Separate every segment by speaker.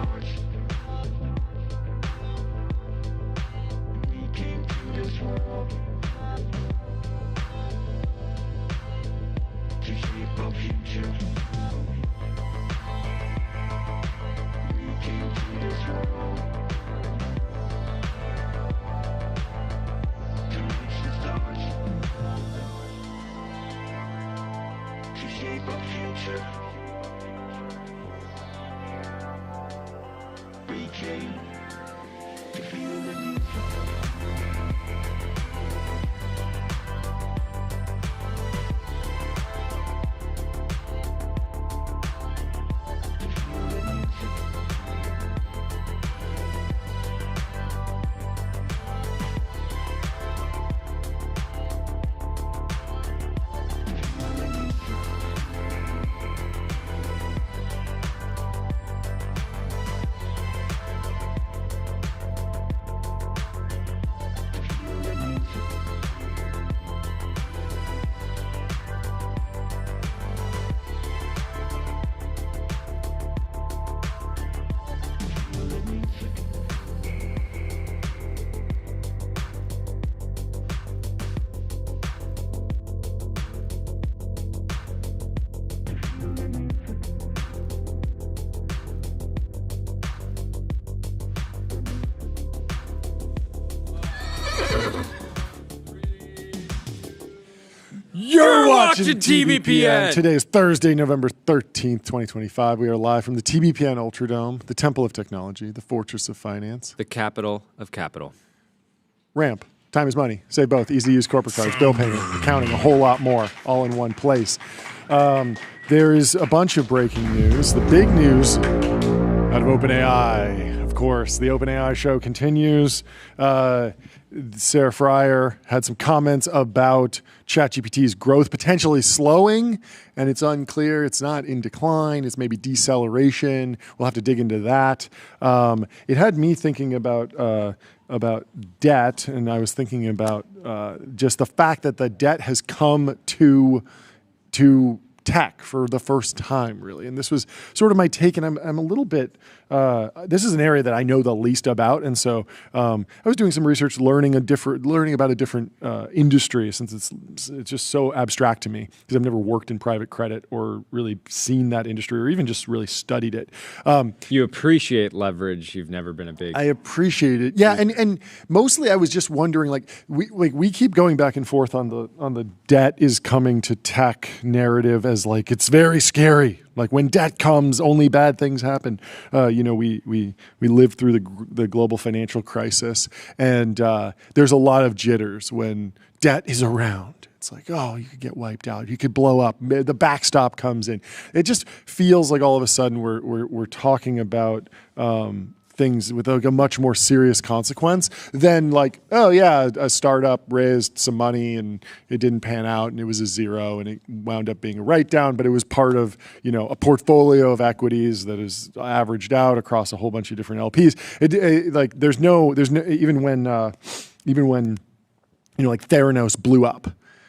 Speaker 1: start. We came to this world to shape our future. We came to this world to reach the stars, to shape our future. We came to feel the music.
Speaker 2: You're watching TBPN.
Speaker 3: Today is Thursday, November 13th, 2025. We are live from the TBPN Ultradome, the Temple of Technology, the Fortress of Finance.
Speaker 2: The capital of capital.
Speaker 3: Ramp. Time is money. Save both. Easy to use corporate cards, bill payment, accounting, a whole lot more, all in one place. There is a bunch of breaking news. The big news out of OpenAI, of course. The OpenAI show continues. Sarah Fryer had some comments about ChatGPT's growth potentially slowing, and it's unclear. It's not in decline. It's maybe deceleration. We'll have to dig into that. It had me thinking about debt, and I was thinking about just the fact that the debt has come to tech for the first time, really. And this was sort of my take, and I'm a little bit, this is an area that I know the least about. And so I was doing some research, learning about a different industry, since it's just so abstract to me, because I've never worked in private credit or really seen that industry or even just really studied it.
Speaker 2: You appreciate leverage. You've never been a big...
Speaker 3: I appreciate it. Yeah, and mostly I was just wondering, we keep going back and forth on the debt is coming to tech narrative as like it's very scary. Like when debt comes, only bad things happen. We lived through the global financial crisis, and there's a lot of jitters when debt is around. It's like, oh, you could get wiped out. You could blow up. The backstop comes in. It just feels like all of a sudden we're talking about things with like a much more serious consequence than like, oh yeah, a startup raised some money and it didn't pan out and it was a zero and it wound up being a write down, but it was part of, a portfolio of equities that is averaged out across a whole bunch of different LPs. There's no even when like Theranos blew up,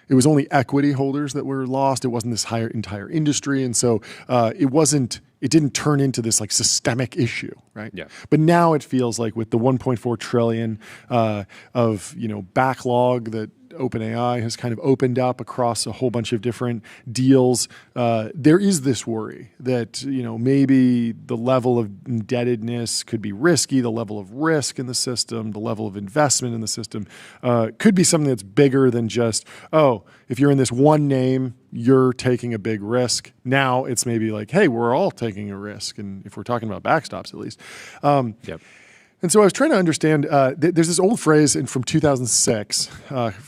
Speaker 3: it was only equity holders that were lost. It wasn't this entire industry. And so it didn't turn into this like systemic issue, right?
Speaker 2: Yeah.
Speaker 3: But now it feels like with the 1.4 trillion of backlog that OpenAI has kind of opened up across a whole bunch of different deals, there is this worry that maybe the level of indebtedness could be risky, the level of risk in the system, the level of investment in the system could be something that's bigger than just, oh, if you're in this one name, you're taking a big risk. Now it's maybe like, hey, we're all taking a risk, and if we're talking about backstops at least.
Speaker 2: Yep.
Speaker 3: And so I was trying to understand, there's this old phrase from 2006,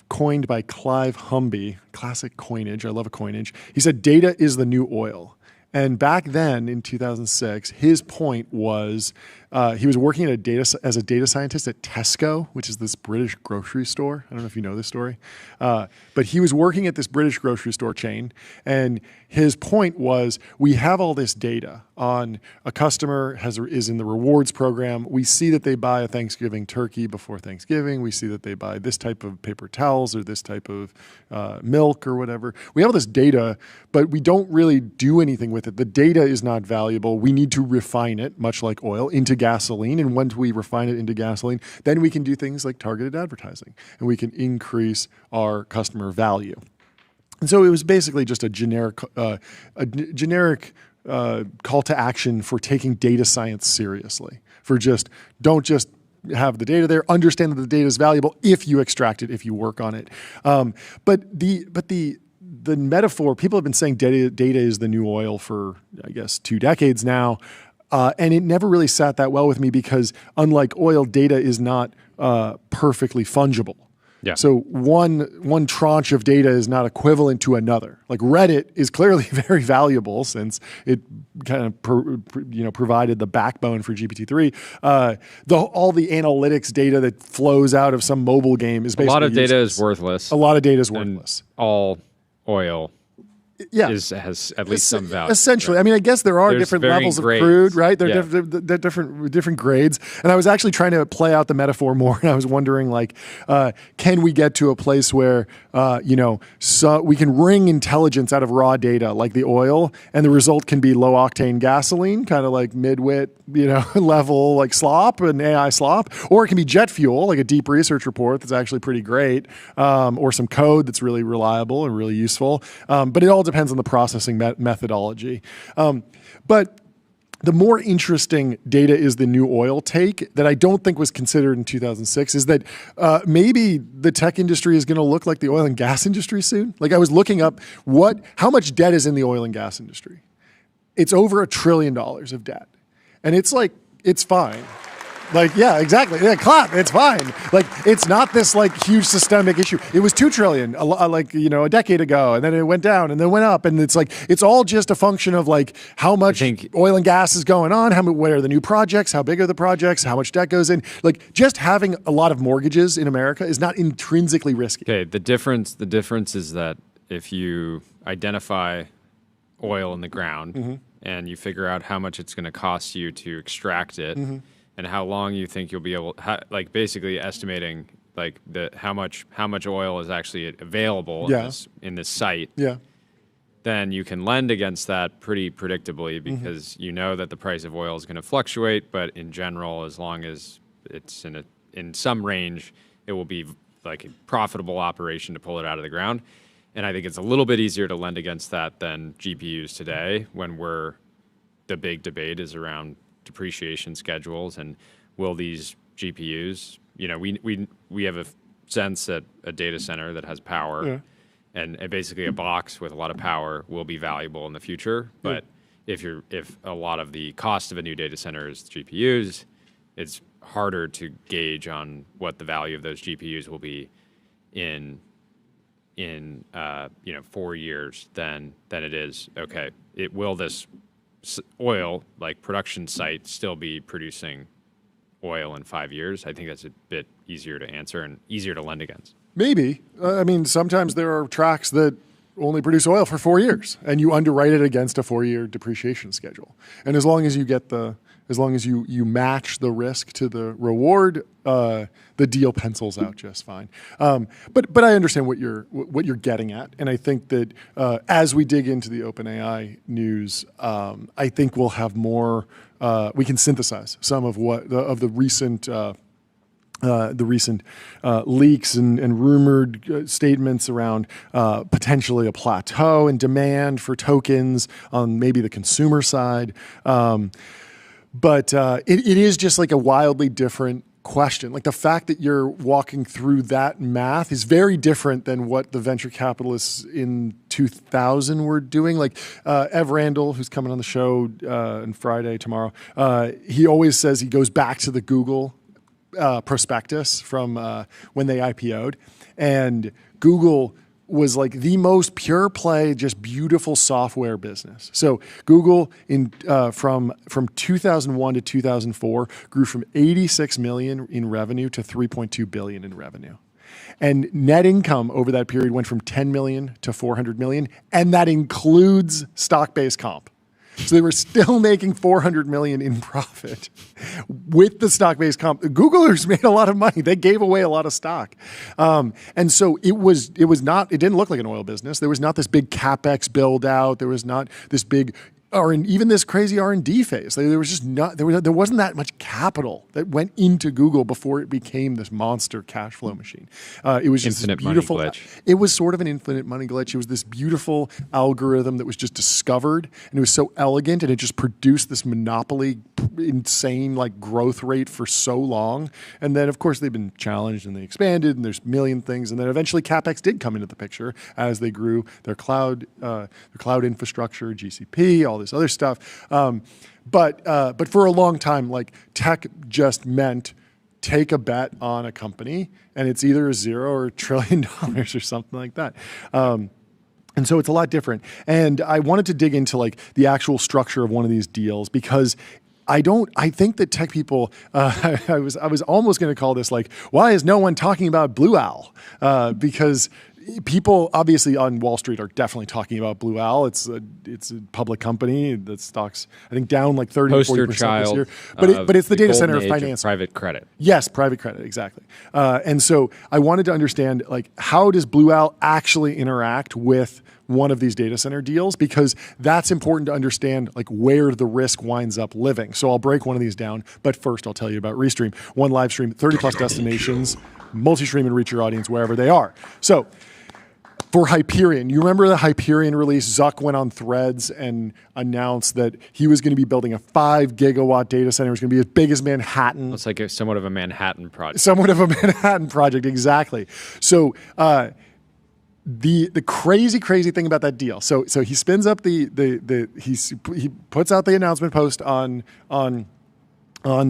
Speaker 3: coined by Clive Humby, classic coinage. I love a coinage. He said, data is the new oil. And back then in 2006, his point was he was working at as a data scientist at Tesco, which is this British grocery store. I don't know if you know this story, but he was working at this British grocery store chain, and his point was, we have all this data on a customer is in the rewards program. We see that they buy a Thanksgiving turkey before Thanksgiving. We see that they buy this type of paper towels or this type of milk or whatever. We have all this data, but we don't really do anything with it. The data is not valuable. We need to refine it, much like oil, into gasoline. And once we refine it into gasoline, then we can do things like targeted advertising, and we can increase our customer value. And so it was basically just a generic call to action for taking data science seriously. For don't just have the data there. Understand that the data is valuable if you extract it, if you work on it. But the metaphor, people have been saying data is the new oil for, I guess, 2 decades now. And it never really sat that well with me because, unlike oil, data is not perfectly fungible.
Speaker 2: Yeah.
Speaker 3: So one tranche of data is not equivalent to another. Like Reddit is clearly very valuable since it kind of provided the backbone for GPT-3. All the analytics data that flows out of some mobile game is basically
Speaker 2: a lot of data
Speaker 3: useless.
Speaker 2: is worthless.
Speaker 3: A lot of data is worthless.
Speaker 2: And all oil has at least some value.
Speaker 3: Essentially.
Speaker 2: Right?
Speaker 3: I mean, I guess there are
Speaker 2: There's
Speaker 3: different
Speaker 2: varying
Speaker 3: levels of
Speaker 2: grades.
Speaker 3: crude, right? They're
Speaker 2: Yeah.
Speaker 3: different grades. And I was actually trying to play out the metaphor more, and I was wondering, like, can we get to a place where, so we can wring intelligence out of raw data like the oil, and the result can be low-octane gasoline, kind of like mid-wit, level like slop, and AI slop, or it can be jet fuel, like a deep research report that's actually pretty great, or some code that's really reliable and really useful. But it all depends on the processing methodology. But the more interesting data is the new oil take that I don't think was considered in 2006 is that maybe the tech industry is going to look like the oil and gas industry soon. Like I was looking up how much debt is in the oil and gas industry. It's over $1 trillion of debt. And it's like, it's fine. Like, yeah, exactly. Yeah, clap. It's fine. Like, it's not this like huge systemic issue. It was $2 trillion, a decade ago, and then it went down and then went up. And it's like, it's all just a function of like how much oil and gas is going on, what are the new projects, how big are the projects, how much debt goes in. Like, just having a lot of mortgages in America is not intrinsically risky.
Speaker 2: Okay, the difference is that if you identify oil in the ground and you figure out how much it's going to cost you to extract it. And how long you think you'll be able, basically estimating like how much oil is actually available in this site.
Speaker 3: Yeah.
Speaker 2: Then you can lend against that pretty predictably because you know that the price of oil is going to fluctuate, but in general, as long as it's in some range, it will be like a profitable operation to pull it out of the ground. And I think it's a little bit easier to lend against that than GPUs today, when the big debate is around depreciation schedules and will these GPUs, we have a sense that a data center that has power and basically a box with a lot of power will be valuable in the future. But if a lot of the cost of a new data center is GPUs, it's harder to gauge on what the value of those GPUs will be in 4 years than it is, okay, will this oil, like production site, still be producing oil in 5 years? I think that's a bit easier to answer and easier to lend against. Maybe.
Speaker 3: I mean, sometimes there are tracks that only produce oil for 4 years, and you underwrite it against a 4-year depreciation schedule. And as long as you match the risk to the reward, the deal pencils out just fine. But I understand what you're getting at, and I think that as we dig into the OpenAI news, I think we'll have more. We can synthesize some of the recent. The recent leaks and rumored statements around potentially a plateau in demand for tokens on maybe the consumer side. But it is just like a wildly different question. Like the fact that you're walking through that math is very different than what the venture capitalists in 2000 were doing. Like Ev Randall, who's coming on the show on Friday, tomorrow, he always says he goes back to the Google prospectus from when they IPO'd, and Google was like the most pure play, just beautiful software business. So Google from 2001 to 2004 grew from 86 million in revenue to 3.2 billion in revenue. And net income over that period went from 10 million to 400 million, and that includes stock-based comp. So they were still making 400 million in profit with the stock-based comp. Googlers made a lot of money. They gave away a lot of stock. And so it didn't look like an oil business. There was not this big CapEx build out. There was not this big even this crazy R&D phase. There was just not, there wasn't that much capital that went into Google before it became this monster cash flow machine. It was just
Speaker 2: infinite
Speaker 3: beautiful.
Speaker 2: Money glitch.
Speaker 3: It was sort of an infinite money glitch. It was this beautiful algorithm that was just discovered, and it was so elegant, and it just produced this monopoly, insane like growth rate for so long. And then of course they've been challenged and they expanded, and there's a million things. And then eventually CapEx did come into the picture as they grew their cloud infrastructure, GCP, all this other stuff. But for a long time, like tech just meant take a bet on a company, and it's either a $0 or $1 trillion or something like that. And so it's a lot different. And I wanted to dig into like the actual structure of one of these deals, because I think that tech people, I was almost going to call this like, why is no one talking about Blue Owl? Because people obviously on Wall Street are definitely talking about Blue Owl. It's a public company. The stock's, I think, down like 30 to 40% this year. But it's the data center of finance.
Speaker 2: Private credit.
Speaker 3: Yes, private credit, exactly. And so I wanted to understand, like, how does Blue Owl actually interact with one of these data center deals? Because that's important to understand, like, where the risk winds up living. So I'll break one of these down, but first I'll tell you about Restream. One live stream, 30 plus destinations, multi-stream and reach your audience wherever they are. So for Hyperion, you remember the Hyperion release? Zuck went on Threads and announced that he was going to be building a 5 gigawatt data center. It was going to be as big as Manhattan.
Speaker 2: It's like somewhat of a Manhattan project.
Speaker 3: Somewhat of a Manhattan project, exactly. So the crazy thing about that deal. So he spins up he puts out the announcement post on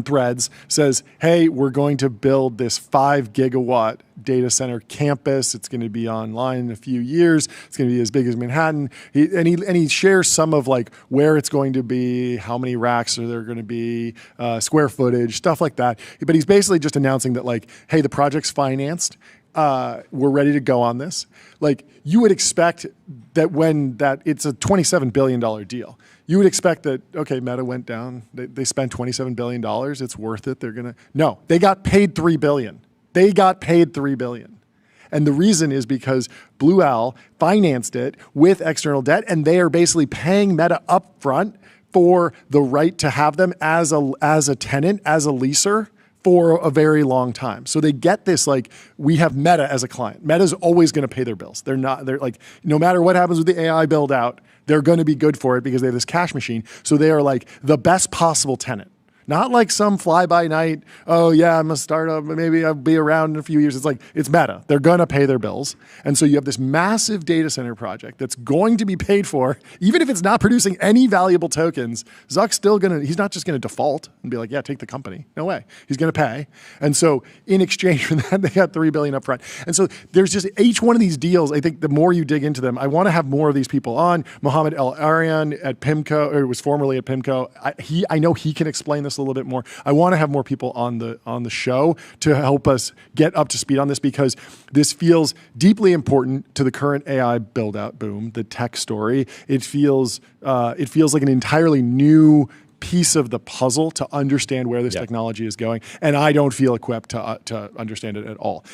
Speaker 3: Threads, says, hey, we're going to build this 5 gigawatt data center campus. It's going to be online in a few years. It's going to be as big as Manhattan. He shares some of like where it's going to be, how many racks are there going to be, square footage, stuff like that. But he's basically just announcing that, like, hey, the project's financed. We're ready to go on this. Like, you would expect that it's a $27 billion deal. You would expect that, okay, Meta went down. They spent $27 billion. It's worth it. No, they got paid $3 billion. They got paid $3 billion. And the reason is because Blue Owl financed it with external debt, and they are basically paying Meta up front for the right to have them as a tenant, as a leaser, for a very long time. So they get this, like, we have Meta as a client. Meta's always going to pay their bills. They're like, no matter what happens with the AI build out, they're going to be good for it because they have this cash machine. So they are like the best possible tenant. Not like some fly-by-night, oh yeah, I'm a startup, maybe I'll be around in a few years. It's like, it's Meta. They're going to pay their bills. And so you have this massive data center project that's going to be paid for, even if it's not producing any valuable tokens. Zuck's still he's not just going to default and be like, yeah, take the company. No way. He's going to pay. And so in exchange for that, they got $3 billion up front. And so there's just each one of these deals. I think the more you dig into them, I want to have more of these people on. Mohammed El Arian at PIMCO, or was formerly at PIMCO. I know he can explain this a little bit more. I want to have more people on the show to help us get up to speed on this, because this feels deeply important to the current AI build out boom, the tech story. It feels like an entirely new piece of the puzzle to understand where this technology is going, and I don't feel equipped to understand it at all.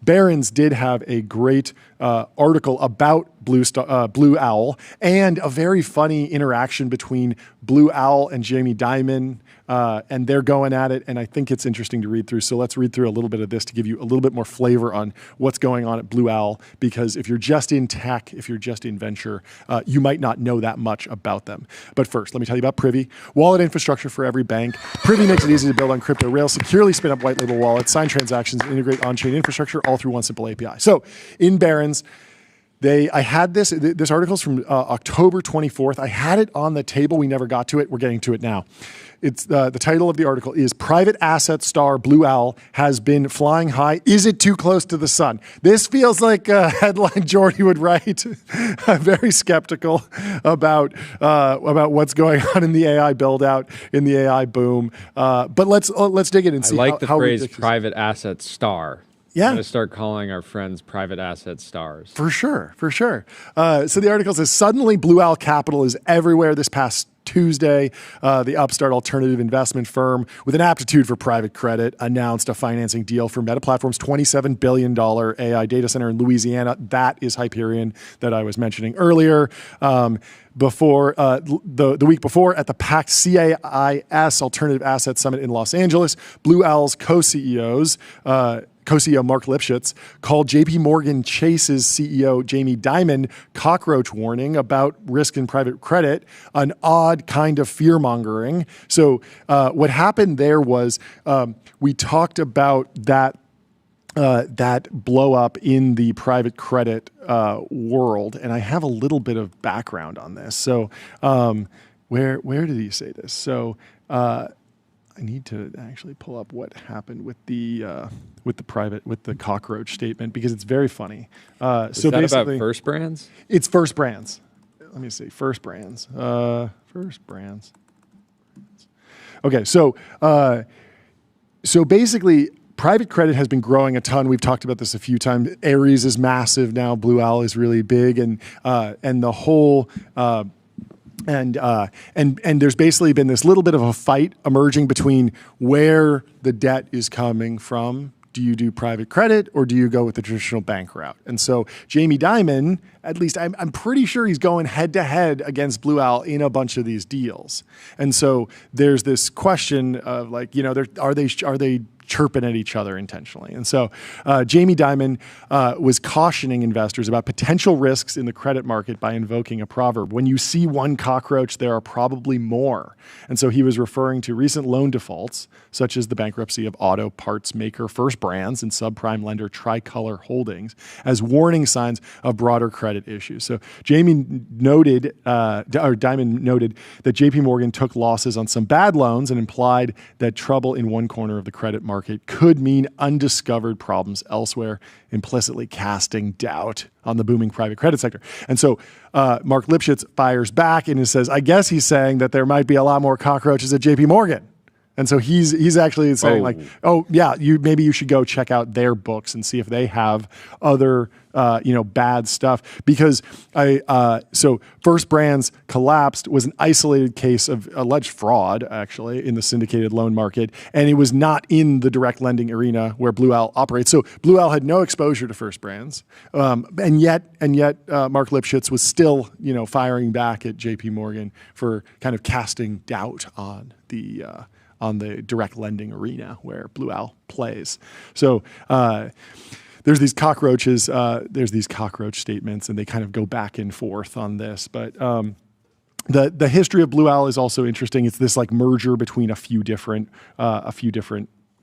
Speaker 3: Barron's did have a great article about Blue Owl, and a very funny interaction between Blue Owl and Jamie Dimon, and they're going at it, and I think it's interesting to read through. So let's read through a little bit of this to give you a little bit more flavor on what's going on at Blue Owl, because if you're just in tech, if you're just in venture, you might not know that much about them. But first, let me tell you about Privy. Wallet infrastructure for every bank. Privy makes it easy to build on crypto rails, securely spin up white label wallets, sign transactions, and integrate on-chain infrastructure all through one simple API. So in Barron's, I had this article's from October 24th. I had it on the table. We never got to it. We're getting to it now. It's the title of the article is Private Asset Star Blue Owl Has Been Flying High. Is it too close to the sun? This feels like a headline Jordy would write. I'm very skeptical about what's going on in the AI build out, in the AI boom. But let's dig in and see.
Speaker 2: I like the phrase
Speaker 3: ridiculous.
Speaker 2: private asset star.
Speaker 3: Yeah.
Speaker 2: I'm going to start calling our friends private asset stars.
Speaker 3: For sure. So the article says, suddenly Blue Owl Capital is everywhere this past Tuesday. The upstart alternative investment firm with an aptitude for private credit announced a financing deal for Meta Platforms' $27 billion AI data center in Louisiana. That is Hyperion that I was mentioning earlier. Before the week before at the PAC CAIS Alternative Asset Summit in Los Angeles, Blue Owl's co-CEO Mark Lipschitz called JP Morgan Chase's CEO Jamie Dimon cockroach warning about risk in private credit, an odd kind of fear-mongering. So what happened there was we talked about that blow up in the private credit world, and I have a little bit of background on this. So where did he say this? So I need to actually pull up what happened with the cockroach statement because it's very funny.
Speaker 2: Is that about First Brands?
Speaker 3: It's First Brands. Let me see. First Brands. First Brands. Okay, so basically, private credit has been growing a ton. We've talked about this a few times. Ares is massive now. Blue Owl is really big, and the whole. And there's basically been this little bit of a fight emerging between where the debt is coming from. Do you do private credit or do you go with the traditional bank route? And so Jamie Dimon, at least I'm pretty sure he's going head to head against Blue Owl in a bunch of these deals. And so there's this question of like, are they chirping at each other intentionally? And so Jamie Dimon was cautioning investors about potential risks in the credit market by invoking a proverb. When you see one cockroach, there are probably more. And so he was referring to recent loan defaults, such as the bankruptcy of auto parts maker First Brands and subprime lender Tricolor Holdings, as warning signs of broader credit issues. So Dimon noted that JP Morgan took losses on some bad loans and implied that trouble in one corner of the credit market could mean undiscovered problems elsewhere, implicitly casting doubt on the booming private credit sector. And so Mark Lipschitz fires back and says, I guess he's saying that there might be a lot more cockroaches at JP Morgan. And so he's actually saying maybe you should go check out their books and see if they have other bad stuff, because so First Brands collapsed was an isolated case of alleged fraud actually in the syndicated loan market, and it was not in the direct lending arena where Blue Owl operates. So Blue Owl had no exposure to First Brands, and yet Mark Lipschitz was still firing back at JP Morgan for kind of casting doubt on the direct lending arena where Blue Owl plays. So there's these cockroaches, there's these cockroach statements, and they kind of go back and forth on this. But the history of Blue Owl is also interesting. It's this like merger between a few different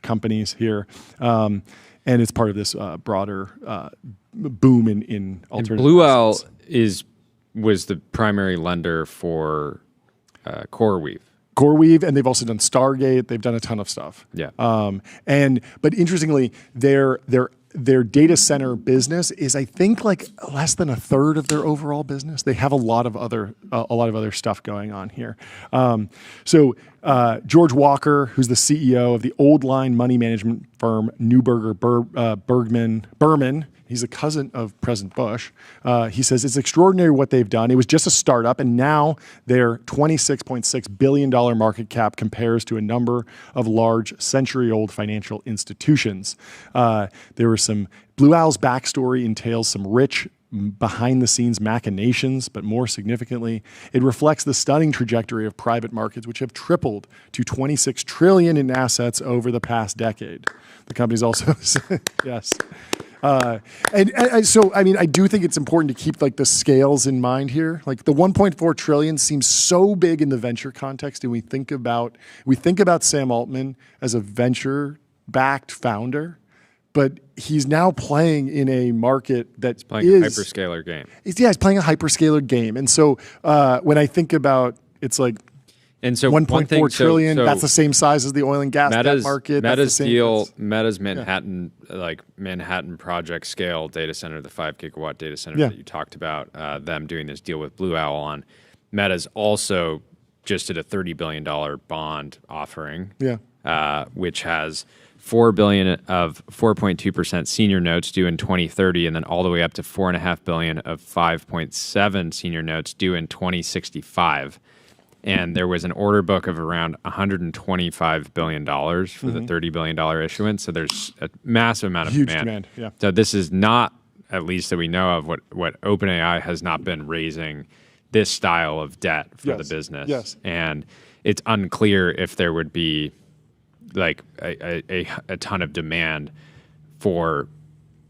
Speaker 3: companies here, and it's part of this broader boom in alternative. And
Speaker 2: Blue Owl was the primary lender for
Speaker 3: CoreWeave, and they've also done Stargate. They've done a ton of stuff.
Speaker 2: Yeah.
Speaker 3: But interestingly, their data center business is, I think, like less than a third of their overall business. They have a lot of other stuff going on here. So George Walker, who's the CEO of the old line money management firm Neuberger Berman. He's a cousin of President Bush. He says it's extraordinary what they've done. It was just a startup, and now their $26.6 billion market cap compares to a number of large century-old financial institutions. There were some Blue Owl's backstory entails some rich behind-the-scenes machinations, but more significantly, it reflects the stunning trajectory of private markets, which have tripled to $26 trillion in assets over the past decade. The company's also yes. So, I mean, I do think it's important to keep like the scales in mind here. Like the 1.4 trillion seems so big in the venture context, and we think about Sam Altman as a venture-backed founder, but he's now playing in a market that
Speaker 2: Playing a hyperscaler game.
Speaker 3: He's playing a hyperscaler game. And so when I think about, it's like,
Speaker 2: and so
Speaker 3: 1.4 trillion. That's the same size as the oil and gas debt market.
Speaker 2: Meta's deal, Meta's Manhattan, Manhattan project scale data center, the 5 gigawatt data center that you talked about, them doing this deal with Blue Owl on. Meta's also just did a $30 billion bond offering, which has $4 billion of 4.2% senior notes due in 2030, and then all the way up to $4.5 billion of 5.7 senior notes due in 2065. And there was an order book of around $125 billion for the $30 billion issuance. So there's a massive amount of
Speaker 3: huge
Speaker 2: demand.
Speaker 3: Yeah.
Speaker 2: So this is not, at least that we know of, what OpenAI has not been raising this style of debt for the business.
Speaker 3: Yes.
Speaker 2: And it's unclear if there would be like a ton of demand for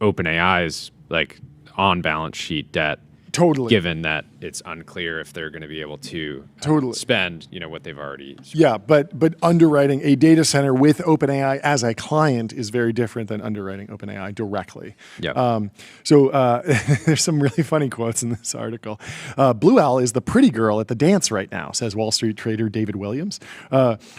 Speaker 2: OpenAI's like on balance sheet debt.
Speaker 3: Totally.
Speaker 2: Given that it's unclear if they're going to be able to spend, what they've already spent.
Speaker 3: Yeah, but underwriting a data center with OpenAI as a client is very different than underwriting OpenAI directly.
Speaker 2: Yeah.
Speaker 3: So there's some really funny quotes in this article. Blue Owl is the pretty girl at the dance right now, says Wall Street trader David Williams.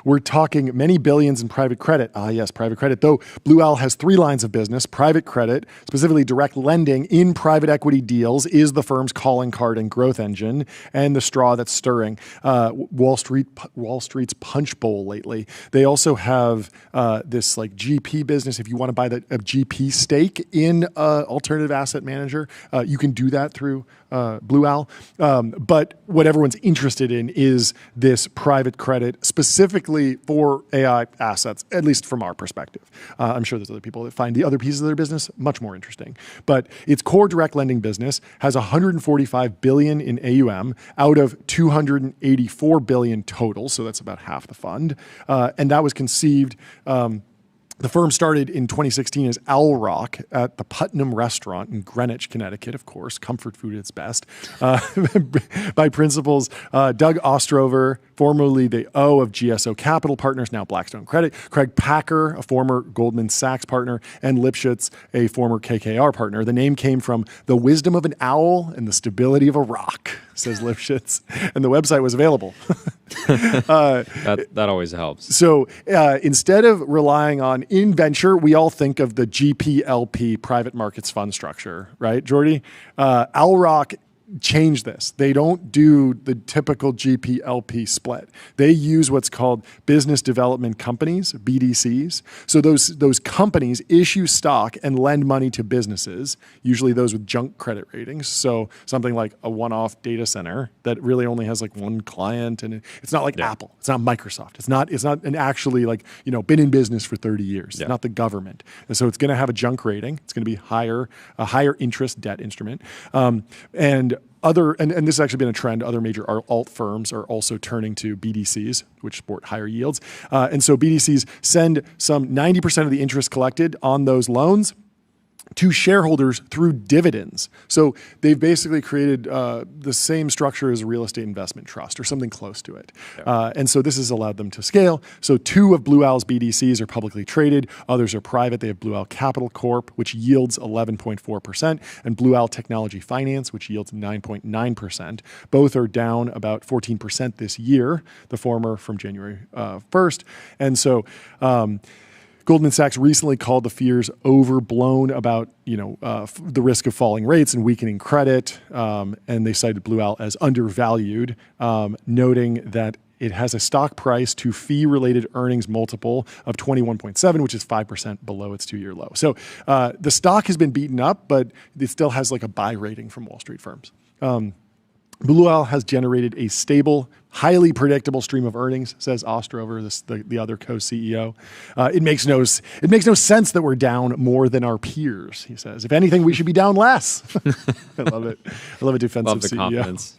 Speaker 3: We're talking many billions in private credit. Yes, private credit. Though Blue Owl has 3 lines of business. Private credit, specifically direct lending in private equity deals, is the firm's calling card and growth engine, and the straw that's stirring Wall Street's punch bowl lately. They also have this like GP business. If you want to buy a GP stake in alternative asset manager, you can do that through Blue Owl. But what everyone's interested in is this private credit specifically for AI assets, at least from our perspective. I'm sure there's other people that find the other pieces of their business much more interesting. But its core direct lending business has 145 billion in AUM out of 284 billion total. So that's about half the fund. And that was conceived. The firm started in 2016 as Owl Rock at the Putnam Restaurant in Greenwich, Connecticut, of course, comfort food at its best, by principals Doug Ostrover, formerly the O of GSO Capital Partners, now Blackstone Credit, Craig Packer, a former Goldman Sachs partner, and Lipschitz, a former KKR partner. The name came from the wisdom of an owl and the stability of a rock, says Lipschitz, and the website was available.
Speaker 2: That always helps.
Speaker 3: So instead of relying on in venture, we all think of the GPLP private markets fund structure, right, Jordy? Owl Rock changed this. They don't do the typical GP-LP split. They use what's called business development companies, BDCs. So those companies issue stock and lend money to businesses, usually those with junk credit ratings. So something like a one-off data center that really only has like one client, and it's not like Apple. It's not Microsoft. It's not an actually like, been in business for 30 years. It's not the government. And so it's going to have a junk rating. It's going to be a higher interest debt instrument. And this has actually been a trend. Other major alt firms are also turning to BDCs, which sport higher yields. And so BDCs send some 90% of the interest collected on those loans to shareholders through dividends. So they've basically created the same structure as a real estate investment trust or something close to it. And so this has allowed them to scale. So 2 of Blue Owl's BDCs are publicly traded. Others are private. They have Blue Owl Capital Corp, which yields 11.4%, and Blue Owl Technology Finance, which yields 9.9%. Both are down about 14% this year, the former from January 1st. And so Goldman Sachs recently called the fears overblown about the risk of falling rates and weakening credit, and they cited Blue Owl as undervalued, noting that it has a stock price to fee-related earnings multiple of 21.7, which is 5% below its 2-year low. So the stock has been beaten up, but it still has like a buy rating from Wall Street firms. Blue Owl has generated a stable, highly predictable stream of earnings, says Ostrover, the other co-CEO. It makes no sense that we're down more than our peers, he says. If anything, we should be down less. I love it. I love a defensive
Speaker 2: Love the
Speaker 3: CEO.
Speaker 2: confidence.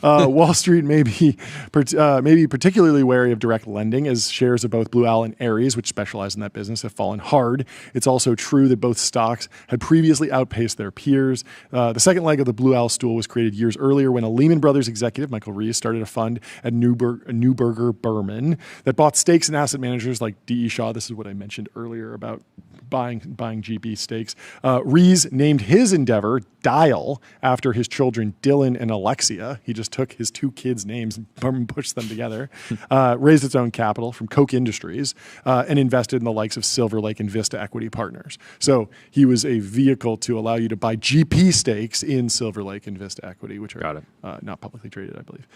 Speaker 3: Wall Street may be particularly wary of direct lending, as shares of both Blue Owl and Ares, which specialize in that business, have fallen hard. It's also true that both stocks had previously outpaced their peers. The second leg of the Blue Owl stool was created years earlier when a Lehman Brothers executive, Michael Rees, started a fund at Neuberger Berman that bought stakes in asset managers like D.E. Shaw. This is what I mentioned earlier about buying GP stakes. Rees named his endeavor Dial after his children Dylan and Alexia. He just took his 2 kids' names and pushed them together. Raised its own capital from Koch Industries and invested in the likes of Silver Lake and Vista Equity Partners. So he was a vehicle to allow you to buy GP stakes in Silver Lake and Vista Equity, which are not publicly traded, I believe.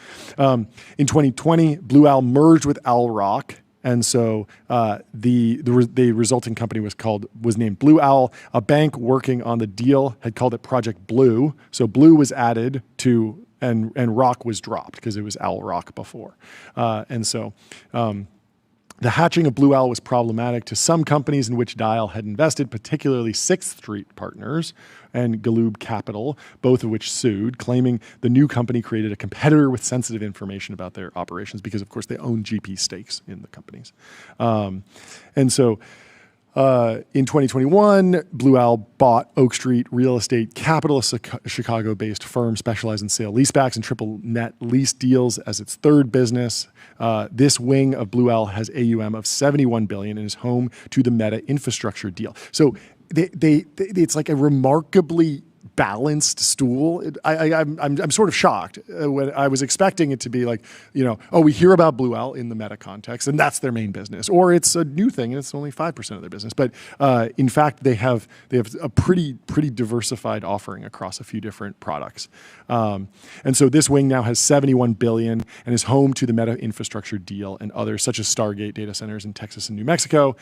Speaker 3: In 2020, Blue Owl merged with Owl Rock. And so the resulting company was named Blue Owl. A bank working on the deal had called it Project Blue. So Blue was added to, and Rock was dropped because it was Owl Rock before. The hatching of Blue Owl was problematic to some companies in which Dial had invested, particularly Sixth Street Partners and Galoob Capital, both of which sued, claiming the new company created a competitor with sensitive information about their operations because, of course, they own GP stakes in the companies. In 2021, Blue Owl bought Oak Street Real Estate Capital, a Chicago-based firm specialized in sale-leasebacks and triple net lease deals as its third business. This wing of Blue Owl has AUM of $71 billion and is home to the Meta infrastructure deal. So it's like a remarkably balanced stool. I'm sort of shocked when I was expecting it to be like, we hear about Blue Owl in the Meta context and that's their main business, or it's a new thing and it's only 5% of their business. But in fact, they have a pretty diversified offering across a few different products. And so this wing now has $71 billion and is home to the Meta infrastructure deal and others such as Stargate data centers in Texas and New Mexico.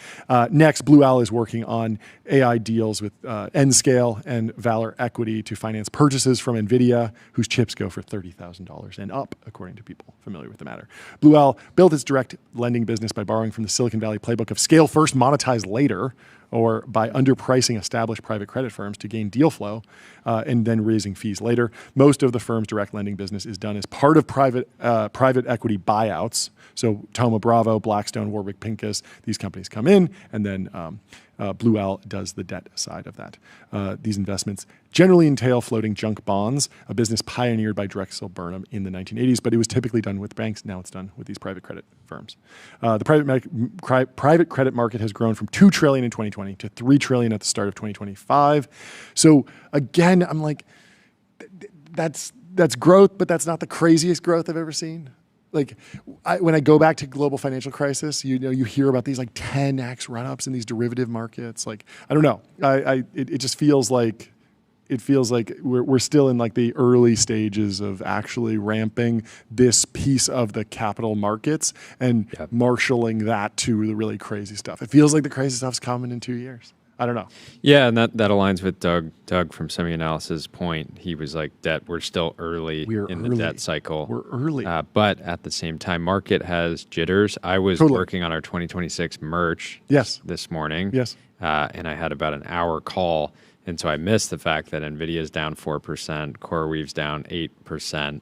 Speaker 3: Next, Blue Owl is working on AI deals with Nscale and Valor Equity to finance purchases from NVIDIA, whose chips go for $30,000 and up, according to people familiar with the matter. Blue Owl built its direct lending business by borrowing from the Silicon Valley playbook of scale first, monetize later, or by underpricing established private credit firms to gain deal flow and then raising fees later. Most of the firm's direct lending business is done as part of private equity buyouts. So Thoma Bravo, Blackstone, Warwick Pincus, these companies come in, and then Blue Owl does the debt side of that. These investments generally entail floating junk bonds, a business pioneered by Drexel Burnham in the 1980s, but it was typically done with banks. Now it's done with these private credit firms. The private credit market has grown from $2 trillion in 2020 to $3 trillion at the start of 2025. So again, I'm like, that's growth, but that's not the craziest growth I've ever seen. Like when I go back to global financial crisis, you hear about these like 10x run-ups in these derivative markets. Like, I don't know. It just feels like we're still in like the early stages of actually ramping this piece of the capital markets and marshaling that to the really crazy stuff. It feels like the crazy stuff's coming in 2 years. I don't know.
Speaker 2: Yeah, and that aligns with Doug from Semi-Analysis' point. He was like, we're still early in the debt cycle.
Speaker 3: We're early.
Speaker 2: But at the same time, market has jitters. I was working on our 2026 merch this morning. Yes. And I had about an hour call. And so I missed the fact that NVIDIA is down 4%, CoreWeave's down 8%.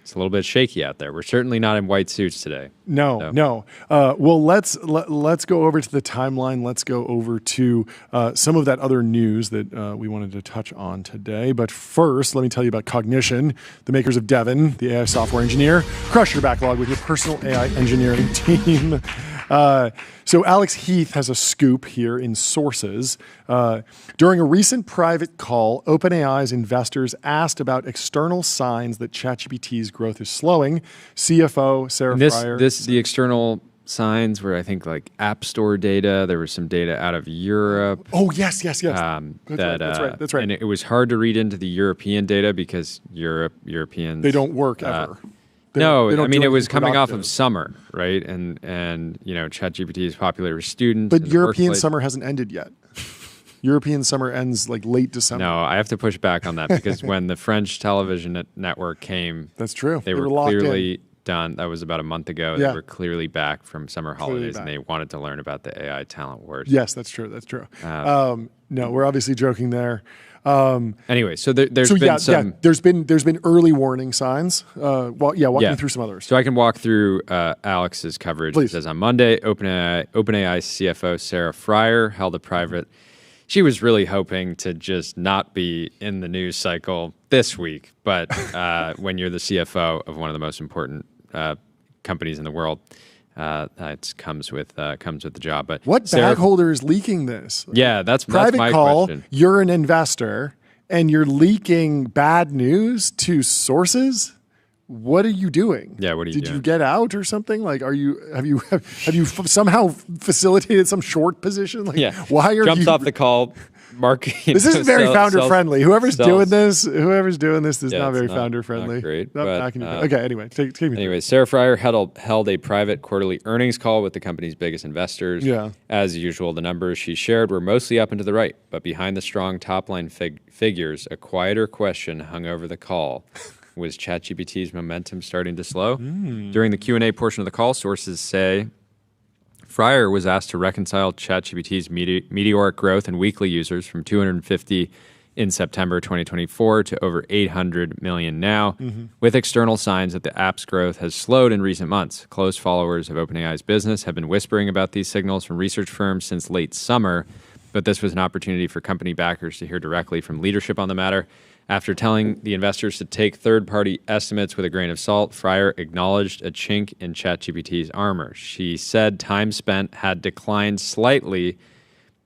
Speaker 2: It's a little bit shaky out there. We're certainly not in white suits today.
Speaker 3: No. Well, let's go over to the timeline. Let's go over to some of that other news that we wanted to touch on today. But first, let me tell you about Cognition, the makers of Devin, the AI software engineer. Crush your backlog with your personal AI engineering team. So Alex Heath has a scoop here in Sources. During a recent private call, OpenAI's investors asked about external signs that ChatGPT's growth is slowing. CFO Sarah Fryer.
Speaker 2: The external signs were, I think, like App Store data. There was some data out of Europe.
Speaker 3: Oh, yes. That's right.
Speaker 2: And it was hard to read into the European data because Europeans...
Speaker 3: They don't work ever.
Speaker 2: It was coming off of summer, right? And ChatGPT is popular with students.
Speaker 3: But European summer hasn't ended yet. European summer ends like late December.
Speaker 2: No, I have to push back on that because when the French television network came,
Speaker 3: that's true.
Speaker 2: They were clearly done. That was about a month ago. Yeah. They were clearly back from summer holidays and they wanted to learn about the AI talent wars.
Speaker 3: Yes, that's true. No, we're obviously joking there.
Speaker 2: Anyway, so there's
Speaker 3: been early warning signs. Walk me through some others.
Speaker 2: So I can walk through Alex's coverage.
Speaker 3: Please.
Speaker 2: It says on Monday, OpenAI CFO Sarah Fryer held a private. She was really hoping to just not be in the news cycle this week, but when you're the CFO of one of the most important companies in the world, It comes with the job. But
Speaker 3: What bag holder is leaking this?
Speaker 2: Yeah, that's
Speaker 3: Private
Speaker 2: my
Speaker 3: call.
Speaker 2: question.
Speaker 3: You're an investor and you're leaking bad news to sources. What are you doing?
Speaker 2: Yeah, what are you
Speaker 3: Did
Speaker 2: doing?
Speaker 3: you get out or something? Like, have you somehow facilitated some short position? Like, why are
Speaker 2: jumped
Speaker 3: you
Speaker 2: off the call? Mark,
Speaker 3: this isn't very founder friendly. Whoever's doing this is
Speaker 2: Yeah,
Speaker 3: not very
Speaker 2: it's
Speaker 3: founder friendly.
Speaker 2: not great,
Speaker 3: Okay, anyway, take me.
Speaker 2: Anyway, Sarah Fryer held a private quarterly earnings call with the company's biggest investors.
Speaker 3: Yeah.
Speaker 2: As usual, the numbers she shared were mostly up and to the right, but behind the strong top-line figures, a quieter question hung over the call. Was ChatGPT's momentum starting to slow? During the Q&A portion of the call, sources say Fryer was asked to reconcile ChatGPT's meteoric growth in weekly users from 250 in September 2024 to over 800 million now, with external signs that the app's growth has slowed in recent months. Close followers of OpenAI's business have been whispering about these signals from research firms since late summer, but this was an opportunity for company backers to hear directly from leadership on the matter. After telling the investors to take third-party estimates with a grain of salt, Fryer acknowledged a chink in ChatGPT's armor. She said time spent had declined slightly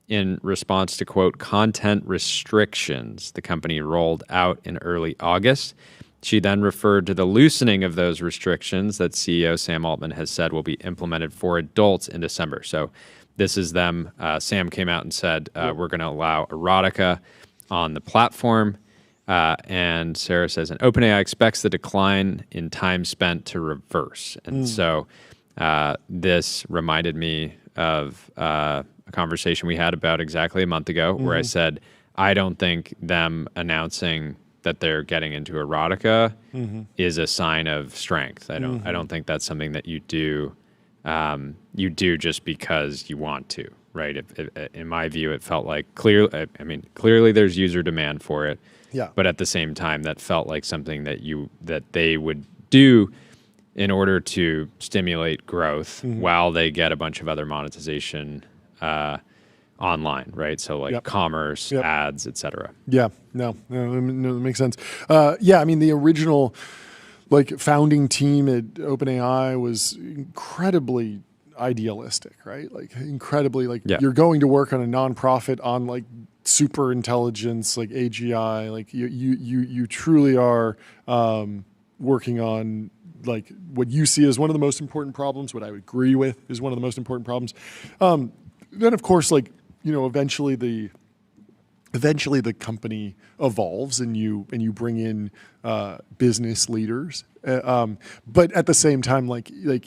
Speaker 2: in response to, quote, content restrictions the company rolled out in early August. She then referred to the loosening of those restrictions that CEO Sam Altman has said will be implemented for adults in December. So this is them. Sam came out and said, we're going to allow erotica on the platform. And Sarah says, and OpenAI expects the decline in time spent to reverse. And so this reminded me of a conversation we had about exactly a month ago where I said, I don't think them announcing that they're getting into erotica is a sign of strength. I don't think that's something that you do just because you want to, right? In my view, it felt like clearly there's user demand for it.
Speaker 3: Yeah.
Speaker 2: But at the same time, that felt like something that they would do in order to stimulate growth while they get a bunch of other monetization online, right? So like commerce, ads, etc.
Speaker 3: Yeah, no, that makes sense. Yeah, I mean the original founding team at OpenAI was incredibly idealistic, right? Like incredibly you're going to work on a nonprofit on super intelligence, like AGI, like you truly are working on what you see as one of the most important problems, what I would agree with is one of the most important problems. Then of course, eventually the company evolves and you bring in business leaders. But at the same time, I do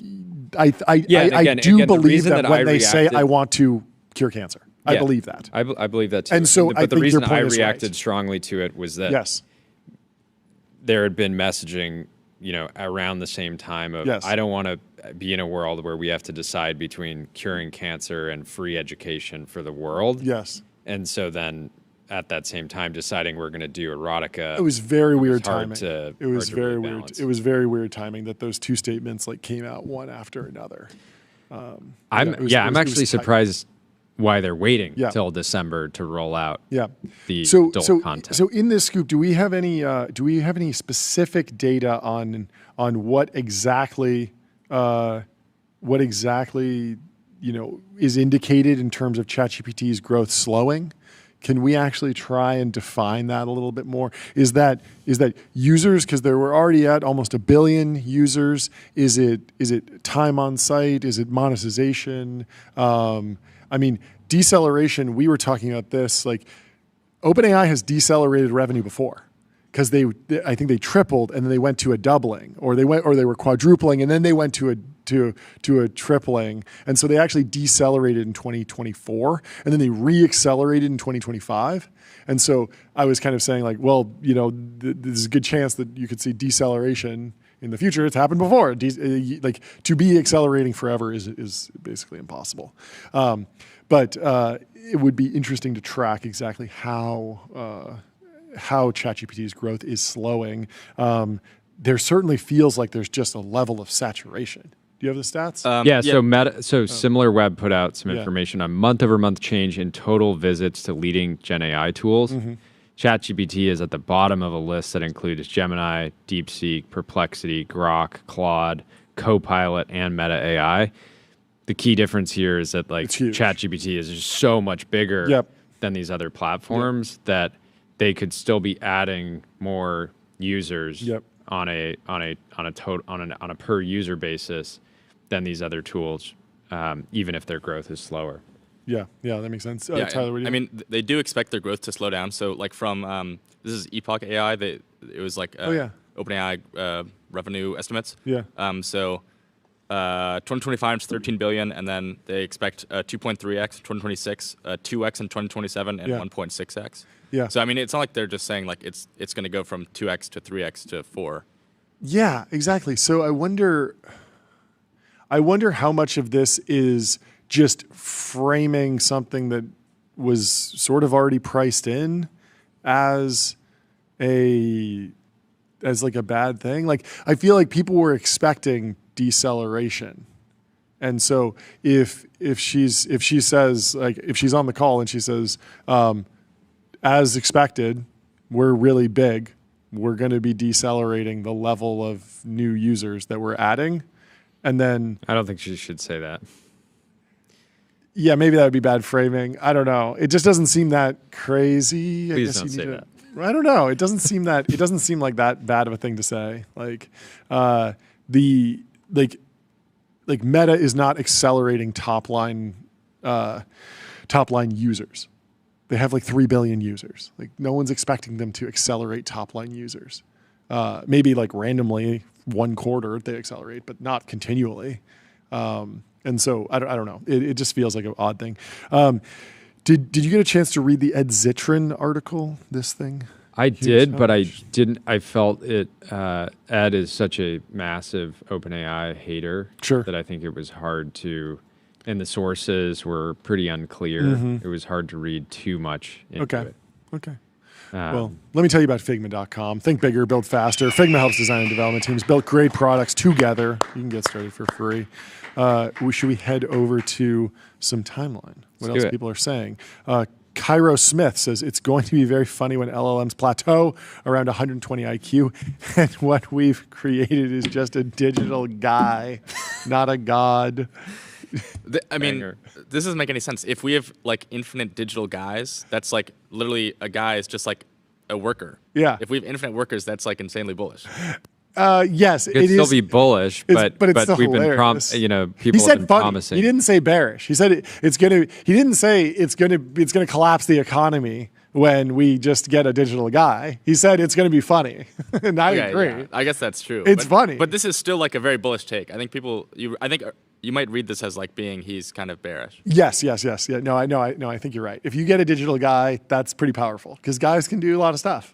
Speaker 3: believe that when they say I want to cure cancer. I believe that.
Speaker 2: I believe that too.
Speaker 3: And so
Speaker 2: but the reason I reacted
Speaker 3: right.
Speaker 2: strongly to it was that there had been messaging, around the same time of I don't want to be in a world where we have to decide between curing cancer and free education for the world.
Speaker 3: Yes.
Speaker 2: And so then at that same time deciding we're going to do erotica.
Speaker 3: It was very weird timing.
Speaker 2: It was
Speaker 3: very weird. It was very weird timing that those two statements came out one after another.
Speaker 2: I'm actually surprised why they're waiting till December to roll out the adult content.
Speaker 3: So in this scoop, do we have any specific data on what exactly is indicated in terms of ChatGPT's growth slowing? Can we actually try and define that a little bit more? Is that users, because they were already at almost 1 billion users? Is it time on site? Is it monetization? Deceleration, we were talking about this, OpenAI has decelerated revenue before because I think they tripled and then they went to a doubling, or they were quadrupling and then they went to a tripling. And so they actually decelerated in 2024 and then they re-accelerated in 2025. And so I was kind of saying there's a good chance that you could see deceleration in the future. It's happened before. To be accelerating forever is basically impossible. But it would be interesting to track exactly how ChatGPT's growth is slowing. There certainly feels like there's just a level of saturation. Do you have the stats?
Speaker 2: So SimilarWeb put out some information on month-over-month change in total visits to leading Gen AI tools. ChatGPT is at the bottom of a list that includes Gemini, DeepSeek, Perplexity, Grok, Claude, Copilot and Meta AI. The key difference here is that like ChatGPT is just so much bigger than these other platforms that they could still be adding more users on a per user basis than these other tools, even if their growth is slower.
Speaker 3: Yeah, that makes sense. Tyler, what do you
Speaker 4: I mean, they do expect their growth to slow down. So, like from this is Epoch AI. It was like OpenAI revenue estimates.
Speaker 3: Yeah.
Speaker 4: 2025 is 13 billion, and then they expect 2.3x in 2026, 2x in 2027, and 1.6x.
Speaker 3: Yeah.
Speaker 4: So I mean, it's not like they're just saying like it's going to go from 2x to 3x to 4.
Speaker 3: Yeah, exactly. So I wonder how much of this is just framing something that was sort of already priced in as like a bad thing. Like I feel like people were expecting deceleration. And so if she says, like, if she's on the call and she says, as expected, we're really big, we're going to be decelerating the level of new users that we're adding. And then
Speaker 2: I don't think she should say that.
Speaker 3: Yeah, maybe that would be bad framing. I don't know. It just doesn't seem that crazy.
Speaker 2: Please don't say that.
Speaker 3: I don't know. It doesn't seem like that bad of a thing to say. Like Meta is not accelerating top line users. They have like 3 billion users. Like no one's expecting them to accelerate top line users. Maybe like randomly one quarter they accelerate, but not continually. And so I don't know. It just feels like an odd thing. Did you get a chance to read the Ed Zitron article? This thing?
Speaker 2: I did, but I didn't. I felt it. Ed is such a massive OpenAI hater that I think it was hard to. And the sources were pretty unclear. Mm-hmm. It was hard to read too much into it.
Speaker 3: Okay. Well, let me tell you about Figma.com. Think bigger, build faster. Figma helps design and development teams build great products together. You can get started for free. Should we head over to some timeline? What else people are saying? Cairo Smith says it's going to be very funny when LLMs plateau around 120 IQ, and what we've created is just a digital guy, not a god.
Speaker 4: I mean, this doesn't make any sense. If we have like infinite digital guys, that's like literally a guy is just like a worker.
Speaker 3: Yeah.
Speaker 4: If we have infinite workers, that's like insanely bullish.
Speaker 3: Yes,
Speaker 2: it could still be bullish, but
Speaker 3: it's
Speaker 2: we've been people have been promising.
Speaker 3: He didn't say bearish. He said it's gonna. He didn't say it's gonna collapse the economy when we just get a digital guy. He said it's gonna be funny, and I agree.
Speaker 4: Yeah. I guess that's true.
Speaker 3: It's funny,
Speaker 4: but this is still like a very bullish take. I think you might read this as like he's kind of bearish.
Speaker 3: Yes. Yeah. No, I think you're right. If you get a digital guy, that's pretty powerful because guys can do a lot of stuff.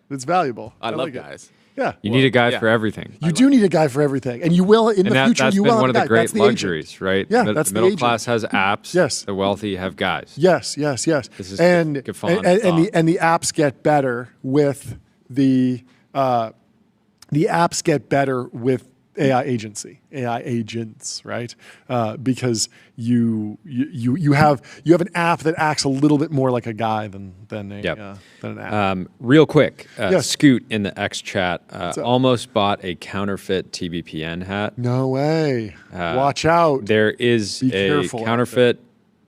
Speaker 3: It's valuable.
Speaker 4: I love guys.
Speaker 3: Yeah.
Speaker 2: You need a guy for everything.
Speaker 3: You do need a guy for everything. And you will in the future.
Speaker 2: That's
Speaker 3: you
Speaker 2: been
Speaker 3: will
Speaker 2: one of the great
Speaker 3: that's
Speaker 2: luxuries, right?
Speaker 3: Yeah, that's the
Speaker 2: middle
Speaker 3: agent.
Speaker 2: class has apps.
Speaker 3: Yes.
Speaker 2: The wealthy have guys.
Speaker 3: Yes.
Speaker 2: This is
Speaker 3: and the apps get better with the apps get better with AI agents, right? Because you have an app that acts a little bit more like a guy than an app.
Speaker 2: Real quick, Scoot in the X chat almost bought a counterfeit TBPN hat.
Speaker 3: No way! Watch out.
Speaker 2: There is a counterfeit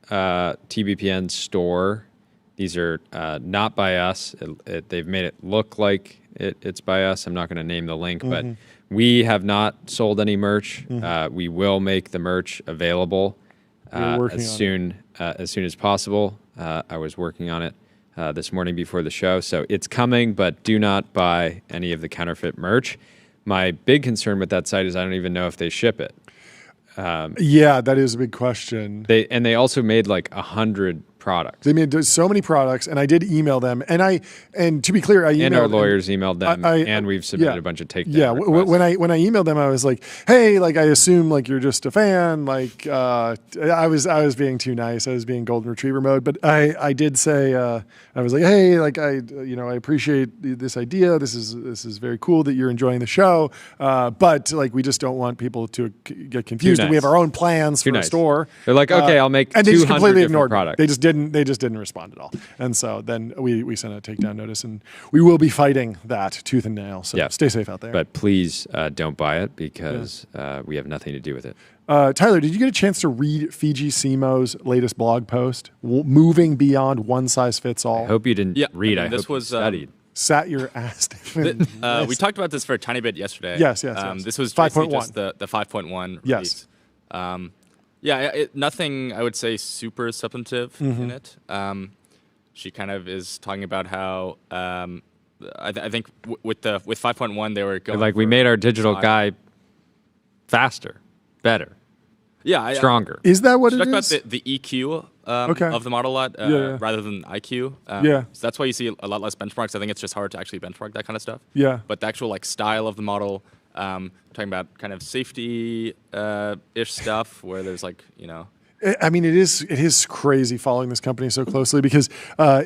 Speaker 2: TBPN store. These are not by us. They've made it look like it's by us. I'm not going to name the link, but we have not sold any merch. We will make the merch available as soon as possible. I was working on it this morning before the show, so it's coming, but do not buy any of the counterfeit merch. My big concern with that site is I don't even know if they ship it.
Speaker 3: Yeah, that is a big question.
Speaker 2: They also made like 100 products.
Speaker 3: They made so many products, and I did email them. And to be clear, I emailed
Speaker 2: and our lawyers emailed them, and we've submitted a bunch of takedown requests.
Speaker 3: When I emailed them, I was like, "Hey, like I assume like you're just a fan." Like I was being too nice. I was being golden retriever mode. But I did say I was like, "Hey, like I appreciate this idea. This is very cool that you're enjoying the show. But like we just don't want people to get confused. And we have our own plans for a store."
Speaker 2: They're like, "Okay, I'll make 200 different products."
Speaker 3: They just didn't just didn't respond at all. And so then we sent a takedown notice, and we will be fighting that tooth and nail. So stay safe out there.
Speaker 2: But please don't buy it because we have nothing to do with it.
Speaker 3: Tyler, did you get a chance to read Fiji Simo's latest blog post, moving beyond one size fits all?
Speaker 2: I hope you didn't read. I
Speaker 4: this
Speaker 2: hope you
Speaker 4: was
Speaker 2: studied.
Speaker 3: Sat your ass down.
Speaker 4: We talked about this for a tiny bit yesterday.
Speaker 3: Yes.
Speaker 4: This was
Speaker 3: 5.1.
Speaker 4: just the 5.1
Speaker 3: Yes.
Speaker 4: release. Nothing I would say super substantive in it. She kind of is talking about how I think with 5.1 they were going
Speaker 2: Like we made our digital guy faster, better, stronger.
Speaker 3: Is that what
Speaker 4: she
Speaker 3: it
Speaker 4: talked
Speaker 3: is?
Speaker 4: about the EQ of the model a lot rather than IQ. So that's why you see a lot less benchmarks. I think it's just hard to actually benchmark that kind of stuff.
Speaker 3: Yeah.
Speaker 4: But the actual like style of the model, talking about kind of safety ish stuff where there's like, you know.
Speaker 3: I mean, it is crazy following this company so closely because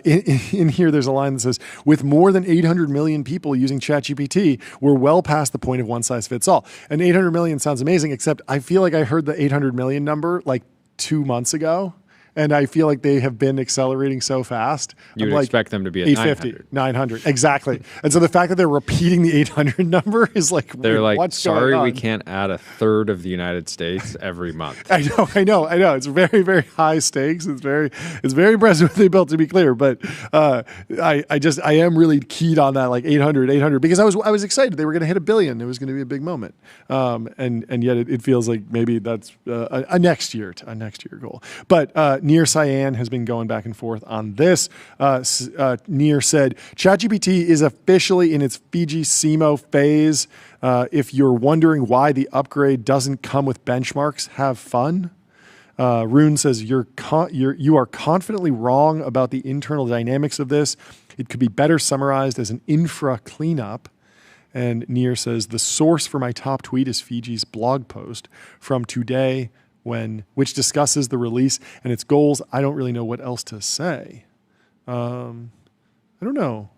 Speaker 3: in here there's a line that says, with more than 800 million people using ChatGPT, we're well past the point of one size fits all. And 800 million sounds amazing, except I feel like I heard the 800 million number like 2 months ago. And I feel like they have been accelerating so fast.
Speaker 2: You would expect them to be at
Speaker 3: 850, 900, exactly. And so the fact that they're repeating the 800 number is like,
Speaker 2: they're like,
Speaker 3: what's
Speaker 2: sorry,
Speaker 3: going on?
Speaker 2: we can't add a third of the United States every month.
Speaker 3: I know. It's very, very high stakes. It's very impressive what they built, to be clear. But I am really keyed on that, like 800, because I was excited they were going to hit $1 billion. It was going to be a big moment. And yet it feels like maybe that's a next year goal. But Nir Cyan has been going back and forth on this. Nir said, ChatGPT is officially in its Fiji Simo phase. If you're wondering why the upgrade doesn't come with benchmarks, have fun. Rune says, you are confidently wrong about the internal dynamics of this. It could be better summarized as an infra cleanup. And Nir says, the source for my top tweet is Fiji's blog post from today, which discusses the release and its goals. I don't really know what else to say. I don't know.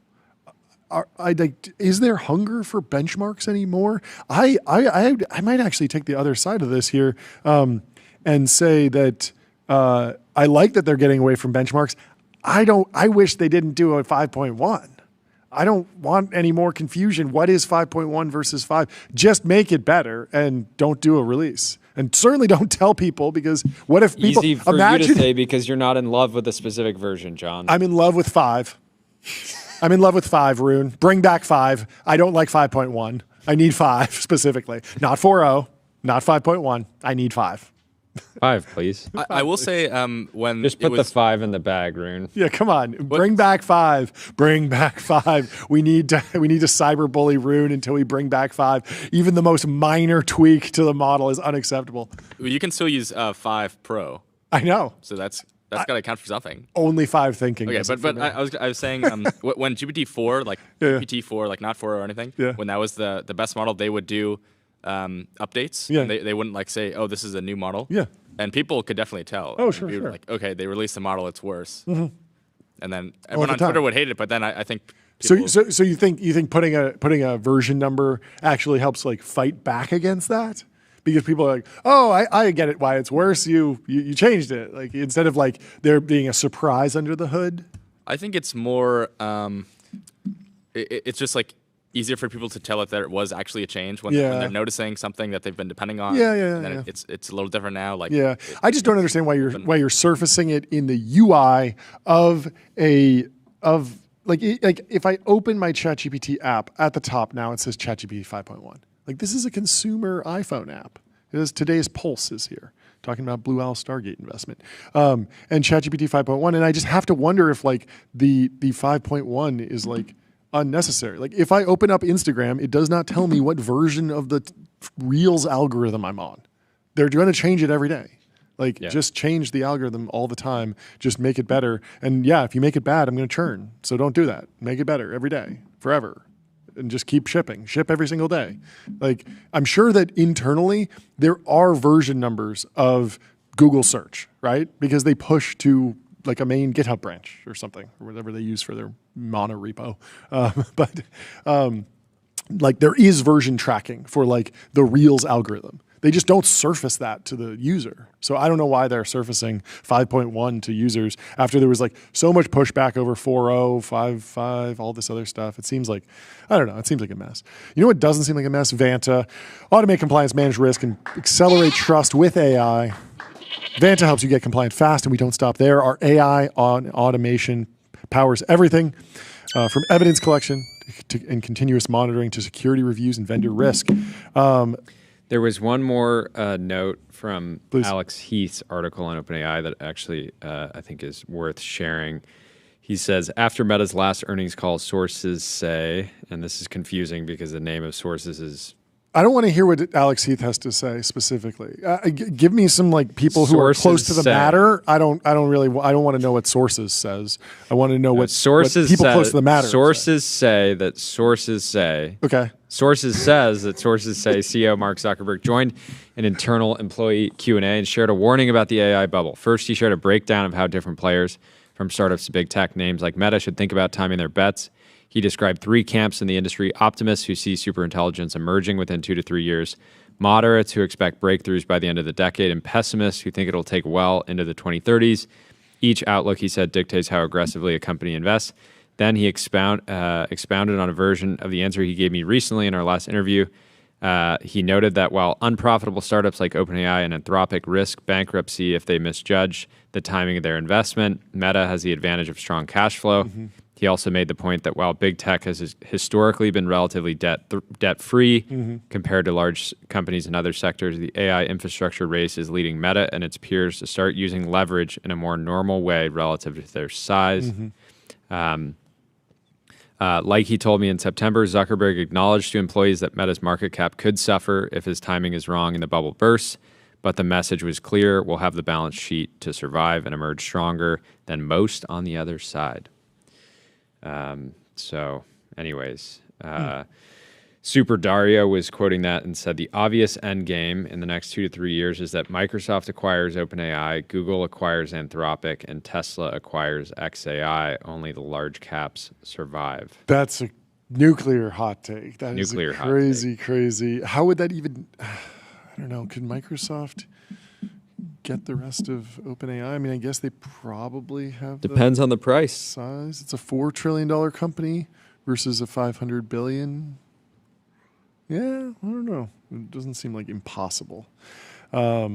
Speaker 3: Is there hunger for benchmarks anymore? I might actually take the other side of this here and say that I like that they're getting away from benchmarks. I wish they didn't do a 5.1. I don't want any more confusion. What is 5.1 versus 5? Just make it better and don't do a release. And certainly don't tell people, because what if people
Speaker 2: Easy for you to say because you're not in love with a specific version, John.
Speaker 3: I'm in love with 5. I'm in love with 5, Rune. Bring back 5. I don't like 5.1. I need 5 specifically. Not 4.0, not 5.1. I need 5.
Speaker 2: 5, please.
Speaker 4: I will say when
Speaker 2: Just put the 5 in the bag, Rune.
Speaker 3: Yeah, come on. Bring back 5. Bring back 5. We need to cyberbully Rune until we bring back 5. Even the most minor tweak to the model is unacceptable.
Speaker 4: You can still use 5 Pro.
Speaker 3: I know.
Speaker 4: So that's got to count for something.
Speaker 3: Only 5 thinking.
Speaker 4: Okay, but I was saying when GPT-4, like GPT-4, like not 4 or anything, when that was the best model, they would do updates.
Speaker 3: Yeah.
Speaker 4: And they wouldn't like say, oh, this is a new model.
Speaker 3: Yeah.
Speaker 4: And people could definitely tell.
Speaker 3: Oh, sure.
Speaker 4: Like, okay, they released the model, it's worse.
Speaker 3: Mm-hmm.
Speaker 4: And then everyone on Twitter would hate it, but then I think
Speaker 3: people... So you think putting a version number actually helps like fight back against that? Because people are like, oh, I get it why it's worse. You changed it. Like instead of like there being a surprise under the hood.
Speaker 4: I think it's more it's just like easier for people to tell if there was actually a change when they're noticing something that they've been depending on. And then it's a little different now. Like
Speaker 3: I just don't understand why you're surfacing it in the UI of like if I open my ChatGPT app at the top now it says ChatGPT 5.1. Like this is a consumer iPhone app. It is today's Pulse is here talking about Blue Owl Stargate investment and ChatGPT 5.1, and I just have to wonder if like the 5.1 is like unnecessary. Like if I open up Instagram, it does not tell me what version of the Reels algorithm I'm on. They're going to change it every day. Like just change the algorithm all the time. Just make it better. And if you make it bad, I'm going to churn. So don't do that. Make it better every day, forever. And just keep shipping. Ship every single day. Like I'm sure that internally there are version numbers of Google search, right? Because they push to like a main GitHub branch or something, or whatever they use for their mono repo. But like there is version tracking for like the Reels algorithm. They just don't surface that to the user. So I don't know why they're surfacing 5.1 to users after there was like so much pushback over 4.0, 5.5, all this other stuff. It seems like, I don't know, it seems like a mess. You know what doesn't seem like a mess? Vanta. Automate compliance, manage risk, and accelerate trust with AI. Vanta helps you get compliant fast, and we don't stop there. Our AI on automation powers everything from evidence collection and continuous monitoring to security reviews and vendor risk.
Speaker 2: There was one more note from
Speaker 3: Please.
Speaker 2: Alex Heath's article on OpenAI that actually I think is worth sharing. He says, after Meta's last earnings call, sources say, and this is confusing because the name of sources is...
Speaker 3: I don't want to hear what Alex Heath has to say specifically. Give me some like people who are close to the matter. I don't want to know what sources says. I want to know what
Speaker 2: sources
Speaker 3: what people
Speaker 2: say,
Speaker 3: close to the matter.
Speaker 2: Sources say that sources say.
Speaker 3: Okay.
Speaker 2: Sources says that sources say CEO Mark Zuckerberg joined an internal employee Q&A and shared a warning about the AI bubble. First, he shared a breakdown of how different players from startups to big tech names like Meta should think about timing their bets. He described three camps in the industry: optimists who see superintelligence emerging within 2 to 3 years, moderates who expect breakthroughs by the end of the decade, and pessimists who think it'll take well into the 2030s. Each outlook, he said, dictates how aggressively a company invests. Then he expounded on a version of the answer he gave me recently in our last interview. He noted that while unprofitable startups like OpenAI and Anthropic risk bankruptcy if they misjudge the timing of their investment, Meta has the advantage of strong cash flow. Mm-hmm. He also made the point that while big tech has historically been relatively debt-free compared to large companies in other sectors, the AI infrastructure race is leading Meta and its peers to start using leverage in a more normal way relative to their size. Like he told me in September, Zuckerberg acknowledged to employees that Meta's market cap could suffer if his timing is wrong and the bubble bursts, but the message was clear: we'll have the balance sheet to survive and emerge stronger than most on the other side. Super Dario was quoting that and said the obvious end game in the next 2 to 3 years is that Microsoft acquires OpenAI, Google acquires Anthropic, and Tesla acquires XAI. Only the large caps survive.
Speaker 3: That's a nuclear hot take. That is
Speaker 2: nuclear
Speaker 3: crazy. How would that even? I don't know. Could Microsoft get the rest of OpenAI? I mean, I guess they probably have.
Speaker 2: Depends on the price.
Speaker 3: Size. It's a $4 trillion company versus a $500 billion. Yeah, I don't know. It doesn't seem like impossible. Let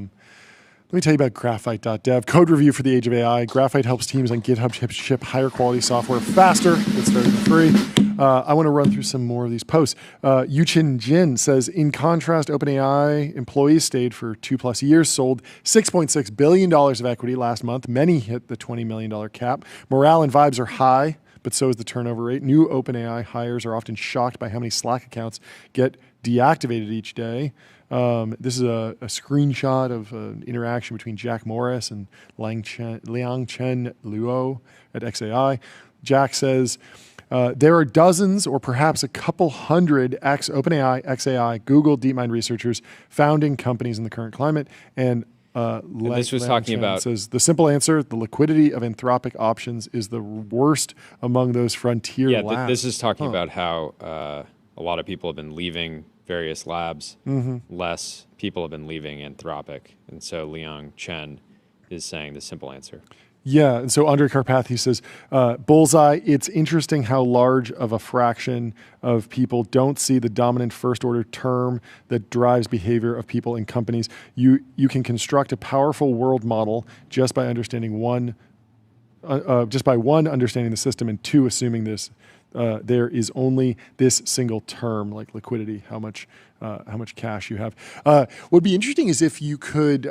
Speaker 3: me tell you about Graphite.dev. Code review for the age of AI. Graphite helps teams on GitHub ship higher quality software faster. Get started for free. I want to run through some more of these posts. Yuchin Jin says, in contrast, OpenAI employees stayed for 2+ years, sold $6.6 billion of equity last month. Many hit the $20 million cap. Morale and vibes are high, but so is the turnover rate. New OpenAI hires are often shocked by how many Slack accounts get deactivated each day. This is a screenshot of an interaction between Jack Morris and Liang Chen Luo at XAI. Jack says, there are dozens or perhaps a couple hundred OpenAI, XAI, Google DeepMind researchers founding companies in the current climate. And
Speaker 2: this was talking about...
Speaker 3: says, the simple answer, the liquidity of Anthropic options is the worst among those frontier labs.
Speaker 2: Yeah, this is talking about how a lot of people have been leaving various labs. Less people have been leaving Anthropic. And so Liang Chen is saying the simple answer.
Speaker 3: Yeah, and so Andre Karpath, he says, bullseye, it's interesting how large of a fraction of people don't see the dominant first-order term that drives behavior of people in companies. You can construct a powerful world model just by understanding understanding the system, and two, assuming this there is only this single term, like liquidity, how much cash you have. What would be interesting is if you could...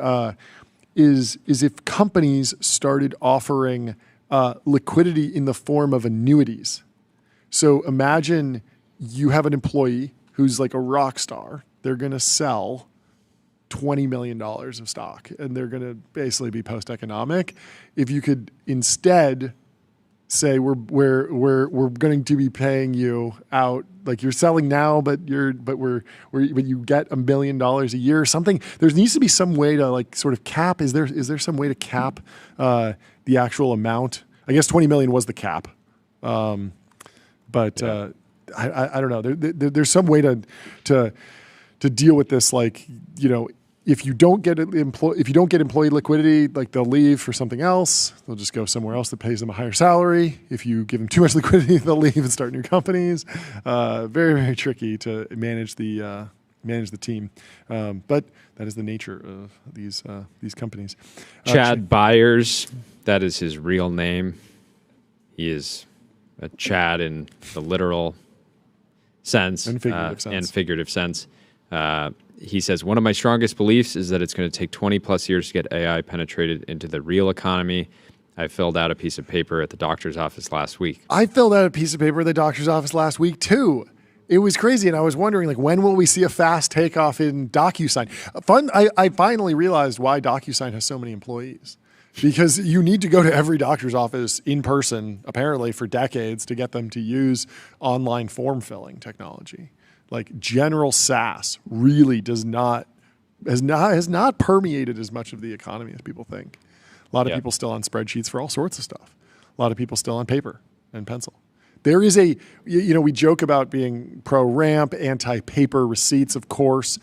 Speaker 3: is if companies started offering liquidity in the form of annuities. So imagine you have an employee who's like a rock star. They're going to sell $20 million of stock, and they're going to basically be post-economic. If you could instead say we're going to be paying you out, like you're selling now, but you get $1 million a year or something. There needs to be some way to like sort of cap. Is there some way to cap the actual amount? I guess 20 million was the cap, but yeah. I don't know. There's some way to deal with this, like, you know, if you don't get employee liquidity, like they'll leave for something else. They'll just go somewhere else that pays them a higher salary. If you give them too much liquidity, they'll leave and start new companies. Very, very tricky to manage the team. But that is the nature of these companies.
Speaker 2: Chad Byers, that is his real name. He is a Chad in the literal sense
Speaker 3: and figurative sense.
Speaker 2: He says, one of my strongest beliefs is that it's going to take 20 plus years to get AI penetrated into the real economy. I filled out a piece of paper at the doctor's office last week.
Speaker 3: I filled out a piece of paper at the doctor's office last week too. It was crazy, and I was wondering, like, when will we see a fast takeoff in DocuSign? I finally realized why DocuSign has so many employees. Because you need to go to every doctor's office in person, apparently, for decades to get them to use online form filling technology. Like general SaaS really has not permeated as much of the economy as people think. A lot of people still on spreadsheets for all sorts of stuff. A lot of people still on paper and pencil. There is we joke about being pro-ramp, anti-paper receipts, of course.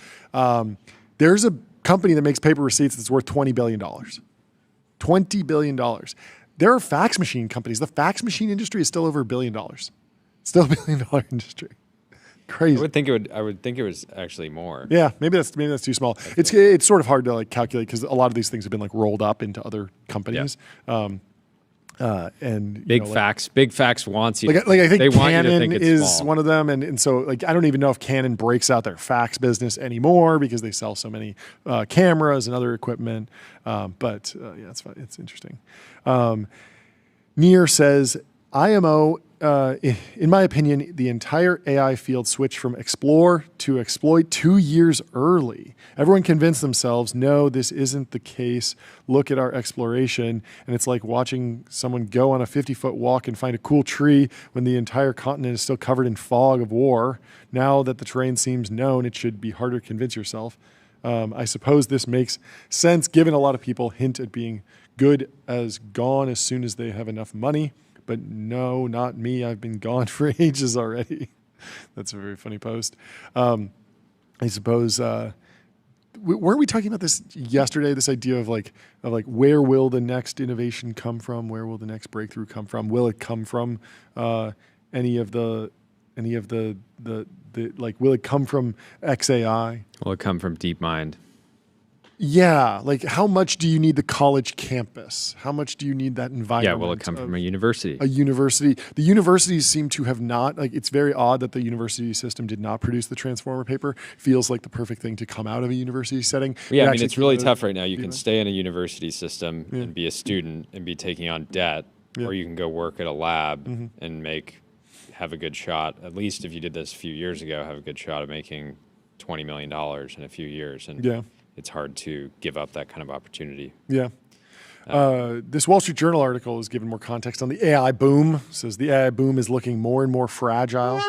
Speaker 3: There's a company that makes paper receipts that's worth $20 billion. $20 billion. There are fax machine companies. The fax machine industry is still over $1 billion. Still $1 billion industry. Crazy.
Speaker 2: I would think it was actually more.
Speaker 3: Yeah, maybe that's too small. It's sort of hard to like calculate because a lot of these things have been like rolled up into other companies.
Speaker 2: Yeah.
Speaker 3: And
Speaker 2: big facts wants you.
Speaker 3: Like I think
Speaker 2: they want
Speaker 3: Canon
Speaker 2: you to think it's
Speaker 3: is
Speaker 2: small.
Speaker 3: one of them, and so like I don't even know if Canon breaks out their fax business anymore because they sell so many cameras and other equipment. But it's fun. It's interesting. Near says IMO. In my opinion, the entire AI field switched from explore to exploit 2 years early. Everyone convinced themselves, no, this isn't the case. Look at our exploration. And it's like watching someone go on a 50-foot walk and find a cool tree when the entire continent is still covered in fog of war. Now that the terrain seems known, it should be harder to convince yourself. I suppose this makes sense given a lot of people hint at being good as gone as soon as they have enough money. But no, not me. I've been gone for ages already. That's a very funny post. I suppose weren't we talking about this yesterday? This idea of like where will the next innovation come from? Where will the next breakthrough come from? Will it come from any of the will it come from XAI?
Speaker 2: Will it come from DeepMind?
Speaker 3: Yeah, like how much do you need the college campus? How much do you need that environment?
Speaker 2: Yeah, will it come from a university?
Speaker 3: A university. The universities seem to have not, like it's very odd that the university system did not produce the Transformer paper. Feels like the perfect thing to come out of a university setting.
Speaker 2: Yeah, I mean, it's really tough right now. You can stay in a university system and be a student and be taking on debt, or you can go work at a lab and have a good shot, at least if you did this a few years ago, have a good shot of making $20 million in a few years. And it's hard to give up that kind of opportunity.
Speaker 3: Yeah. This Wall Street Journal article is giving more context on the AI boom. It says the AI boom is looking more and more fragile.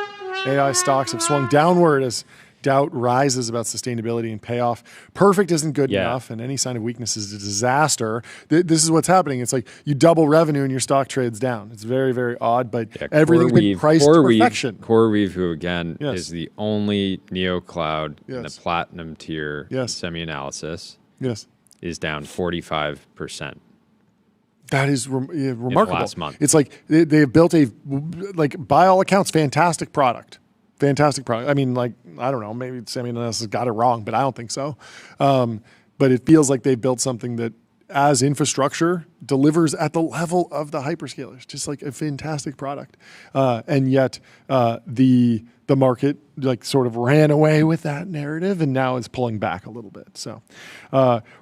Speaker 3: AI stocks have swung downward as doubt rises about sustainability and payoff. Perfect isn't good enough, and any sign of weakness is a disaster. This is what's happening. It's like you double revenue and your stock trades down. It's very, very odd, but everything's been priced to perfection.
Speaker 2: CoreWeave, who again is the only neocloud in the platinum tier semi-analysis, is down 45%.
Speaker 3: That is remarkable.
Speaker 2: Last month.
Speaker 3: It's like they've built by all accounts, fantastic product. Fantastic product. I mean, like, I don't know, maybe semi-analysis got it wrong, but I don't think so. But it feels like they've built something that, as infrastructure, delivers at the level of the hyperscalers, just like a fantastic product. And yet the market like sort of ran away with that narrative and now is pulling back a little bit. So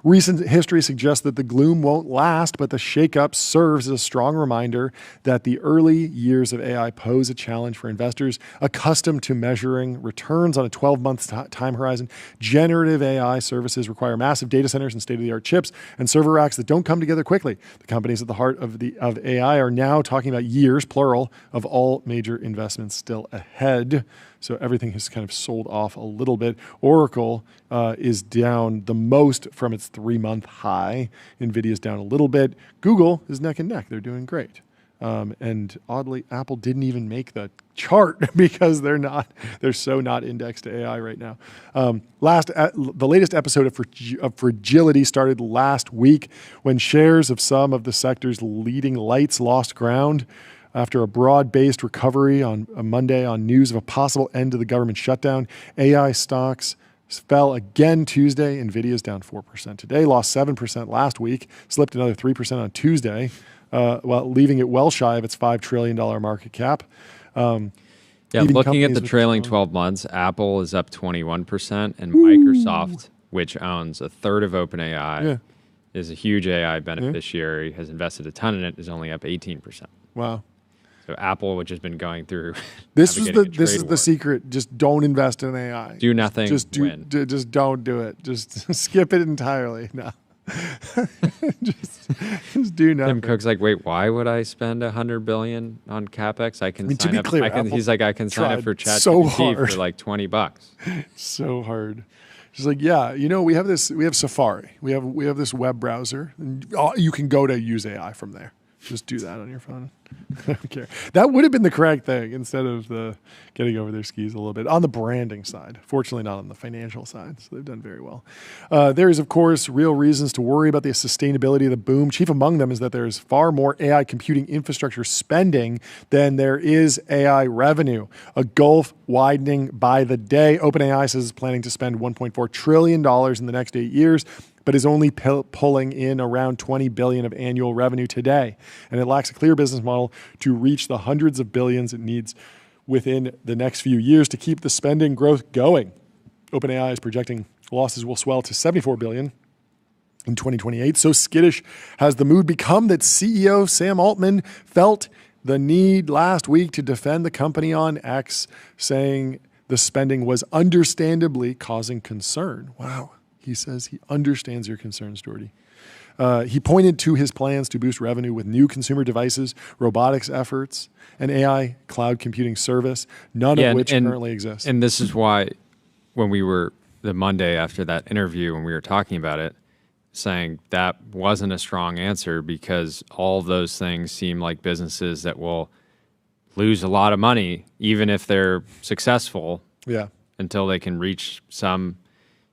Speaker 3: recent history suggests that the gloom won't last, but the shakeup serves as a strong reminder that the early years of AI pose a challenge for investors accustomed to measuring returns on a 12-month time horizon. Generative AI services require massive data centers and state-of-the-art chips and server racks that don't come together quickly. The companies at the heart of AI are now talking about years, plural, of all major investments still ahead. So everything has kind of sold off a little bit. Oracle is down the most from its 3-month high. NVIDIA is down a little bit. Google is neck and neck. They're doing great. And oddly, Apple didn't even make the chart because they're so not indexed to AI right now. The latest episode of Fragility started last week when shares of some of the sector's leading lights lost ground after a broad-based recovery on a Monday on news of a possible end to the government shutdown. AI stocks fell again Tuesday. NVIDIA's down 4% today, lost 7% last week, slipped another 3% on Tuesday, while leaving it well shy of its $5 trillion market cap.
Speaker 2: Looking at the trailing 12 months, Apple is up 21%, and Microsoft, which owns a third of OpenAI, is a huge AI beneficiary, has invested a ton in it, is only up 18%.
Speaker 3: Wow.
Speaker 2: So Apple, which has been going through
Speaker 3: this is the secret. Just don't invest in AI.
Speaker 2: Do nothing.
Speaker 3: Just don't do it. Just skip it entirely. No. just do nothing.
Speaker 2: Tim Cook's like, wait, why would I spend $100 billion on capex? I can sign up.
Speaker 3: Clear,
Speaker 2: he's like, I can sign up for ChatGPT for like $20.
Speaker 3: So hard. She's like, yeah, we have Safari. We have this web browser, and you can go to use AI from there. Just do that on your phone. I don't care. That would have been the correct thing instead of the getting over their skis a little bit on the branding side. Fortunately, not on the financial side. So they've done very well. There is, of course, real reasons to worry about the sustainability of the boom. Chief among them is that there is far more AI computing infrastructure spending than there is AI revenue. A gulf widening by the day. OpenAI says it's planning to spend $1.4 trillion in the next 8 years, but is only pulling in around $20 billion of annual revenue today. And it lacks a clear business model to reach the hundreds of billions it needs within the next few years to keep the spending growth going. OpenAI is projecting losses will swell to $74 billion in 2028. So skittish has the mood become that CEO Sam Altman felt the need last week to defend the company on X, saying the spending was understandably causing concern. Wow. He says he understands your concerns, Jordy. He pointed to his plans to boost revenue with new consumer devices, robotics efforts, and AI cloud computing service, none of which currently exists.
Speaker 2: And this is why when we were the Monday after that interview, when we were talking about it, saying that wasn't a strong answer because all of those things seem like businesses that will lose a lot of money, even if they're successful, until they can reach some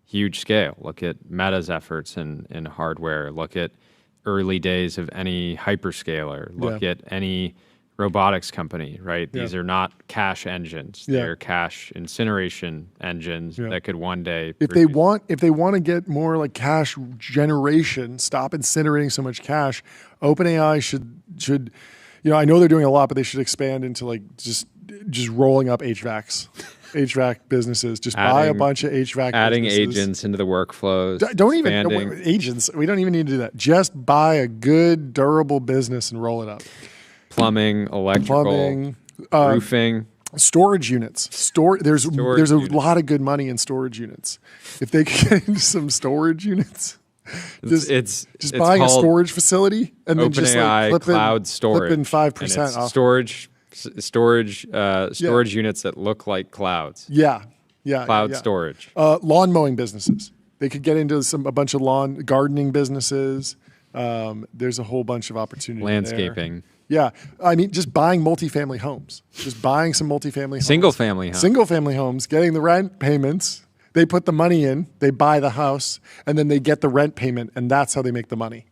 Speaker 2: huge scale. Look at Meta's efforts in hardware. Look at early days of any hyperscaler. Look at any robotics company, right? These are not cash engines. They're cash incineration engines that could one day
Speaker 3: if they want to get more like cash generation, stop incinerating so much cash, OpenAI should I know they're doing a lot, but they should expand into like just rolling up HVAC businesses. Just buy a bunch of HVAC
Speaker 2: adding
Speaker 3: businesses.
Speaker 2: Agents into the workflows.
Speaker 3: Agents. We don't even need to do that. Just buy a good, durable business and roll it up.
Speaker 2: Plumbing, electrical, roofing.
Speaker 3: Storage units. There's a lot of good money in storage units. If they could get into some storage units. Just buying a storage facility and then just like
Speaker 2: cloud storage,
Speaker 3: flipping 5% off.
Speaker 2: Storage units that look like clouds. Cloud storage.
Speaker 3: Lawn mowing businesses. They could get into a bunch of lawn gardening businesses. There's a whole bunch of opportunity.
Speaker 2: Landscaping.
Speaker 3: There. Yeah, I mean, just buying multifamily homes. Just buying some multifamily homes. Single-family homes, getting the rent payments. They put the money in, they buy the house, and then they get the rent payment, and that's how they make the money.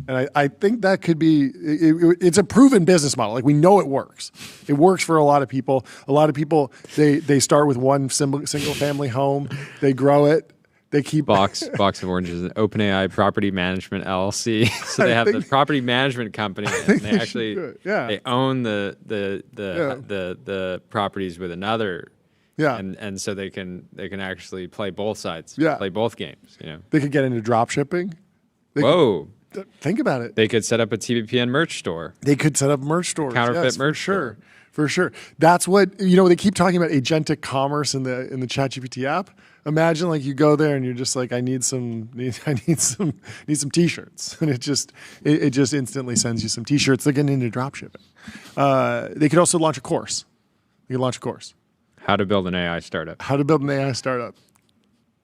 Speaker 3: And I think that could be, it's a proven business model. Like, we know it works. It works for a lot of people. A lot of people, they start with one single-family home, they grow it, they keep...
Speaker 2: Box of oranges, OpenAI Property Management LLC. So they have the property management company, and they actually they own the properties with another... and so they can actually play both sides, play both games.
Speaker 3: They could get into drop shipping. Think about it.
Speaker 2: They could set up a TBPN merch store.
Speaker 3: They could set up merch stores.
Speaker 2: Counterfeit merch store.
Speaker 3: For sure. That's what they keep talking about agentic commerce in the ChatGPT app. Imagine like you go there and you're just like, I need some t-shirts, and it just instantly sends you some t-shirts. They're getting into drop shipping. They could also launch a course.
Speaker 2: How to build an AI startup.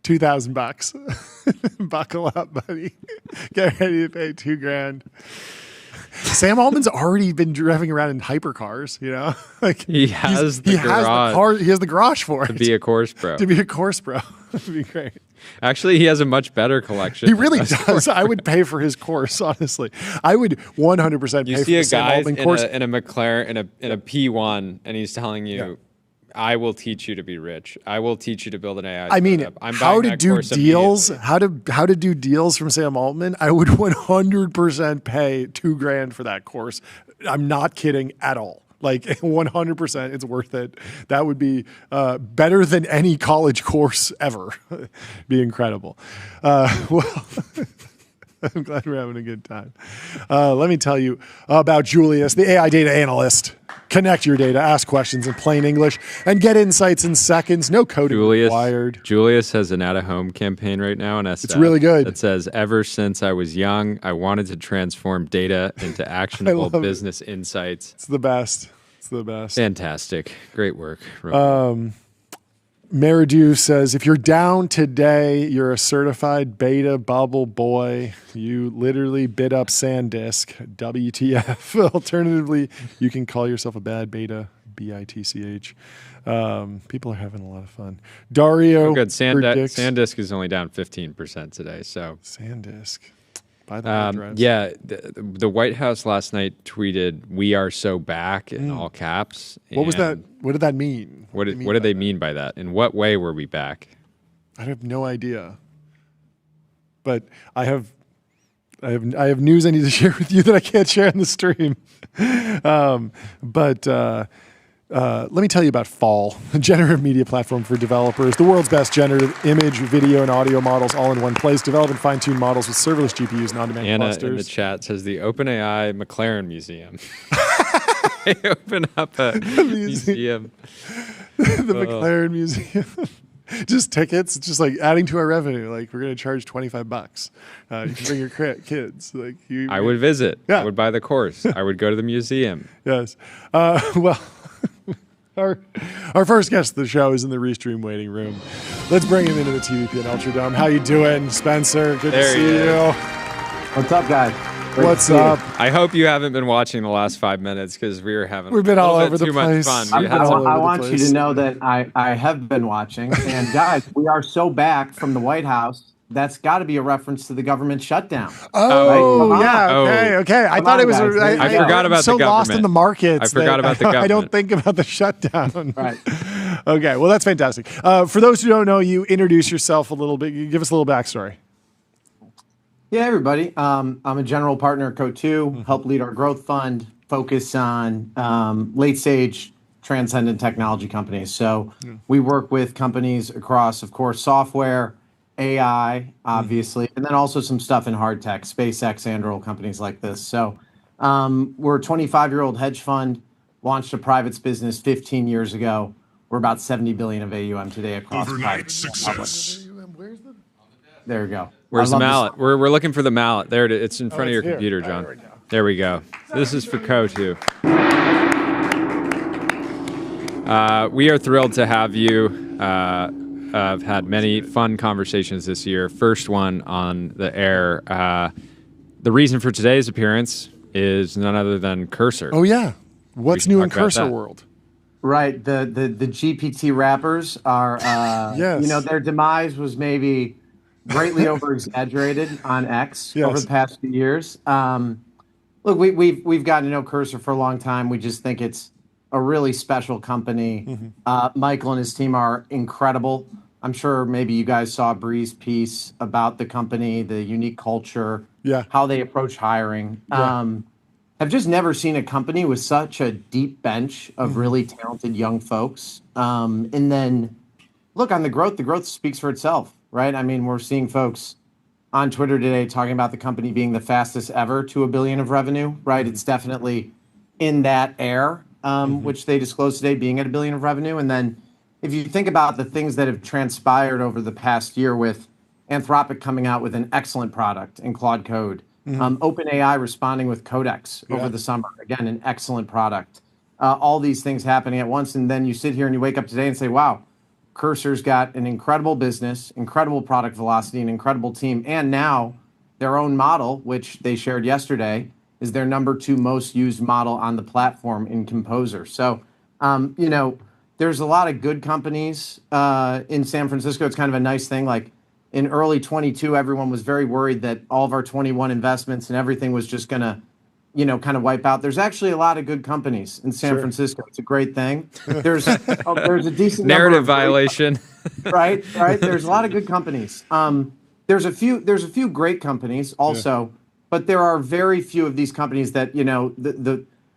Speaker 3: $2,000. Buckle up, buddy. Get ready to pay $2,000. Sam Altman's already been driving around in hypercars, you know? Like
Speaker 2: He has the garage.
Speaker 3: He has the garage for it.
Speaker 2: To be a course pro.
Speaker 3: To be a course pro. That'd be great.
Speaker 2: Actually, he has a much better collection.
Speaker 3: He really does. I would pay for his course, honestly. I would 100% pay
Speaker 2: You
Speaker 3: for
Speaker 2: see
Speaker 3: the
Speaker 2: a
Speaker 3: Sam
Speaker 2: guy
Speaker 3: Altman course.
Speaker 2: in a McLaren, in a P1, and he's telling you, I will teach you to be rich. I will teach you to build an AI
Speaker 3: I mean,
Speaker 2: startup. I'm
Speaker 3: how
Speaker 2: buying
Speaker 3: to
Speaker 2: that
Speaker 3: do
Speaker 2: course
Speaker 3: deals,
Speaker 2: immediately.
Speaker 3: how to do deals from Sam Altman. I would 100% pay $2,000 for that course. I'm not kidding at all. Like 100%, it's worth it. That would be better than any college course ever. Be incredible. Well, I'm glad we're having a good time. Let me tell you about Julius, the AI data analyst. Connect your data, ask questions in plain English, and get insights in seconds. No coding required.
Speaker 2: Julius has an at-home campaign right now on SF.
Speaker 3: It's really good.
Speaker 2: It says, ever since I was young, I wanted to transform data into actionable business insights.
Speaker 3: It's the best. It's the best.
Speaker 2: Fantastic. Great work.
Speaker 3: Meridew says, if you're down today, you're a certified beta bubble boy. You literally bid up SanDisk. WTF. Alternatively, you can call yourself a bad beta. BITCH. People are having a lot of fun. Dario.
Speaker 2: Good. SanDisk is only down 15% today. So
Speaker 3: SanDisk. Buy the hard drives.
Speaker 2: Yeah. The White House last night tweeted, "We are so back" in all caps.
Speaker 3: What was that? What did that mean?
Speaker 2: What did they mean by that? In what way were we back?
Speaker 3: I have no idea. But I have news I need to share with you that I can't share on the stream. Let me tell you about Fall, a generative media platform for developers. The world's best generative image, video, and audio models all in one place. Develop and fine-tune models with serverless GPUs and on-demand
Speaker 2: Anna
Speaker 3: clusters.
Speaker 2: in the chat says the OpenAI McLaren Museum. They open up a museum.
Speaker 3: The McLaren Museum. Just tickets, just like adding to our revenue. Like we're going to charge $25. You can bring your kids. Like
Speaker 2: I would visit.
Speaker 3: Yeah.
Speaker 2: I would buy the course. I would go to the museum.
Speaker 3: Yes. Well, our first guest of the show is in the Restream waiting room. Let's bring him into the TVP and Ultradome. How you doing, Spencer? Good to see you.
Speaker 5: What's up, guys? Great
Speaker 3: What's up?
Speaker 2: I hope you haven't been watching the last 5 minutes because we've been
Speaker 3: all over
Speaker 2: too
Speaker 3: the
Speaker 2: much
Speaker 3: place.
Speaker 2: fun.
Speaker 5: I want you to know that I have been watching. And guys, we are so back from the White House. That's got to be a reference to the government shutdown.
Speaker 3: Oh,
Speaker 5: right?
Speaker 3: yeah. Okay. I thought it was.
Speaker 5: I
Speaker 2: forgot about
Speaker 3: so
Speaker 2: the government.
Speaker 3: lost in the markets.
Speaker 2: I forgot about the government.
Speaker 3: I don't think about the shutdown.
Speaker 5: Right.
Speaker 3: Okay. Well, that's fantastic. For those who don't know you, introduce yourself a little bit. Give us a little backstory.
Speaker 5: Yeah, everybody. I'm a general partner at Coatue, help lead our growth fund, focus on late-stage transcendent technology companies. So we work with companies across, of course, software, AI, obviously, and then also some stuff in hard tech, SpaceX, Anduril, companies like this. So we're a 25-year-old hedge fund, launched a privates business 15 years ago. We're about 70 billion of AUM today across
Speaker 1: Overnight success.
Speaker 5: There we go.
Speaker 2: Where's the mallet? We're looking for the mallet. There it is. It's in front of your
Speaker 3: it's here.
Speaker 2: computer, John. There we go. This is for Coatue. We are thrilled to have you. I've had many fun conversations this year. First one on the air. The reason for today's appearance is none other than Cursor.
Speaker 3: Oh yeah. What's
Speaker 2: can
Speaker 3: new
Speaker 2: talk
Speaker 3: in
Speaker 2: about
Speaker 3: Cursor
Speaker 2: that.
Speaker 3: world?
Speaker 5: Right. The GPT wrappers are,
Speaker 3: Yes.
Speaker 5: their demise was maybe greatly over-exaggerated on X
Speaker 3: Yes.
Speaker 5: over the past few years. Look, we've gotten to know Cursor for a long time. We just think it's a really special company. Michael and his team are incredible. I'm sure maybe you guys saw Bree's piece about the company, the unique culture, how they approach hiring. I've just never seen a company with such a deep bench of really talented young folks. And then look, on the growth speaks for itself, right? I mean, we're seeing folks on Twitter today talking about the company being the fastest ever to $1 billion of revenue, right? It's definitely in that air, which they disclosed today being at $1 billion of revenue. And then if you think about the things that have transpired over the past year with Anthropic coming out with an excellent product in Claude Code, OpenAI responding with Codex over the summer, again, an excellent product. All these things happening at once. And then you sit here and you wake up today and say, wow, Cursor's got an incredible business, incredible product velocity, an incredible team, and now their own model, which they shared yesterday, is their number 2 most used model on the platform in Composer. So, there's a lot of good companies in San Francisco. It's kind of a nice thing. Like in early 22, everyone was very worried that all of our 21 investments and everything was just going to, kind of wipe out. There's actually a lot of good companies in San Francisco. It's a great thing. There's a decent
Speaker 2: narrative violation.
Speaker 5: Right. There's a lot of good companies. There's a few great companies also, but there are very few of these companies that,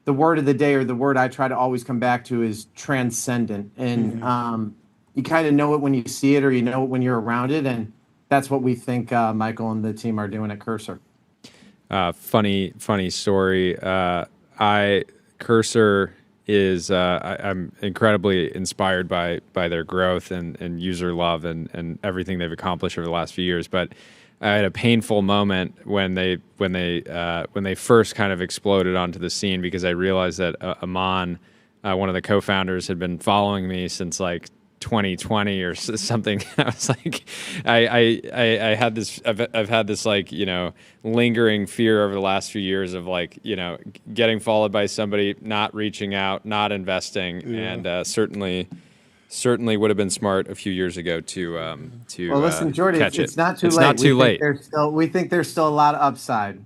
Speaker 5: the word of the day, or the word I try to always come back to, is transcendent. And you kind of know it when you see it, or you know it when you're around it. And that's what we think Michael and the team are doing at Cursor.
Speaker 2: Funny story. Cursor is, I'm incredibly inspired by their growth and user love and everything they've accomplished over the last few years. But I had a painful moment when they first kind of exploded onto the scene, because I realized that Aman, one of the co-founders, had been following me since like 2020 or something. I was like, I had this, I've had this like, lingering fear over the last few years of like, getting followed by somebody, not reaching out, not investing, and certainly would have been smart a few years ago to
Speaker 5: well, listen, Jordy,
Speaker 2: catch
Speaker 5: it's
Speaker 2: it.
Speaker 5: not too
Speaker 2: it's
Speaker 5: late.
Speaker 2: Not too late.
Speaker 5: We think there's still a lot of upside,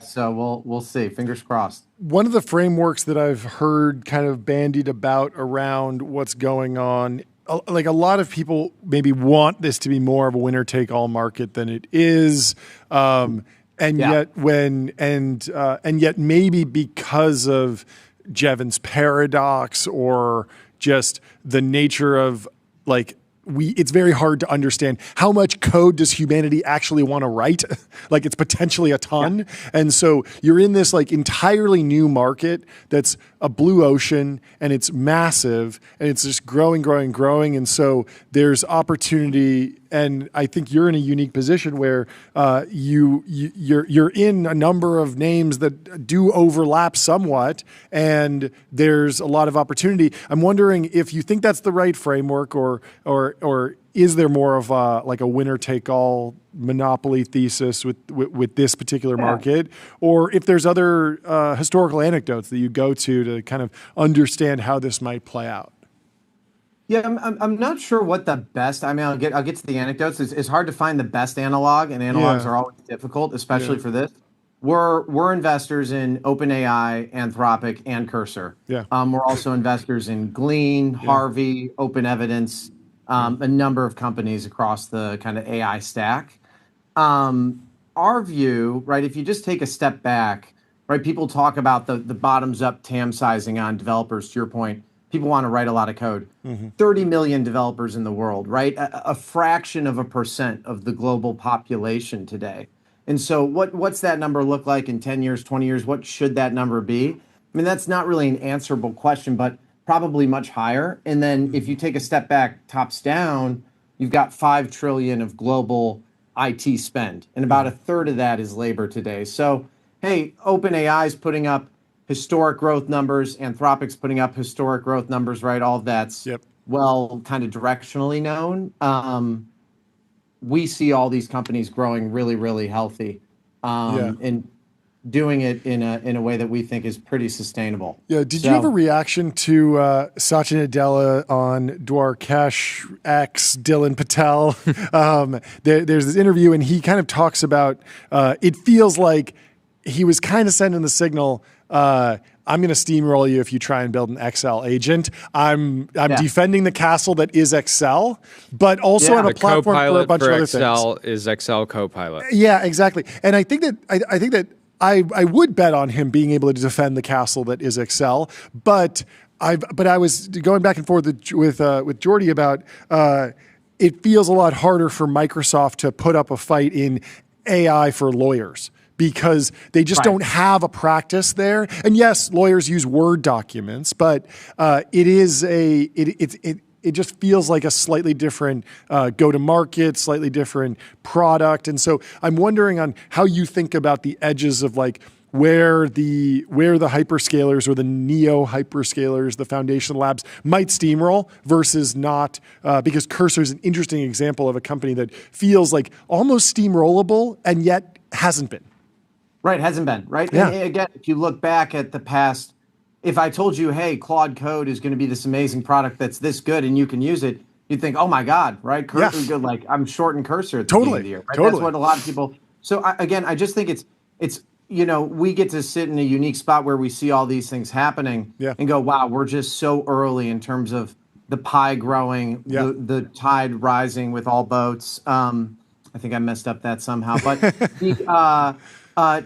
Speaker 5: so we'll see. Fingers crossed.
Speaker 3: One of the frameworks that I've heard kind of bandied about around what's going on, like a lot of people maybe want this to be more of a winner take all market than it is. Yet maybe because of Jevons paradox, or just the nature of like, it's very hard to understand how much code does humanity actually want to write. Like, it's potentially a ton. Yeah. And so you're in this like entirely new market that's a blue ocean, and it's massive, and it's just growing. And so there's opportunity. And I think you're in a unique position where you're in a number of names that do overlap somewhat, and there's a lot of opportunity. I'm wondering if you think that's the right framework, or is there more of a winner take all monopoly thesis with this particular market, or if there's other historical anecdotes that you go to kind of understand how this might play out.
Speaker 5: Yeah, I'm not sure what the best. I mean, I'll get to the anecdotes. It's hard to find the best analog, and analogs are always difficult, especially for this. We're investors in OpenAI, Anthropic, and Cursor. Yeah. We're also investors in Glean, Harvey, Open Evidence, a number of companies across the kind of AI stack. Our view, right? If you just take a step back, right? People talk about the bottoms up TAM sizing on developers. To your point. People want to write a lot of code. 30 million developers in the world, right? A fraction of a % of the global population today. And so what's that number look like in 10 years, 20 years? What should that number be? I mean, that's not really an answerable question, but probably much higher. And then if you take a step back, tops down, you've got 5 trillion of global IT spend. And about a third of that is labor today. So, hey, OpenAI is putting up historic growth numbers, Anthropic's putting up historic growth numbers, right? All of that's well kind of directionally known. We see all these companies growing really, really healthy, and doing it in a way that we think is pretty sustainable. Yeah.
Speaker 3: Did you have a reaction to Satya Nadella on Dwarkesh X Dylan Patel? There's this interview, and he kind of talks about it feels like he was kind of sending the signal, I'm going to steamroll you if you try and build an Excel agent. I'm defending the castle that is Excel, but also I'm a platform for a bunch of other
Speaker 2: Excel
Speaker 3: things.
Speaker 2: Is Excel Copilot.
Speaker 3: Yeah, exactly. And I think that I would bet on him being able to defend the castle that is Excel, but I was going back and forth with Jordy about it feels a lot harder for Microsoft to put up a fight in AI for lawyers, because they just don't have a practice there. And yes, lawyers use Word documents, but it just feels like a slightly different go-to-market, slightly different product. And so I'm wondering on how you think about the edges of like where the hyperscalers or the neo hyperscalers, the foundation labs might steamroll versus not, because Cursor is an interesting example of a company that feels like almost steamrollable and yet hasn't been.
Speaker 5: Right, hasn't been, right?
Speaker 3: Yeah.
Speaker 5: And again, if you look back at the past, if I told you, hey, Claude Code is going to be this amazing product that's this good and you can use it, you'd think, oh my God, right?
Speaker 3: Yeah.
Speaker 5: Like I'm shorting Cursor at the
Speaker 3: Totally,
Speaker 5: beginning of the year. Right?
Speaker 3: totally.
Speaker 5: That's what a lot of people. So again, I just think it's we get to sit in a unique spot where we see all these things happening
Speaker 3: Yeah.
Speaker 5: and go, wow, we're just so early in terms of the pie growing,
Speaker 3: Yeah.
Speaker 5: the tide rising with all boats. I think I messed up that somehow, but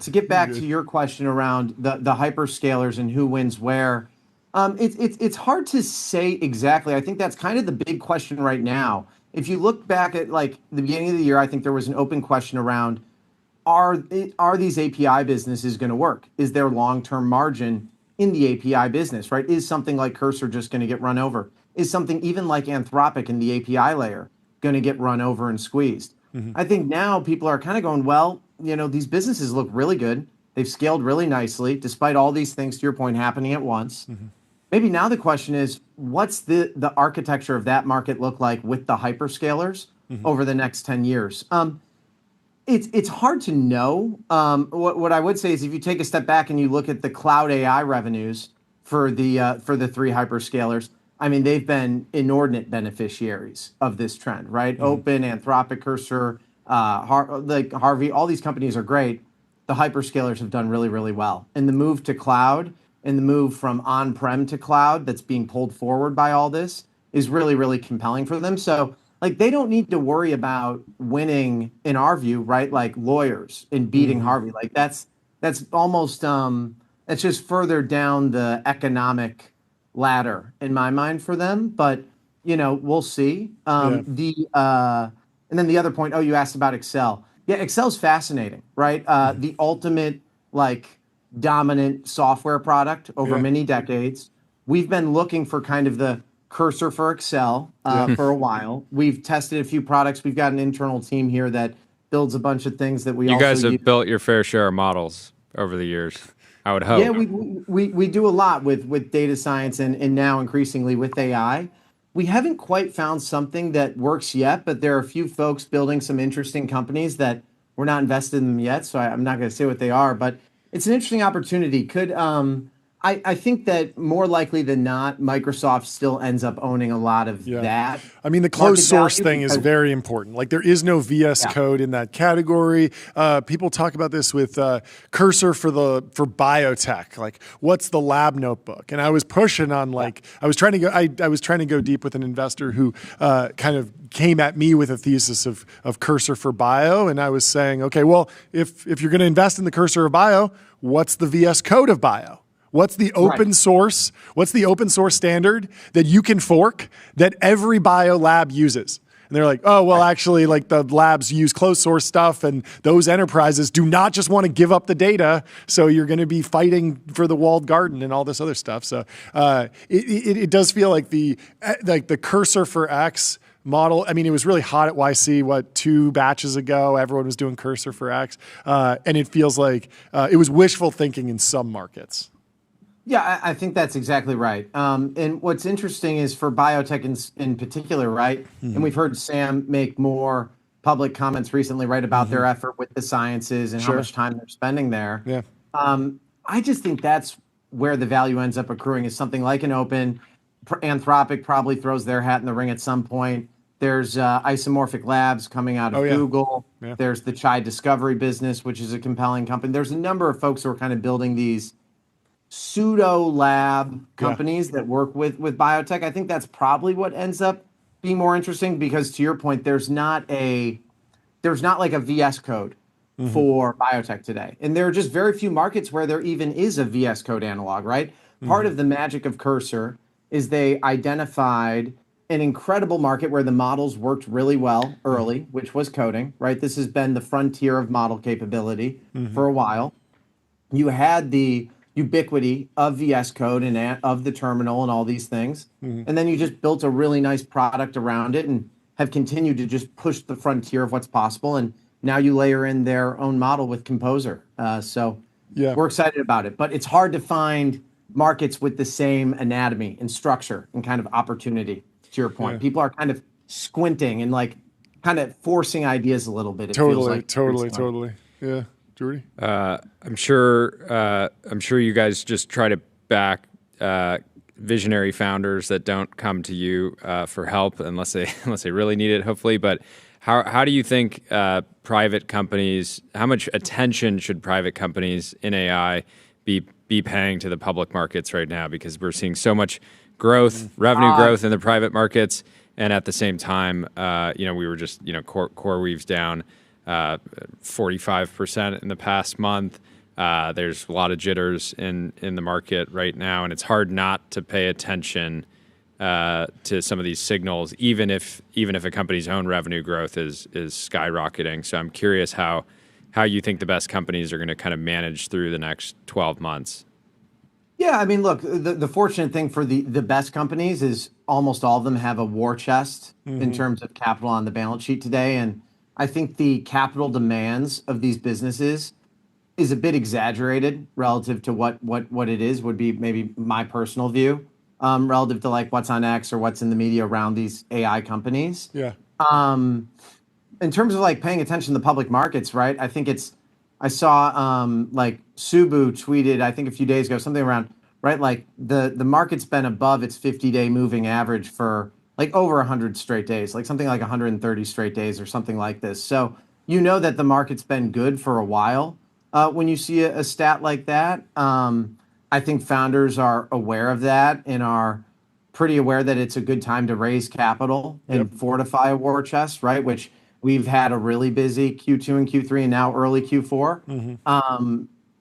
Speaker 5: to get back to your question around the hyperscalers and who wins where, it's hard to say exactly. I think that's kind of the big question right now. If you look back at like the beginning of the year, I think there was an open question around are these API businesses going to work? Is there long-term margin in the API business, right? Is something like Cursor just going to get run over? Is something even like Anthropic in the API layer going to get run over and squeezed? I think now people are kind of going, well, these businesses look really good. They've scaled really nicely, despite all these things, to your point, happening at once. Maybe now the question is, what's the architecture of that market look like with the hyperscalers over the next 10 years? It's hard to know. What I would say is if you take a step back and you look at the cloud AI revenues for the three hyperscalers, I mean, they've been inordinate beneficiaries of this trend, right? Open, Anthropic, Cursor, like Harvey, all these companies are great. The hyperscalers have done really, really well. And the move to cloud and the move from on-prem to cloud that's being pulled forward by all this is really, really compelling for them. So, like, they don't need to worry about winning, in our view, right? Like lawyers and beating Harvey. Like that's almost that's just further down the economic ladder in my mind for them, but we'll see. And then the other point, you asked about Excel. Yeah, Excel's fascinating, right? The ultimate like dominant software product over many decades. We've been looking for kind of the Cursor for Excel for a while. We've tested a few products. We've got an internal team here that builds a bunch of things that we
Speaker 2: You
Speaker 5: also
Speaker 2: guys have
Speaker 5: use.
Speaker 2: built your fair share of models over the years, I would hope.
Speaker 5: Yeah, we do a lot with data science and now increasingly with AI. We haven't quite found something that works yet, but there are a few folks building some interesting companies that we're not invested in them yet. So I'm not going to say what they are, but it's an interesting opportunity. I think that more likely than not, Microsoft still ends up owning a lot of that.
Speaker 3: I mean, the closed source thing is very important. Like, there is no VS Code in that category. People talk about this with Cursor for biotech. Like, what's the lab notebook? And I was pushing on I was trying to go deep with an investor who kind of came at me with a thesis of Cursor for bio, and I was saying, okay, well, if you're going to invest in the Cursor of bio, what's the VS Code of bio? What's the open source? What's the open source standard that you can fork that every bio lab uses? And they're like, oh, well, actually, like the labs use closed source stuff, and those enterprises do not just want to give up the data. So you're going to be fighting for the walled garden and all this other stuff. So it does feel like the Cursor for X model. I mean, it was really hot at YC, 2 batches ago? Everyone was doing Cursor for X. And it feels like it was wishful thinking in some markets.
Speaker 5: Yeah, I think that's exactly right. And what's interesting is for biotech in particular, right? And we've heard Sam make more public comments recently, right, about their effort with the sciences and how much time they're spending there.
Speaker 3: Yeah.
Speaker 5: I just think that's where the value ends up accruing is something like an open. Anthropic probably throws their hat in the ring at some point. There's Isomorphic Labs coming out of Google.
Speaker 3: Yeah.
Speaker 5: There's the Chai Discovery business, which is a compelling company. There's a number of folks who are kind of building these pseudo lab companies that work with biotech. I think that's probably what ends up being more interesting because, to your point, there's not like a VS Code for biotech today, and there are just very few markets where there even is a VS Code analog. Right? Part of the magic of Cursor is they identified an incredible market where the models worked really well early, which was coding. Right? This has been the frontier of model capability for a while. You had the ubiquity of VS Code and of the terminal and all these things. And then you just built a really nice product around it and have continued to just push the frontier of what's possible. And now you layer in their own model with Composer. So we're excited about it. But it's hard to find markets with the same anatomy and structure and kind of opportunity, to your point. People are kind of squinting and like kind of forcing ideas a little bit. It feels like
Speaker 3: Totally. Yeah. Jordy?
Speaker 2: I'm sure you guys just try to back visionary founders that don't come to you for help unless they really need it, hopefully. But how do you think private companies, how much attention should private companies in AI be paying to the public markets right now? Because we're seeing so much growth, revenue growth in the private markets, and at the same time, we were just CoreWeave's down 45% in the past month. There's a lot of jitters in the market right now, and it's hard not to pay attention to some of these signals, even if a company's own revenue growth is skyrocketing. So I'm curious how you think the best companies are going to kind of manage through the next 12 months.
Speaker 5: Yeah, I mean, look, the fortunate thing for the best companies is almost all of them have a war chest in terms of capital on the balance sheet today. And I think the capital demands of these businesses is a bit exaggerated relative to what it is, would be maybe my personal view, relative to like what's on X or what's in the media around these AI companies.
Speaker 3: Yeah.
Speaker 5: In terms of like paying attention to the public markets, right? I saw like Subu tweeted, I think a few days ago, something around, right? Like the market's been above its 50-day moving average for like over 100 straight days, like something like 130 straight days or something like this. So you know that the market's been good for a while when you see a stat like that. I think founders are aware of that and are pretty aware that it's a good time to raise capital and fortify a war chest, right? Which we've had a really busy Q2 and Q3 and now early Q4.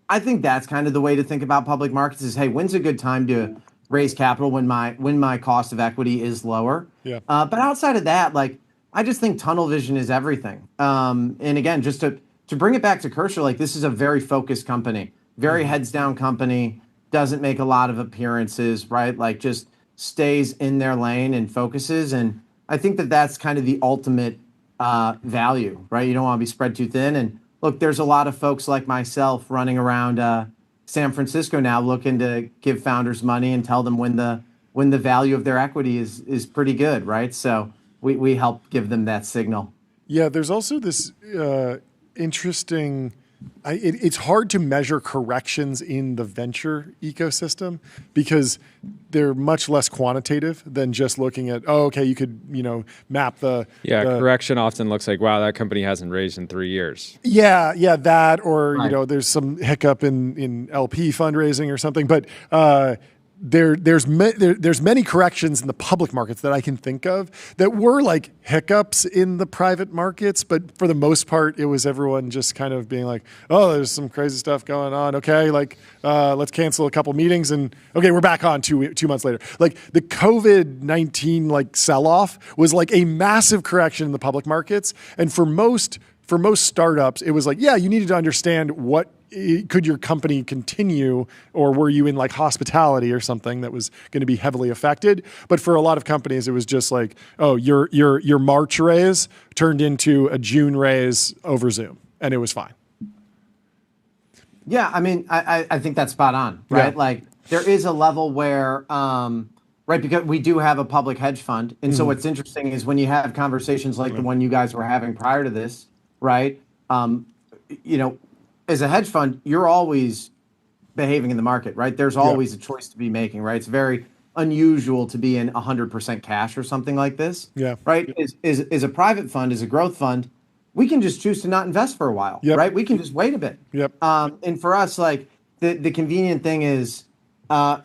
Speaker 5: I think that's kind of the way to think about public markets is, hey, when's a good time to raise capital when my cost of equity is lower?
Speaker 3: Yeah.
Speaker 5: But outside of that, like, I just think tunnel vision is everything. And again, just to bring it back to Cursor, like this is a very focused company, very heads down company, doesn't make a lot of appearances, right? Like just stays in their lane and focuses. And I think that that's kind of the ultimate value, right? You don't want to be spread too thin. And look, there's a lot of folks like myself running around San Francisco now looking to give founders money and tell them when the value of their equity is pretty good, right? So we help give them that signal.
Speaker 3: Yeah, there's also this interesting. It's hard to measure corrections in the venture ecosystem because they're much less quantitative than just looking at, you could, map the...
Speaker 2: Yeah, correction often looks like, wow, that company hasn't raised in 3 years.
Speaker 3: Yeah, that, or,
Speaker 5: Right.
Speaker 3: There's some hiccup in LP fundraising or something. But there's many corrections in the public markets that I can think of that were like hiccups in the private markets, but for the most part, it was everyone just kind of being like, oh, there's some crazy stuff going on. Okay, like let's cancel a couple meetings and okay, we're back on 2 months later. Like the COVID-19 like sell-off was like a massive correction in the public markets, and for most startups, it was like, yeah, you needed to understand what could your company continue, or were you in like hospitality or something that was going to be heavily affected? But for a lot of companies, it was just like, oh, your March raise turned into a June raise over Zoom, and it was fine.
Speaker 5: Yeah, I mean, I think that's spot on, right?
Speaker 3: Yeah.
Speaker 5: Like there is a level where, right, because we do have a public hedge fund. And so what's interesting is when you have conversations like the one you guys were having prior to this, right? As a hedge fund, you're always behaving in the market, right? There's always a choice to be making, right? It's very unusual to be in 100% cash or something like this, right? As a private fund, as a growth fund, we can just choose to not invest for a while, right? We can just wait a bit. And for us, like the convenient thing is,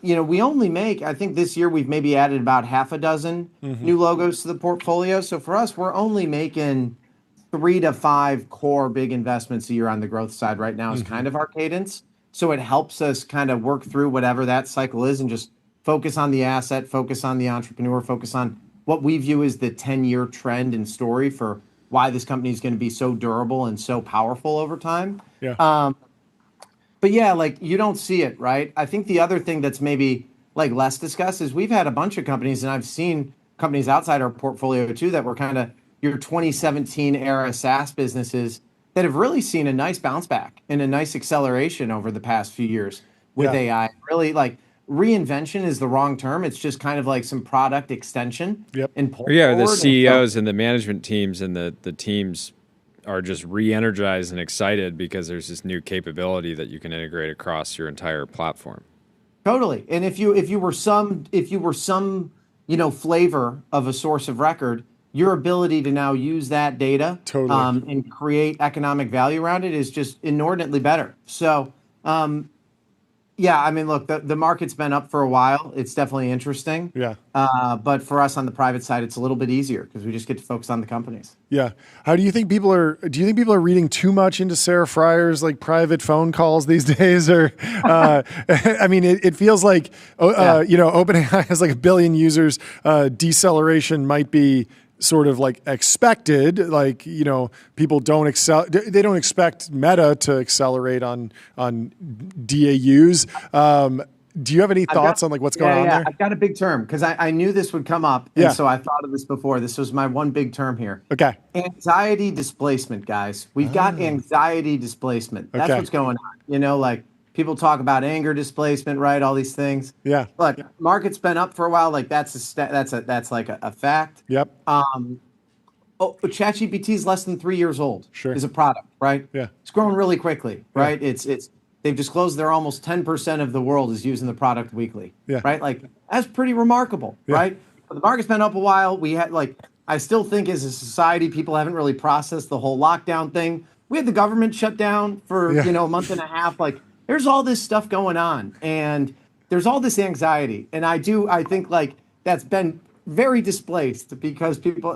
Speaker 5: we only make, I think this year we've maybe added about half a dozen new logos to the portfolio. So for us, we're only making 3 to 5 core big investments a year on the growth side right now is kind of our cadence. So it helps us kind of work through whatever that cycle is and just focus on the asset, focus on the entrepreneur, focus on what we view as the 10-year trend and story for why this company is going to be so durable and so powerful over time. But yeah, like you don't see it, right? I think the other thing that's maybe like less discussed is we've had a bunch of companies, and I've seen companies outside our portfolio too that were kind of your 2017 era SaaS businesses that have really seen a nice bounce back and a nice acceleration over the past few years with AI. Really, like reinvention is the wrong term. It's just kind of like some product extension and pull
Speaker 2: Yeah, the
Speaker 5: forward.
Speaker 2: CEOs and the management teams and the teams are just re-energized and excited because there's this new capability that you can integrate across your entire platform.
Speaker 5: Totally. And if you were some flavor of a source of record, your ability to now use that data and create economic value around it is just inordinately better. So yeah, I mean, look, the market's been up for a while. It's definitely interesting.
Speaker 3: Yeah.
Speaker 5: But for us on the private side, it's a little bit easier because we just get to focus on the companies.
Speaker 3: Yeah. How do you think people are? Do you think people are reading too much into Sarah Fryer's like private phone calls these days? Or, I mean, it feels like OpenAI has like 1 billion users. Deceleration might be sort of like expected, like, people don't they don't expect Meta to accelerate on DAUs. Do you have any thoughts on like what's going on there?
Speaker 5: I've got a big term because I knew this would come up, and so I thought of this before. This was my one big term here.
Speaker 3: Okay.
Speaker 5: Anxiety displacement, guys. We've got anxiety displacement. That's what's going on. Like people talk about anger displacement, right? All these things.
Speaker 3: Yeah.
Speaker 5: Look, market's been up for a while. Like that's like a fact.
Speaker 3: Yep.
Speaker 5: ChatGPT is less than 3 years old.
Speaker 3: Sure.
Speaker 5: Is a product, right?
Speaker 3: Yeah.
Speaker 5: It's growing really quickly, right? It's they've disclosed they're almost 10% of the world is using the product weekly.
Speaker 3: Yeah.
Speaker 5: Right? Like that's pretty remarkable, right? But the market's been up a while. We had I still think as a society, people haven't really processed the whole lockdown thing. We had the government shut down for a month and a half. Like there's all this stuff going on, and there's all this anxiety, and I think like that's been very displaced because people,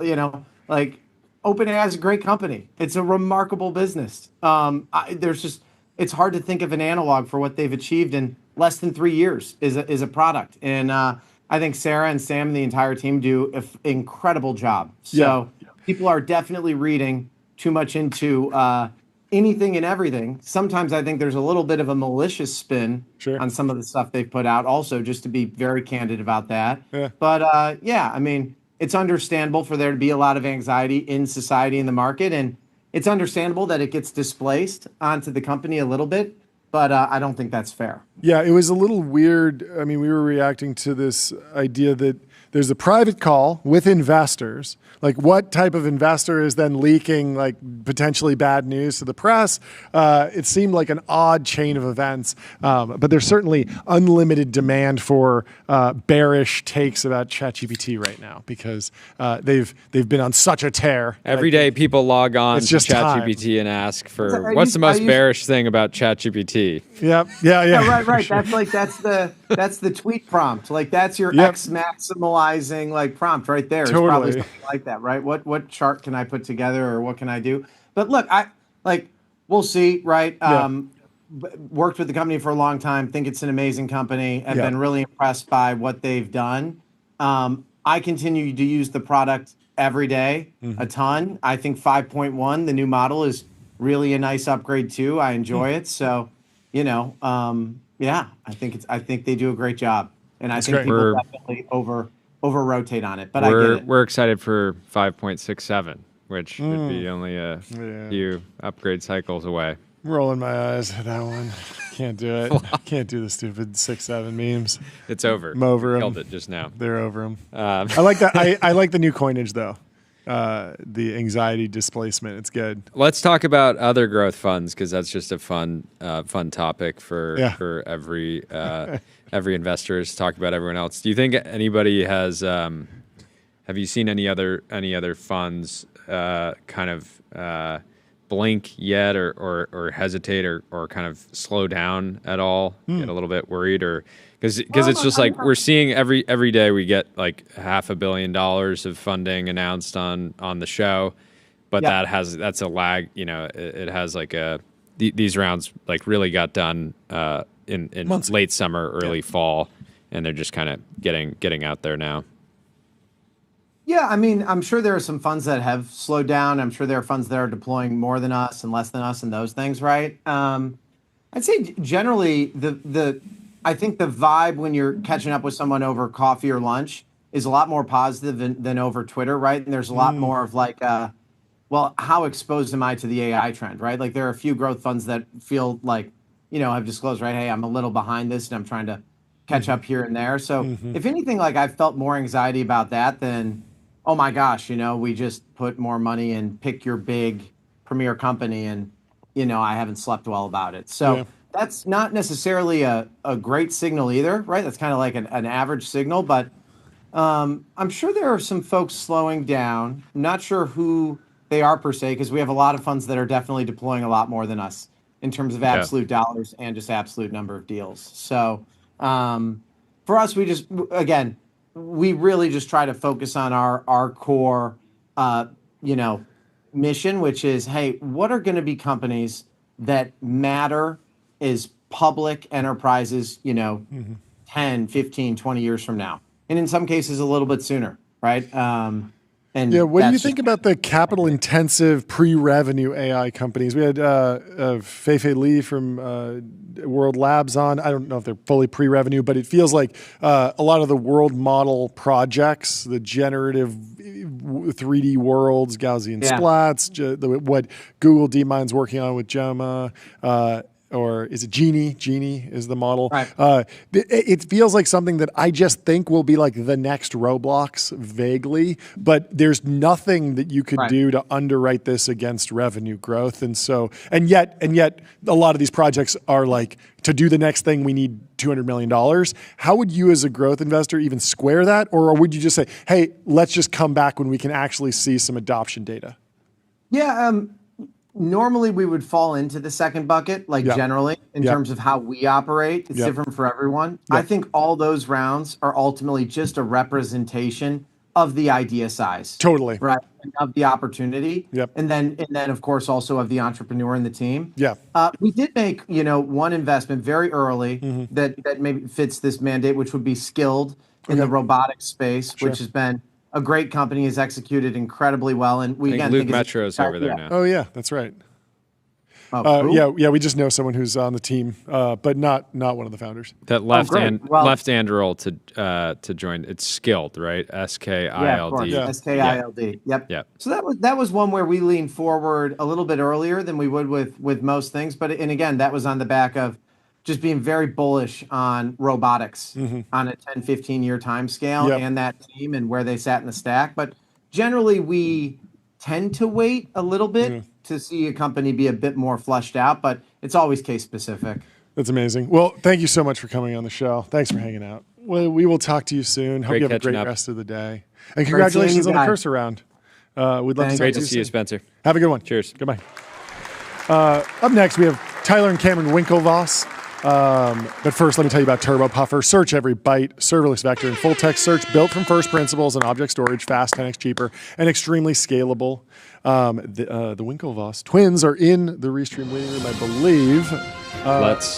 Speaker 5: like OpenAI is a great company. It's a remarkable business. It's hard to think of an analog for what they've achieved in less than 3 years is a product, and I think Sarah and Sam and the entire team do an incredible job. So people are definitely reading too much into anything and everything. Sometimes I think there's a little bit of a malicious spin on some of the stuff they've put out also, just to be very candid about that. Yeah. But I mean, it's understandable for there to be a lot of anxiety in society, in the market, and it's understandable that it gets displaced onto the company a little bit, but I don't think that's fair.
Speaker 3: Yeah, it was a little weird. I mean, we were reacting to this idea that there's a private call with investors. Like, what type of investor is then leaking like potentially bad news to the press? It seemed like an odd chain of events, but there's certainly unlimited demand for bearish takes about ChatGPT right now because they've been on such a tear.
Speaker 2: Every day, people log on to
Speaker 3: ChatGPT
Speaker 2: and ask for what's the most bearish thing about ChatGPT.
Speaker 3: Yep. Yeah.
Speaker 5: Right. That's the tweet prompt. Like that's your X maximalizing like prompt right there.
Speaker 3: Totally.
Speaker 5: It's probably something like that, right? What chart can I put together, or what can I do? But look, we'll see, right? Worked with the company for a long time. Think it's an amazing company. I've been really impressed by what they've done. I continue to use the product every day, a ton. I think 5.1, the new model, is really a nice upgrade too. I enjoy it. So, I think they do a great job, and I think people definitely over rotate on it. But I get it.
Speaker 2: We're excited for 5.67, which would be only a few upgrade cycles away.
Speaker 3: I'm rolling my eyes at that one. Can't do it. Can't do the stupid 6-7 memes.
Speaker 2: It's over.
Speaker 3: I'm over them.
Speaker 2: Killed it just now.
Speaker 3: They're over them. I like that. I like the new coinage though. The anxiety displacement. It's good.
Speaker 2: Let's talk about other growth funds because that's just a fun topic for every investor is to talk about everyone else. Do you think anybody has? Have you seen any other funds kind of blink yet, or hesitate, or kind of slow down at all? Get a little bit worried, or because it's just like we're seeing every day we get like $500 million of funding announced on the show, but that's a lag. It has like these rounds like really got done in late summer, early fall, and they're just kind of getting out there now.
Speaker 5: Yeah, I mean, I'm sure there are some funds that have slowed down. I'm sure there are funds that are deploying more than us and less than us and those things, right? I'd say generally I think the vibe when you're catching up with someone over coffee or lunch is a lot more positive than over Twitter, right? And there's a lot more of like, well, how exposed am I to the AI trend, right? Like there are a few growth funds that feel like, have disclosed, right? Hey, I'm a little behind this and I'm trying to catch up here and there. So if anything, like I've felt more anxiety about that than, oh my gosh, we just put more money in pick your big, premier company, and I haven't slept well about it. So that's not necessarily a great signal either, right? That's kind of like an average signal, but I'm sure there are some folks slowing down. I'm not sure who they are per se, because we have a lot of funds that are definitely deploying a lot more than us in terms of absolute dollars and just absolute number of deals. So for us, we really just try to focus on our core, mission, which is, hey, what are going to be companies that matter as public enterprises, 10, 15, 20 years from now? And in some cases, a little bit sooner, right?
Speaker 3: What do you think about the capital-intensive pre-revenue AI companies? We had Fei-Fei Li from World Labs on. I don't know if they're fully pre-revenue, but it feels like a lot of the world model projects, the generative 3D worlds, Gaussian splats, what Google DeepMind's working on with Gemma, or is it Genie? Genie is the model. Right. It feels like something that I just think will be like the next Roblox vaguely, but there's nothing that you could do to underwrite this against revenue growth. And yet a lot of these projects are like, to do the next thing, we need $200 million. How would you as a growth investor even square that? Or would you just say, hey, let's just come back when we can actually see some adoption data?
Speaker 5: Yeah, normally we would fall into the second bucket, generally, in terms of how we operate. It's different for everyone. I think all those rounds are ultimately just a representation of the idea size.
Speaker 3: Totally.
Speaker 5: Right. And of the opportunity.
Speaker 3: Yep.
Speaker 5: And then of course also of the entrepreneur and the team.
Speaker 3: Yeah.
Speaker 5: We did make, one investment very early that maybe fits this mandate, which would be Skilled in the robotics space, which has been a great company, has executed incredibly well, and we again
Speaker 2: Luke
Speaker 5: think
Speaker 2: Metro's over there now.
Speaker 3: Oh yeah, that's right.
Speaker 5: Oh, cool.
Speaker 3: Yeah. We just know someone who's on the team, but not one of the founders.
Speaker 2: That left Androl to join. It's Skilled, right? SKILD.
Speaker 5: Yeah, SKILD. Yep. So that was one where we leaned forward a little bit earlier than we would with most things, but again, that was on the back of just being very bullish on robotics on a 10, 15-year time scale and that team and where they sat in the stack. But generally, we tend to wait a little bit to see a company be a bit more fleshed out, but it's always case specific.
Speaker 3: That's amazing. Well, thank you so much for coming on the show. Thanks for hanging out. Well, we will talk to you soon. Hope you have a great rest of the day. And congratulations on the Cursor round. We'd love to
Speaker 2: great to see you, Spencer.
Speaker 3: Have a good one.
Speaker 2: Cheers.
Speaker 3: Goodbye. Up next, we have Tyler and Cameron Winklevoss. But first, let me tell you about Turbo Puffer. Search every byte, serverless vector, and full text search built from first principles and object storage, fast, 10x cheaper, and extremely scalable. The Winklevoss twins are in the Restream waiting room, I believe.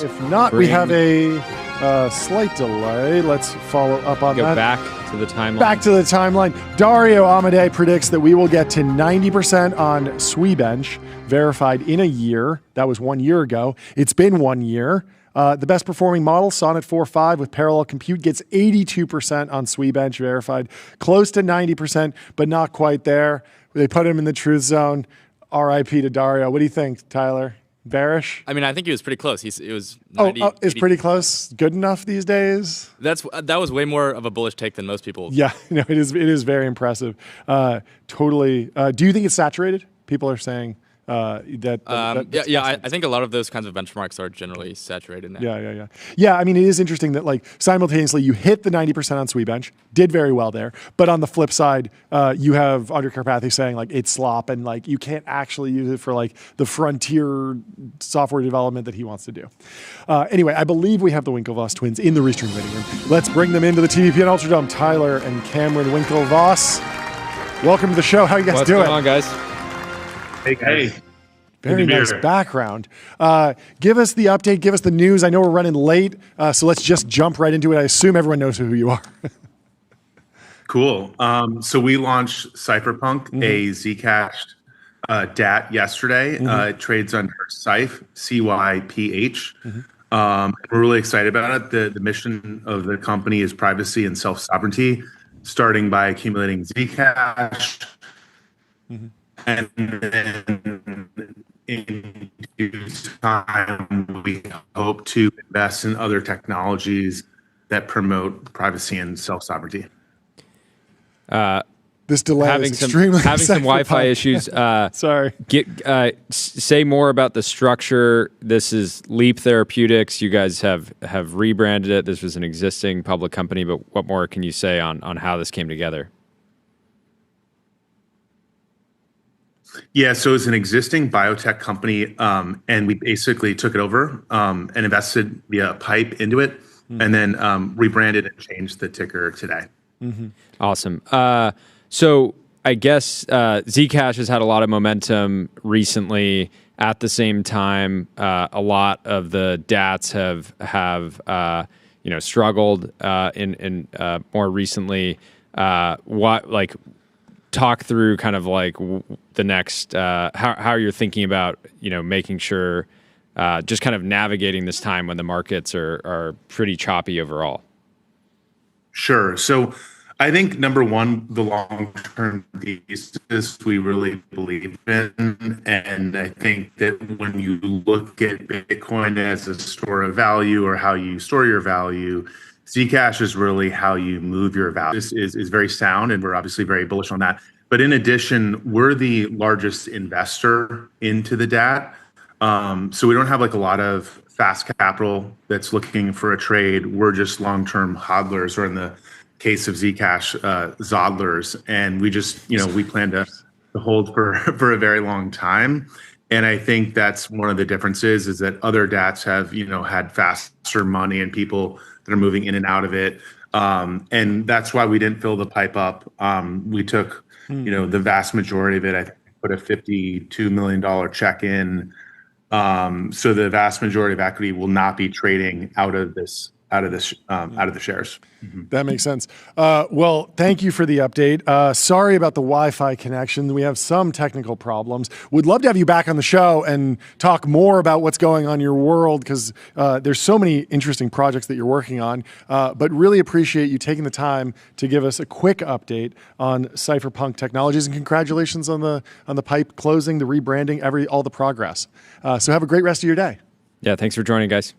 Speaker 3: If not, we have a slight delay. Let's follow up on that.
Speaker 2: Go back to the timeline.
Speaker 3: Back to the timeline. Dario Amade predicts that we will get to 90% on Swebench, verified in a year. That was 1 year ago. It's been 1 year. The best performing model, Sonnet 4.5 with parallel compute, gets 82% on Swebench verified, close to 90%, but not quite there. They put him in the truth zone. RIP to Dario. What do you think, Tyler? Bearish?
Speaker 4: I mean, I think he was pretty close. It was 90,
Speaker 3: it's pretty close. Good enough these days.
Speaker 4: That was way more of a bullish take than most people.
Speaker 3: Yeah, no, it is very impressive. Totally. Do you think it's saturated? People are saying. I think a lot of those kinds of benchmarks are generally saturated now. Yeah, I mean, it is interesting that like simultaneously you hit the 90% on Swebench, did very well there, but on the flip side, you have Andre Karpathy saying like it's slop and like you can't actually use it for like the frontier software development that he wants to do. Anyway, I believe we have the Winklevoss twins in the Restream waiting room. Let's bring them into the TVPN Ultradome. Tyler and Cameron Winklevoss. Welcome to the show. How you guys doing?
Speaker 2: What's going on, guys?
Speaker 6: Hey, guys.
Speaker 3: Very nice background. Give us the update. Give us the news. I know we're running late, so let's just jump right into it. I assume everyone knows who you are.
Speaker 6: Cool. So we launched Cypherpunk, a Zcash DAT yesterday. It trades under Cyph, CYPH. We're really excited about it. The mission of the company is privacy and self-sovereignty, starting by accumulating Zcash. And then in due time, we hope to invest in other technologies that promote privacy and self-sovereignty.
Speaker 3: This delay
Speaker 2: having
Speaker 3: is
Speaker 2: some
Speaker 3: extremely
Speaker 2: having some Wi-Fi issues.
Speaker 3: Sorry.
Speaker 2: Say more about the structure. This is Leap Therapeutics. You guys have rebranded it. This was an existing public company, but what more can you say on how this came together?
Speaker 6: Yeah, so it's an existing biotech company, and we basically took it over and invested via PIPE into it, and then rebranded and changed the ticker today.
Speaker 2: Awesome. So I guess Zcash has had a lot of momentum recently. At the same time, a lot of the DATs have struggled in more recently. Talk through kind of like the next how you're thinking about making sure just kind of navigating this time when the markets are pretty choppy overall.
Speaker 6: Sure. So I think number one, the long-term thesis we really believe in, and I think that when you look at Bitcoin as a store of value or how you store your value, Zcash is really how you move your value. This is very sound, and we're obviously very bullish on that. But in addition, we're the largest investor into the DAT. So we don't have like a lot of fast capital that's looking for a trade. We're just long-term hodlers, or in the case of Zcash, Zodlers, and we just, we plan to hold for a very long time. And I think that's one of the differences is that other DATs have, had faster money and people that are moving in and out of it. And that's why we didn't fill the pipe up. We took, the vast majority of it. I think put a $52 million check in. So the vast majority of equity will not be trading out of the shares.
Speaker 3: That makes sense. Well, thank you for the update. Sorry about the Wi-Fi connection. We have some technical problems. Would love to have you back on the show and talk more about what's going on in your world, because there's so many interesting projects that you're working on. But really appreciate you taking the time to give us a quick update on Cypherpunk Technologies, and congratulations on the pipe closing, the rebranding, all the progress. So have a great rest of your day.
Speaker 2: Yeah, thanks for joining, guys.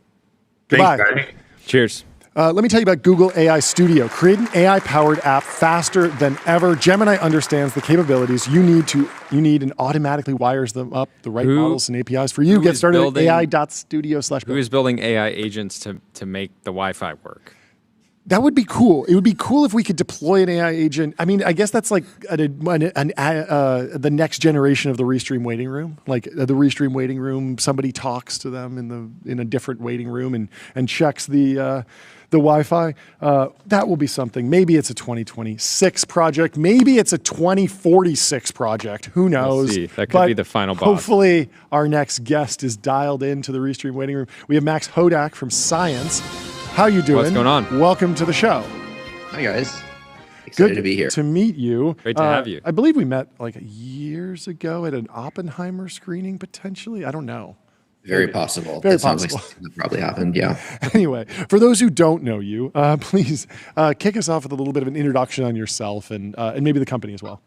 Speaker 3: Goodbye.
Speaker 6: Thanks, guys.
Speaker 2: Cheers.
Speaker 3: Let me tell you about Google AI Studio. Create an AI-powered app faster than ever. Gemini understands the capabilities you need and automatically wires them up, the right models and APIs for you. Get started at ai.studio/.
Speaker 2: Who is building AI agents to make the Wi-Fi work?
Speaker 3: That would be cool. It would be cool if we could deploy an AI agent. I mean, I guess that's like the next generation of the Restream waiting room. Like the Restream waiting room, somebody talks to them in a different waiting room and checks the Wi-Fi. That will be something. Maybe it's a 2026 project. Maybe it's a 2046 project. Who knows?
Speaker 2: We'll see. That could be the final boss.
Speaker 3: Hopefully, our next guest is dialed into the Restream waiting room. We have Max Hodak from Science. How you doing?
Speaker 2: What's going on?
Speaker 3: Welcome to the show.
Speaker 7: Hi, guys. Excited to be here.
Speaker 3: To meet you.
Speaker 2: Great to have you.
Speaker 3: I believe we met like years ago at an Oppenheimer screening, potentially. I don't know.
Speaker 7: Very possible.
Speaker 3: Very
Speaker 7: that sounds
Speaker 3: possible.
Speaker 7: like something that probably happened, yeah.
Speaker 3: Anyway, for those who don't know you, please kick us off with a little bit of an introduction on yourself and maybe the company as well.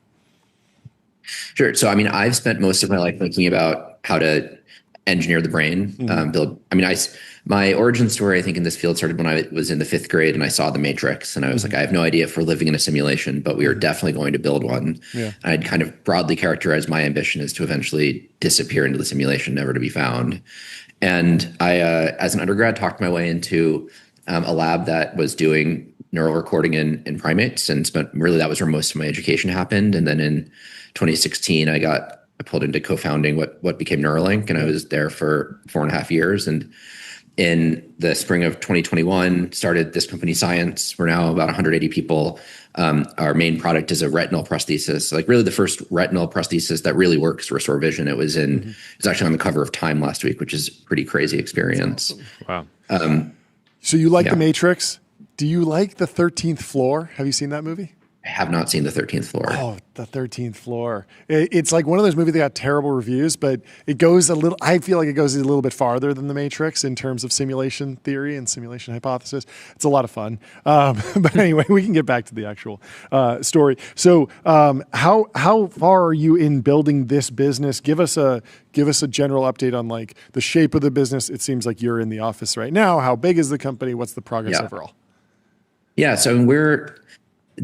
Speaker 7: Sure. So, I've spent most of my life thinking about how to engineer the brain, build. My origin story, I think, in this field started when I was in the 5th grade and I saw The Matrix, and I was like, I have no idea if we're living in a simulation, but we are definitely going to build one. Yeah. I'd kind of broadly characterized my ambition as to eventually disappear into the simulation, never to be found. And I, as an undergrad, talked my way into a lab that was doing neural recording in primates, and that was where most of my education happened. And then in 2016, I pulled into co-founding what became Neuralink, and I was there for 4.5 years. And in the spring of 2021, started this company, Science. We're now about 180 people. Our main product is a retinal prosthesis, like really the first retinal prosthesis that really works to restore vision. It was actually on the cover of Time last week, which is a pretty crazy experience.
Speaker 2: Wow.
Speaker 3: So you like The Matrix? Do you like The 13th Floor? Have you seen that movie?
Speaker 7: I have not seen The 13th Floor.
Speaker 3: Oh, The 13th Floor. It's like one of those movies that got terrible reviews, but I feel like it goes a little bit farther than The Matrix in terms of simulation theory and simulation hypothesis. It's a lot of fun. But anyway, we can get back to the actual story. So how far are you in building this business? Give us a general update on like the shape of the business. It seems like you're in the office right now. How big is the company? What's the progress overall?
Speaker 7: Yeah, so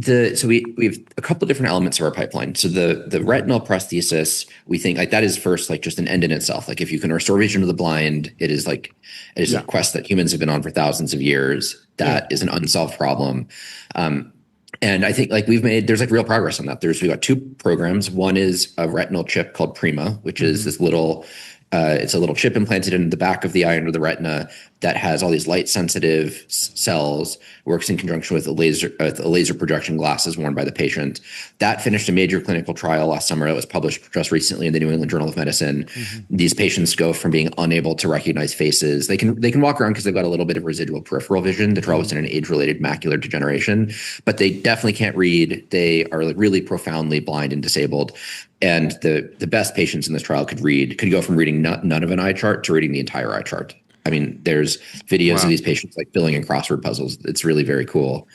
Speaker 7: So we have a couple of different elements of our pipeline. So the retinal prosthesis, we think like that is first like just an end in itself. Like if you can restore vision to the blind, it is a quest that humans have been on for thousands of years. That is an unsolved problem. And I think like there's like real progress on that. We've got 2 programs. One is a retinal chip called Prima, which is this little, it's a little chip implanted in the back of the eye under the retina that has all these light sensitive cells, works in conjunction with a laser projection glasses worn by the patient. That finished a major clinical trial last summer that was published just recently in the New England Journal of Medicine. These patients go from being unable to recognize faces. They can walk around because they've got a little bit of residual peripheral vision. The trial was in an age-related macular degeneration, but they definitely can't read. They are like really profoundly blind and disabled. And the best patients in this trial could go from reading none of an eye chart to reading the entire eye chart. I mean, there's videos of these patients like filling in crossword puzzles. It's really very cool.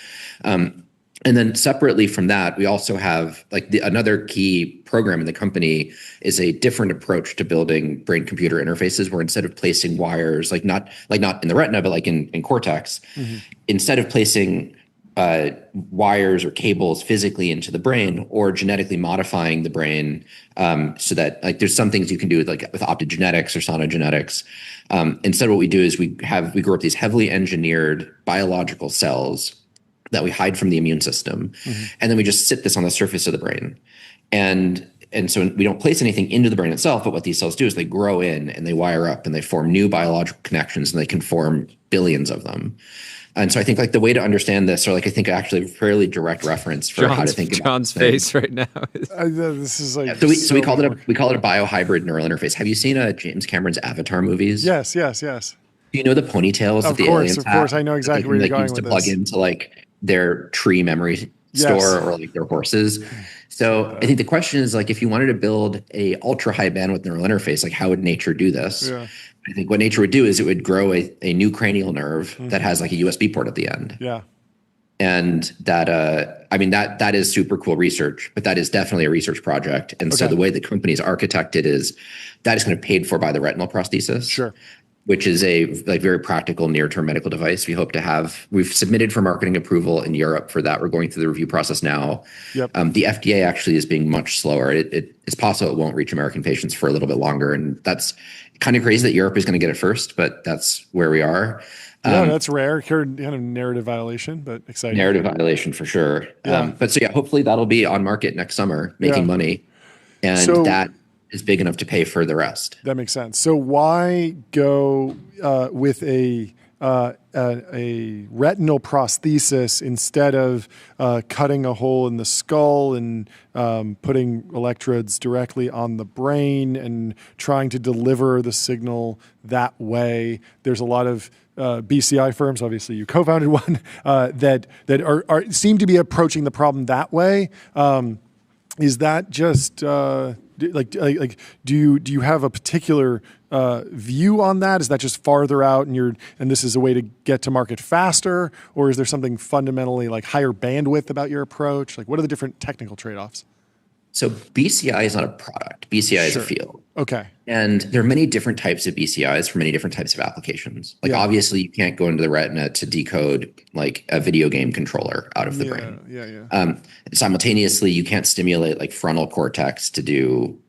Speaker 7: And then separately from that, we also have like another key program in the company is a different approach to building brain-computer interfaces, where instead of placing wires, not in the retina, but like in cortex, instead of placing wires or cables physically into the brain or genetically modifying the brain, so that like there's some things you can do with optogenetics or sonogenetics. Instead, what we do is we grow up these heavily engineered biological cells that we hide from the immune system, and then we just sit this on the surface of the brain, and so we don't place anything into the brain itself. But what these cells do is they grow in and they wire up and they form new biological connections, and they can form billions of them. And so I think like the way to understand this, or like I think actually a fairly direct reference for how to think about
Speaker 2: John's face right now.
Speaker 3: This is like
Speaker 7: so we call it a biohybrid neural interface. Have you seen James Cameron's Avatar movies?
Speaker 3: Yes.
Speaker 7: Do you know the ponytails that the aliens have?
Speaker 3: Of course, I know exactly where you're going with this.
Speaker 7: To plug into like their tree memory store or like their horses. So I think the question is like if you wanted to build a ultra high bandwidth neural interface, like how would nature do this? Yeah. I think what nature would do is it would grow a new cranial nerve that has like a USB port at the end.
Speaker 3: Yeah.
Speaker 7: And that, that is super cool research, but that is definitely a research project. And so the way the company is architected is that is kind of paid for by the retinal prosthesis. Sure. Which is a like very practical near-term medical device. We've submitted for marketing approval in Europe for that. We're going through the review process now. Yep. The FDA actually is being much slower. It's possible it won't reach American patients for a little bit longer. And that's kind of crazy that Europe is going to get it first, but that's where we are.
Speaker 3: Yeah, that's rare. Kind of narrative violation, but exciting.
Speaker 7: Narrative violation for sure. Yeah. Hopefully that'll be on market next summer, making money. And that is big enough to pay for the rest.
Speaker 3: That makes sense. So why go with a retinal prosthesis instead of cutting a hole in the skull and putting electrodes directly on the brain and trying to deliver the signal that way? There's a lot of BCI firms, obviously you co-founded one, that seem to be approaching the problem that way. Is that just do you have a particular view on that? Is that just farther out and this is a way to get to market faster, or is there something fundamentally like higher bandwidth about your approach? Like what are the different technical trade-offs?
Speaker 7: So BCI is not a product. BCI is a field.
Speaker 3: Okay.
Speaker 7: And there are many different types of BCIs for many different types of applications. Like obviously you can't go into the retina to decode like a video game controller out of the brain. Simultaneously, you can't stimulate like frontal cortex to do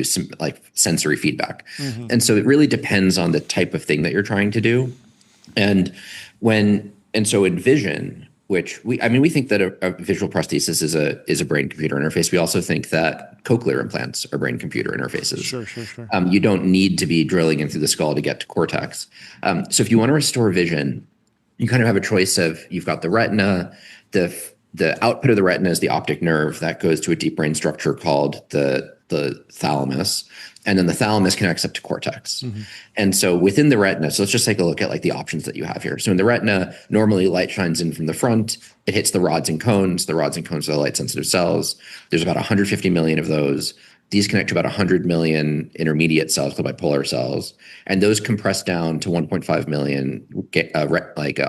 Speaker 7: some like sensory feedback. And so it really depends on the type of thing that you're trying to do. And so in vision, which we think that a visual prosthesis is a brain-computer interface. We also think that cochlear implants are brain-computer interfaces. Sure. You don't need to be drilling in through the skull to get to cortex. So if you want to restore vision, you kind of have a choice of you've got the retina, the output of the retina is the optic nerve that goes to a deep brain structure called the thalamus. And then the thalamus connects up to cortex. And so within the retina, so let's just take a look at like the options that you have here. So in the retina, normally light shines in from the front. It hits the rods and cones. The rods and cones are the light sensitive cells. There's about 150 million of those. These connect to about 100 million intermediate cells called bipolar cells. And those compress down to 1.5 million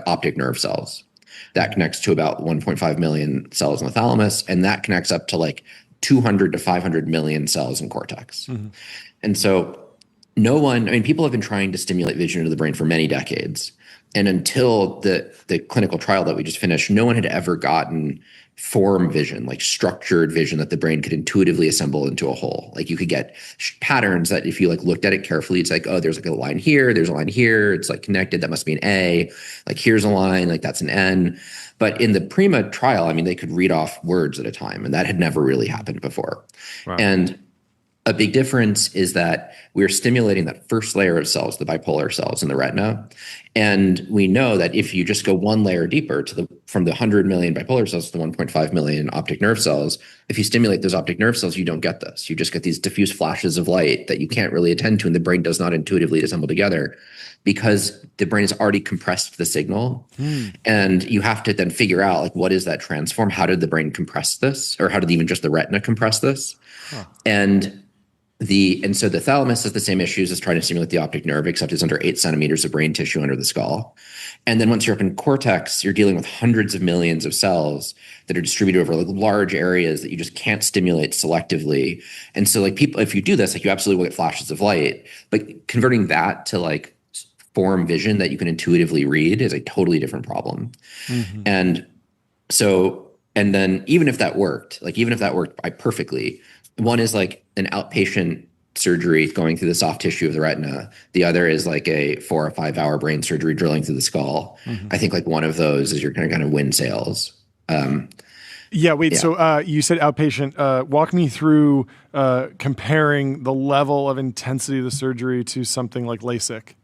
Speaker 7: optic nerve cells. That connects to about 1.5 million cells in the thalamus. And that connects up to like 200 to 500 million cells in cortex. And so people have been trying to stimulate vision into the brain for many decades. And until the clinical trial that we just finished, no one had ever gotten form vision, like structured vision that the brain could intuitively assemble into a whole. Like you could get patterns that if you like looked at it carefully, it's like, oh, there's like a line here, there's a line here, it's like connected, that must be an A, like here's a line, like that's an N. But in the Prima trial, I mean, they could read off words at a time, and that had never really happened before.
Speaker 2: Wow.
Speaker 7: And a big difference is that we're stimulating that first layer of cells, the bipolar cells in the retina. And we know that if you just go one layer deeper from the 100 million bipolar cells to the 1.5 million optic nerve cells, if you stimulate those optic nerve cells, you don't get this. You just get these diffuse flashes of light that you can't really attend to, and the brain does not intuitively assemble together because the brain has already compressed the signal. And you have to then figure out, like, what is that transform? How did the brain compress this? Or how did even just the retina compress this? And so the thalamus has the same issues as trying to stimulate the optic nerve, except it's under 8 centimeters of brain tissue under the skull. And then once you're up in cortex, you're dealing with hundreds of millions of cells that are distributed over like large areas that you just can't stimulate selectively. And so like people, if you do this, like you absolutely will get flashes of light, but converting that to like form vision that you can intuitively read is a totally different problem. And so, and then even if that worked perfectly, one is like an outpatient surgery going through the soft tissue of the retina. The other is like a 4 or 5 hour brain surgery drilling through the skull. I think like one of those is you're going to kind of win sales. So
Speaker 3: you said outpatient. Walk me through comparing the level of intensity of the surgery to something like LASIK.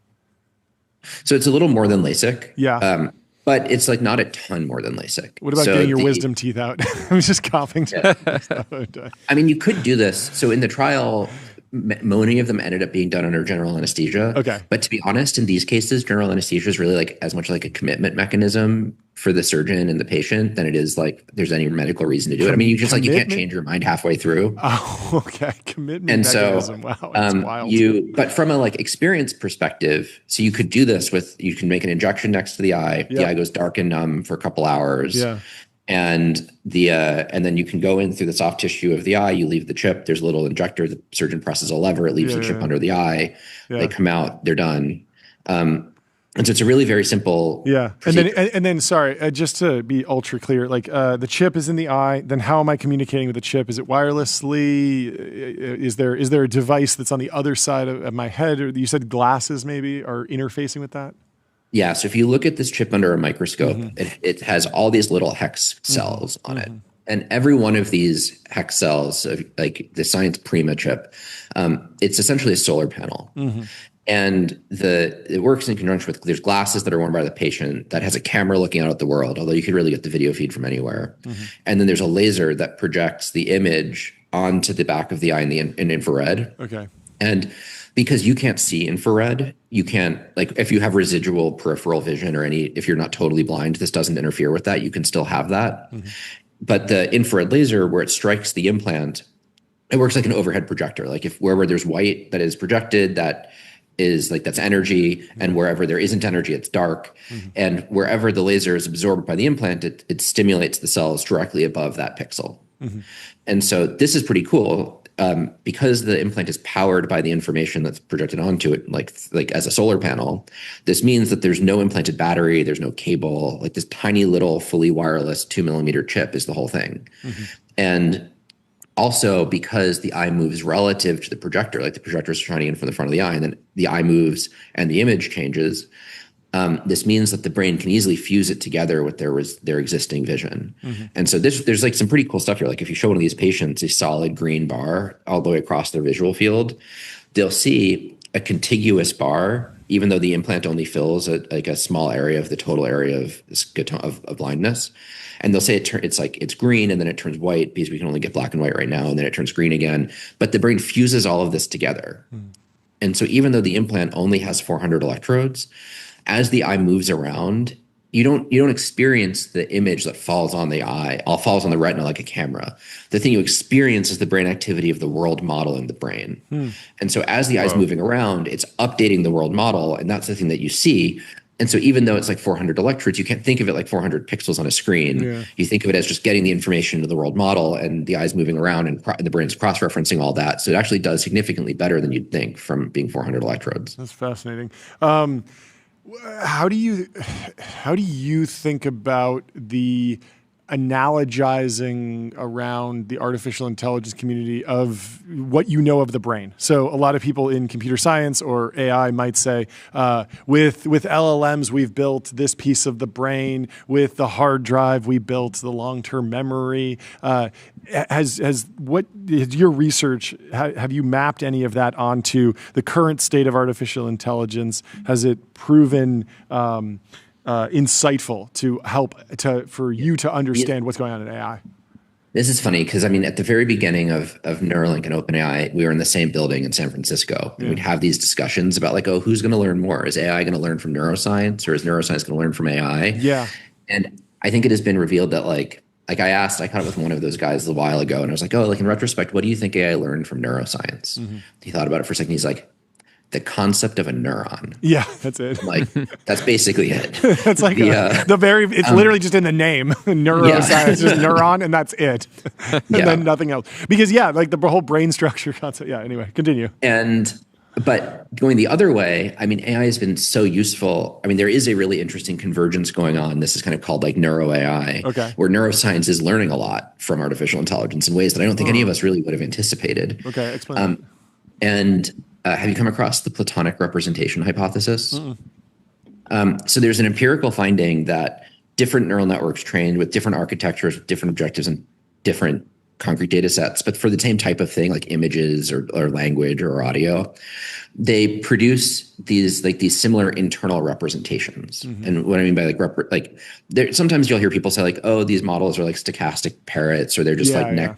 Speaker 7: So it's a little more than LASIK.
Speaker 3: Yeah.
Speaker 7: But it's like not a ton more than LASIK.
Speaker 3: What about getting your wisdom teeth out? I was just coughing.
Speaker 7: I mean, you could do this. So in the trial, many of them ended up being done under general anesthesia.
Speaker 3: Okay.
Speaker 7: But to be honest, in these cases, general anesthesia is really like as much like a commitment mechanism for the surgeon and the patient than it is like there's any medical reason to do it. I mean, you just like, you can't change your mind halfway through.
Speaker 3: Oh, okay. Commitment
Speaker 7: and
Speaker 3: mechanism.
Speaker 7: So,
Speaker 3: wow, that's wild.
Speaker 7: But from a like experience perspective, so you could do this you can make an injection next to the eye. The eye goes dark and numb for a couple hours.
Speaker 3: Yeah.
Speaker 7: And then you can go in through the soft tissue of the eye. You leave the chip. There's a little injector. The surgeon presses a lever. It leaves the chip under the eye. They come out. They're done. And so it's a really very simple.
Speaker 3: Yeah.
Speaker 7: procedure.
Speaker 3: And then, sorry, just to be ultra clear, like the chip is in the eye. Then how am I communicating with the chip? Is it wirelessly? Is there a device that's on the other side of my head? Or you said glasses maybe are interfacing with that?
Speaker 7: Yeah. So if you look at this chip under a microscope, it has all these little hex cells on it. And every one of these hex cells, like the Science Prima chip, it's essentially a solar panel. And it works in conjunction with, there's glasses that are worn by the patient that has a camera looking out at the world, although you could really get the video feed from anywhere. And then there's a laser that projects the image onto the back of the eye in infrared.
Speaker 3: Okay.
Speaker 7: And because you can't see infrared, you can't, like if you have residual peripheral vision if you're not totally blind, this doesn't interfere with that. You can still have that. But the infrared laser, where it strikes the implant, it works like an overhead projector. Like if wherever there's white that is projected, that is like, that's energy. And wherever there isn't energy, it's dark. And wherever the laser is absorbed by the implant, it stimulates the cells directly above that pixel. And so this is pretty cool. Because the implant is powered by the information that's projected onto it, like as a solar panel, this means that there's no implanted battery, there's no cable, like this tiny little fully wireless 2 millimeter chip is the whole thing. And also because the eye moves relative to the projector, like the projector is shining in from the front of the eye, and then the eye moves and the image changes. This means that the brain can easily fuse it together with their existing vision. And so there's like some pretty cool stuff here. Like if you show one of these patients a solid green bar all the way across their visual field, they'll see a contiguous bar, even though the implant only fills a small area of the total area of blindness. And they'll say it's green and then it turns white because we can only get black and white right now, and then it turns green again. But the brain fuses all of this together. And so even though the implant only has 400 electrodes, as the eye moves around, you don't experience the image that falls on the eye, all falls on the retina like a camera. The thing you experience is the brain activity of the world model in the brain. And so as the eye's moving around, it's updating the world model, and that's the thing that you see. And so even though it's like 400 electrodes, you can't think of it like 400 pixels on a screen. You think of it as just getting the information into the world model, and the eye's moving around and the brain's cross-referencing all that. So it actually does significantly better than you'd think from being 400 electrodes.
Speaker 3: That's fascinating. How do you think about the analogizing around the artificial intelligence community of what you know of the brain. So a lot of people in computer science or AI might say, with LLMs, we've built this piece of the brain. With the hard drive, we built the long-term memory. Has your research, have you mapped any of that onto the current state of artificial intelligence? Has it proven insightful to help for you to understand what's going on in AI?
Speaker 7: This is funny because, I mean, at the very beginning of Neuralink and OpenAI, we were in the same building in San Francisco. And we'd have these discussions about like, oh, who's going to learn more? Is AI going to learn from neuroscience, or is neuroscience going to learn from AI? Yeah. And I think it has been revealed that like I caught up with one of those guys a while ago, and I was like, oh, like in retrospect, what do you think AI learned from neuroscience? He thought about it for a second. He's like, the concept of a neuron.
Speaker 3: Yeah, that's it.
Speaker 7: I'm like, that's basically it.
Speaker 3: That's like it's literally just in the name, neuroscience, just neuron, and that's it. And then nothing else. Because like the whole brain structure concept. Yeah, anyway, continue.
Speaker 7: But going the other way, I mean, AI has been so useful. I mean, there is a really interesting convergence going on. This is kind of called like neuro AI, where neuroscience is learning a lot from artificial intelligence in ways that I don't think any of us really would have anticipated.
Speaker 3: Okay, explain.
Speaker 7: Have you come across the Platonic representation hypothesis? So there's an empirical finding that different neural networks trained with different architectures, with different objectives, and different concrete data sets, but for the same type of thing, like images or language or audio, they produce these similar internal representations. And what I mean by sometimes you'll hear people say like, oh, these models are like stochastic parrots, or they're just they're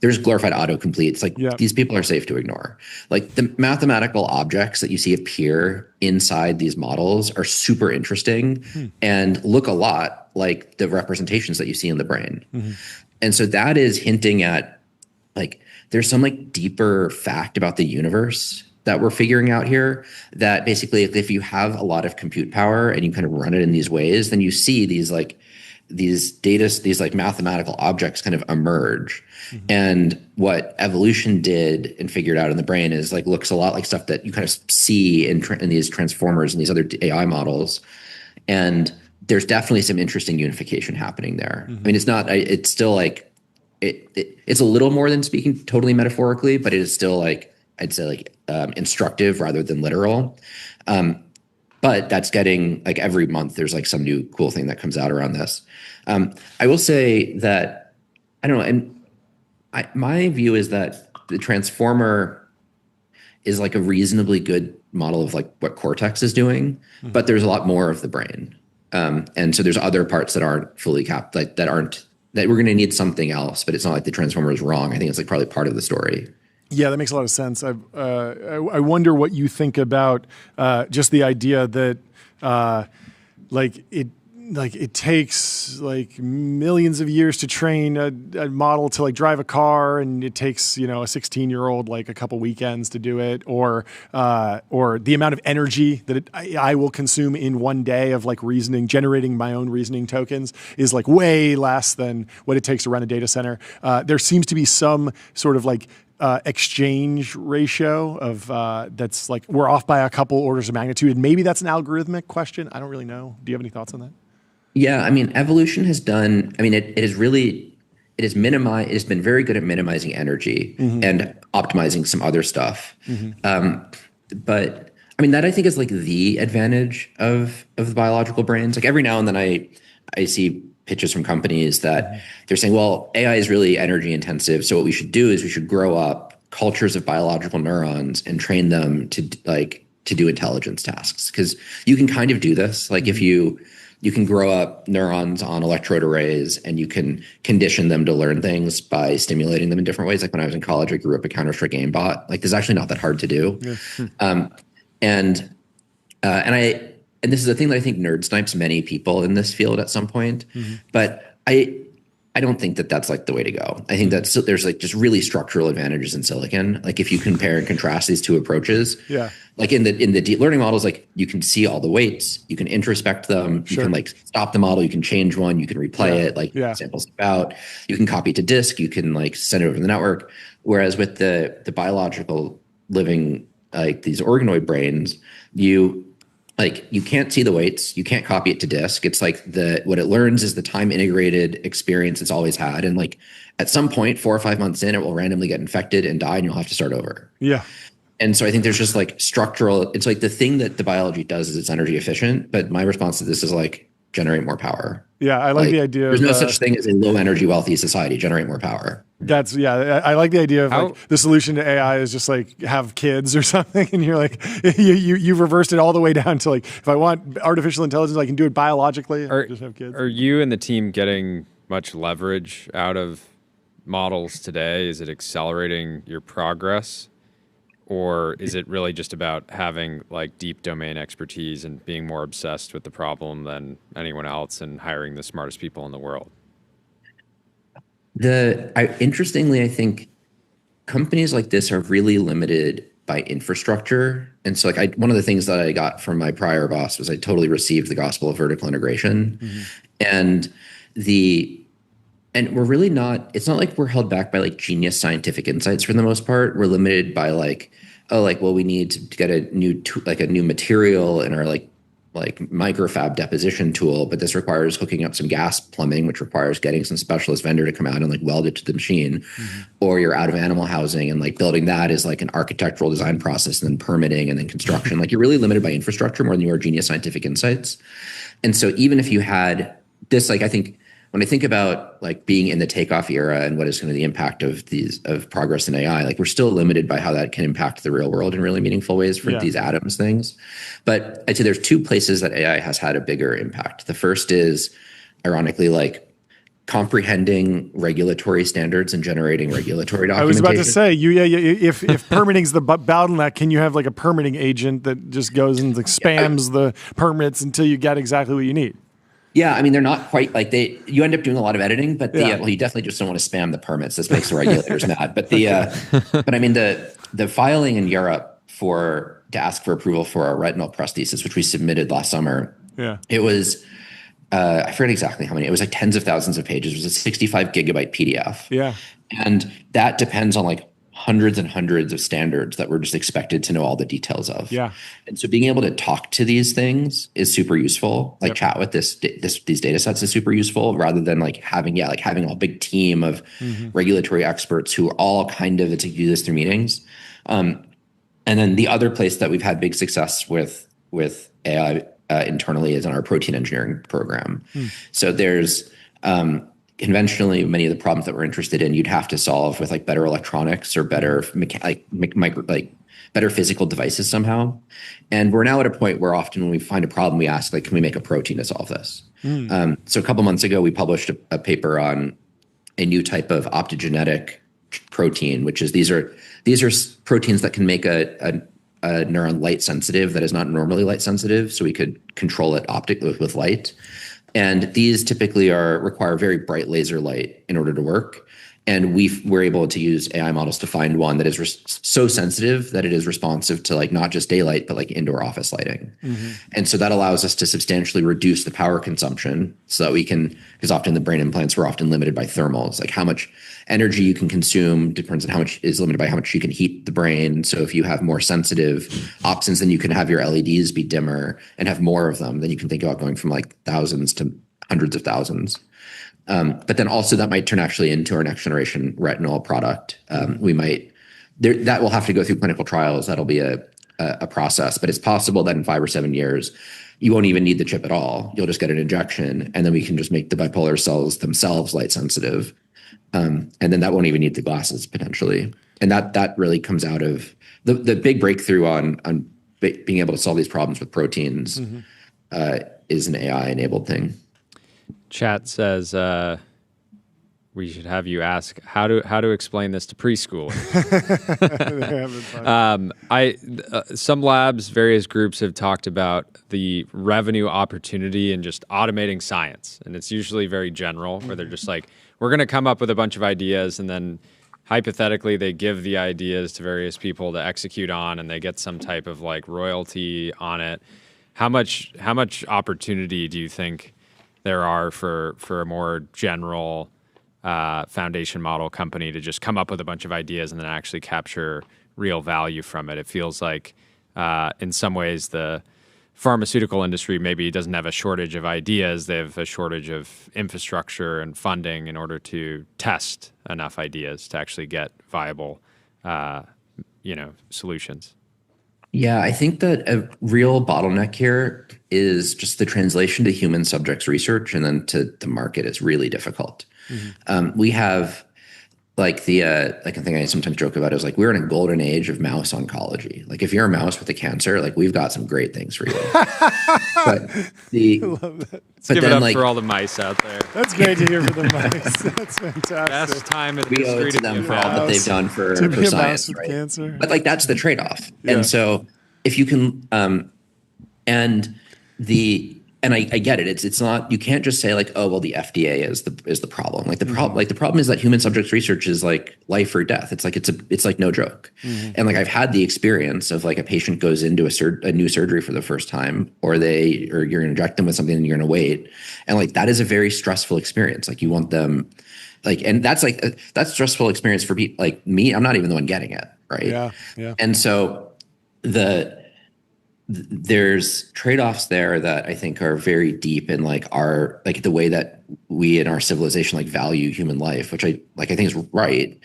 Speaker 7: just glorified autocomplete. It's like, these people are safe to ignore. Like the mathematical objects that you see appear inside these models are super interesting and look a lot like the representations that you see in the brain. And so that is hinting at like there's some like deeper fact about the universe that we're figuring out here, that basically if you have a lot of compute power and you kind of run it in these ways, then you see these mathematical objects kind of emerge. And what evolution did and figured out in the brain is like looks a lot like stuff that you kind of see in these transformers and these other AI models. And there's definitely some interesting unification happening there. I mean, it's still like, it's a little more than speaking totally metaphorically, but it is still like, I'd say like instructive rather than literal. But that's getting like every month there's like some new cool thing that comes out around this. I will say that, I don't know, and my view is that the transformer is like a reasonably good model of like what cortex is doing, but there's a lot more of the brain. And so there's other parts that aren't fully capped, like that we're going to need something else, but it's not like the transformer is wrong. I think it's like probably part of the story.
Speaker 3: Yeah, that makes a lot of sense. I wonder what you think about just the idea that it takes like millions of years to train a model to like drive a car, and it takes a 16-year-old like a couple weekends to do it, or the amount of energy that I will consume in one day of like generating my own reasoning tokens is like way less than what it takes to run a data center. There seems to be some sort of like exchange ratio of that's like we're off by a couple orders of magnitude, and maybe that's an algorithmic question. I don't really know. Do you have any thoughts on that?
Speaker 7: Yeah, I mean, evolution has done. I mean, it has minimized. It's been very good at minimizing energy and optimizing some other stuff. But I mean, that I think is like the advantage of the biological brains. Like every now and then, I see pitches from companies that they're saying, well, AI is really energy intensive. So what we should do is we should grow up cultures of biological neurons and train them to do intelligence tasks. Because you can kind of do this. Like if you can grow up neurons on electrode arrays and you can condition them to learn things by stimulating them in different ways. Like when I was in college, I grew up a Counter-Strike aimbot. Like this is actually not that hard to do. And this is a thing that I think nerd snipes many people in this field at some point. But I don't think that that's like the way to go. I think that there's like just really structural advantages in silicon. Like if you compare and contrast these two approaches, like in the deep learning models, like you can see all the weights, you can introspect them, you can like stop the model, you can change one, you can replay it, like samples out, you can copy to disk, you can like send it over the network. Whereas with the biological living, like these organoid brains, like you can't see the weights, you can't copy it to disk. It's like what it learns is the time integrated experience it's always had. And like at some point, 4 or 5 months in, it will randomly get infected and die and you'll have to start over.
Speaker 3: Yeah.
Speaker 7: And so I think there's just like structural, it's like the thing that the biology does is it's energy efficient. But my response to this is like generate more power.
Speaker 3: Yeah, I like the idea
Speaker 7: there's
Speaker 3: of
Speaker 7: no such thing as a low energy wealthy society. Generate more power.
Speaker 3: I like the idea of like the solution to AI is just like have kids or something, and you're like you've reversed it all the way down to like if I want artificial intelligence, I can do it biologically. Just have kids.
Speaker 2: Are you and the team getting much leverage out of models today? Is it accelerating your progress? Or is it really just about having like deep domain expertise and being more obsessed with the problem than anyone else and hiring the smartest people in the world?
Speaker 7: Interestingly, I think companies like this are really limited by infrastructure. And so like one of the things that I got from my prior boss was I totally received the gospel of vertical integration. And we're really not, it's not like we're held back by like genius scientific insights for the most part. We're limited by like, we need to get a new material in our like microfab deposition tool, but this requires hooking up some gas plumbing, which requires getting some specialist vendor to come out and like weld it to the machine. Or you're out of animal housing and like building that is like an architectural design process and then permitting and then construction. Like you're really limited by infrastructure more than you are genius scientific insights. And so even if you had this, like I think, when I think about like being in the takeoff era and what is going to be the impact of progress in AI, like we're still limited by how that can impact the real world in really meaningful ways for these atoms things. But I'd say there's 2 places that AI has had a bigger impact. The first is ironically like comprehending regulatory standards and generating regulatory documentation.
Speaker 3: I was about to say, if permitting's the bottleneck, can you have like a permitting agent that just goes and like spams the permits until you get exactly what you need?
Speaker 7: Yeah, I mean, they're not quite like you end up doing a lot of editing, but you definitely just don't want to spam the permits. This makes the regulators mad. But but I mean, the filing in Europe to ask for approval for our retinal prosthesis, which we submitted last summer. Yeah, it was, I forget exactly how many. It was like tens of thousands of pages. It was a 65 gigabyte PDF. Yeah, and that depends on like hundreds and hundreds of standards that we're just expected to know all the details of. Yeah. And so being able to talk to these things is super useful. Like chat with these data sets is super useful rather than like having a big team of regulatory experts who are all kind of to do this through meetings. And then the other place that we've had big success with AI internally is in our protein engineering program. So there's conventionally, many of the problems that we're interested in, you'd have to solve with like better electronics or better better physical devices somehow. And we're now at a point where often when we find a problem, we ask like, can we make a protein to solve this? So a couple months ago, we published a paper on a new type of optogenetic protein, which is these are proteins that can make a neuron light sensitive that is not normally light sensitive, so we could control it with light. And these typically require very bright laser light in order to work. And we're able to use AI models to find one that is so sensitive that it is responsive to like not just daylight, but like indoor office lighting. And so that allows us to substantially reduce the power consumption so that we can, because often the brain implants were often limited by thermals, like how much energy you can consume depends on how much is limited by how much you can heat the brain. So if you have more sensitive options, then you can have your LEDs be dimmer and have more of them. Then you can think about going from like thousands to hundreds of thousands. But then also that might turn actually into our next generation retinal product. That will have to go through clinical trials. That'll be a process, but it's possible that in 5 or 7 years, you won't even need the chip at all. You'll just get an injection and then we can just make the bipolar cells themselves light sensitive. And then that won't even need the glasses potentially. And that really comes out of the big breakthrough on being able to solve these problems with proteins is an AI enabled thing.
Speaker 2: Chat says we should have you ask how to explain this to preschoolers. Some labs, various groups have talked about the revenue opportunity in just automating science, and it's usually very general, where they're just like, we're going to come up with a bunch of ideas, and then hypothetically they give the ideas to various people to execute on, and they get some type of like royalty on it. How much opportunity do you think there are for a more general foundation model company to just come up with a bunch of ideas and then actually capture real value from it? It feels like in some ways the pharmaceutical industry maybe doesn't have a shortage of ideas. They have a shortage of infrastructure and funding in order to test enough ideas to actually get viable, solutions.
Speaker 7: Yeah, I think that a real bottleneck here is just the translation to human subjects research and then to the market is really difficult. We have like a thing I sometimes joke about is like we're in a golden age of mouse oncology. Like if you're a mouse with a cancer, like we've got some great things for you. But
Speaker 3: I love that.
Speaker 2: Give it up for all the mice out there.
Speaker 3: That's great to hear for the mice. That's fantastic.
Speaker 2: Best time in
Speaker 7: we owe
Speaker 2: history
Speaker 7: it to
Speaker 2: to be
Speaker 7: them
Speaker 2: a
Speaker 7: for all that
Speaker 2: mouse.
Speaker 7: they've done for
Speaker 3: To be a mouse
Speaker 7: science,
Speaker 3: with
Speaker 7: right?
Speaker 3: cancer.
Speaker 7: But like that's the trade-off.
Speaker 3: Yeah.
Speaker 7: And so if you can, I get it. It's not, you can't just say like, oh well, the FDA is the problem. Like the problem is that human subjects research is like life or death. It's like no joke. And like I've had the experience of like a patient goes into a new surgery for the first time, or you're gonna inject them with something and you're gonna wait, and like that is a very stressful experience. Like you want them, like, and that's stressful experience for people like me. I'm not even the one getting it, right?
Speaker 3: Yeah.
Speaker 7: And so there's trade-offs there that I think are very deep in like the way that we in our civilization like value human life, which I think is right.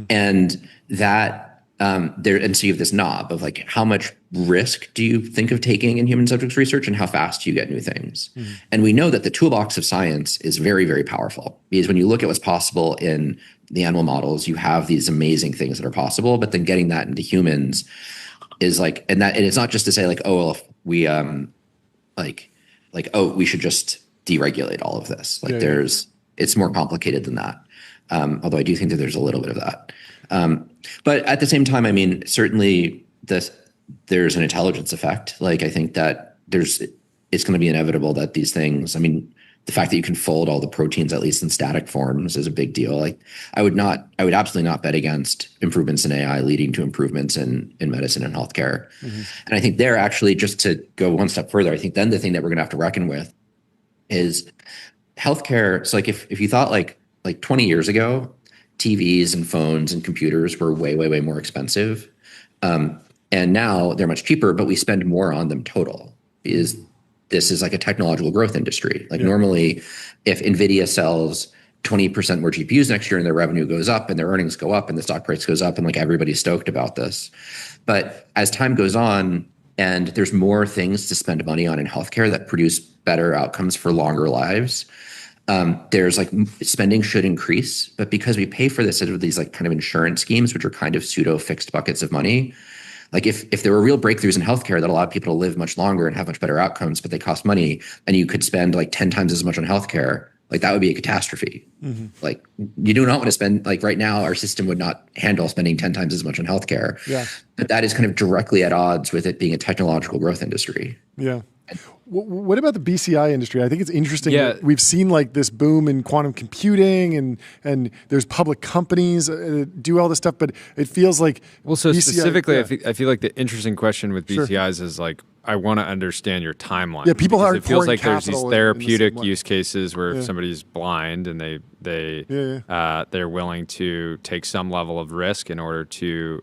Speaker 7: And that and so you have this knob of like how much risk do you think of taking in human subjects research and how fast do you get new things? And we know that the toolbox of science is very, very powerful because when you look at what's possible in the animal models, you have these amazing things that are possible, but then getting that into humans is like, and it's not just to say like, oh, well, if we we should just deregulate all of this. Like it's more complicated than that. Although I do think that there's a little bit of that. But at the same time, I mean, certainly there's an intelligence effect. Like I think that it's going to be inevitable that these things, I mean, the fact that you can fold all the proteins, at least in static forms, is a big deal. Like I would absolutely not bet against improvements in AI leading to improvements in medicine and healthcare. And I think they're actually, just to go one step further, I think then the thing that we're going to have to reckon with is healthcare. So like if you thought like 20 years ago, TVs and phones and computers were way, way, way more expensive. And now they're much cheaper, but we spend more on them total. This is like a technological growth industry. Like normally, if NVIDIA sells 20% more GPUs next year and their revenue goes up and their earnings go up and the stock price goes up and like everybody's stoked about this. But as time goes on and there's more things to spend money on in healthcare that produce better outcomes for longer lives, there's like spending should increase. But because we pay for this out of these like kind of insurance schemes, which are kind of pseudo fixed buckets of money, like if there were real breakthroughs in healthcare that allow people to live much longer and have much better outcomes, but they cost money, and you could spend like 10 times as much on healthcare, like that would be a catastrophe. Like you do not want to spend, like right now, our system would not handle spending 10 times as much on healthcare. But that is kind of directly at odds with it being a technological growth industry.
Speaker 3: What about the BCI industry? I think it's interesting. That we've seen like this boom in quantum computing and there's public companies do all this stuff, but it feels like
Speaker 2: so
Speaker 3: BCI,
Speaker 2: specifically, I feel like the interesting question with BCIs is like, I want to understand your timeline.
Speaker 3: Yeah, people are.
Speaker 2: It feels like there's these therapeutic use cases where if somebody's blind and they're willing to take some level of risk in order to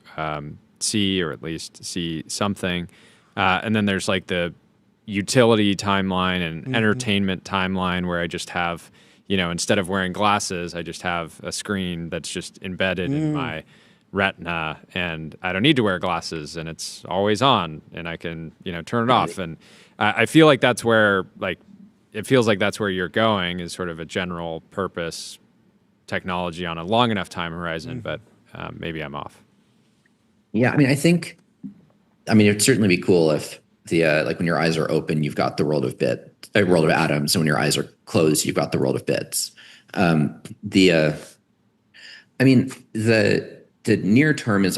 Speaker 2: see, or at least see something, and then there's like the utility timeline and entertainment timeline where I just have, instead of wearing glasses, I just have a screen that's just embedded in my retina and I don't need to wear glasses and it's always on and I can, turn it off. And I feel like that's where, it feels like that's where you're going, is sort of a general purpose technology on a long enough time horizon, but maybe I'm off.
Speaker 7: Yeah. I mean, it'd certainly be cool if like when your eyes are open, you've got the world of atoms. And when your eyes are closed, you've got the world of bits. The near term is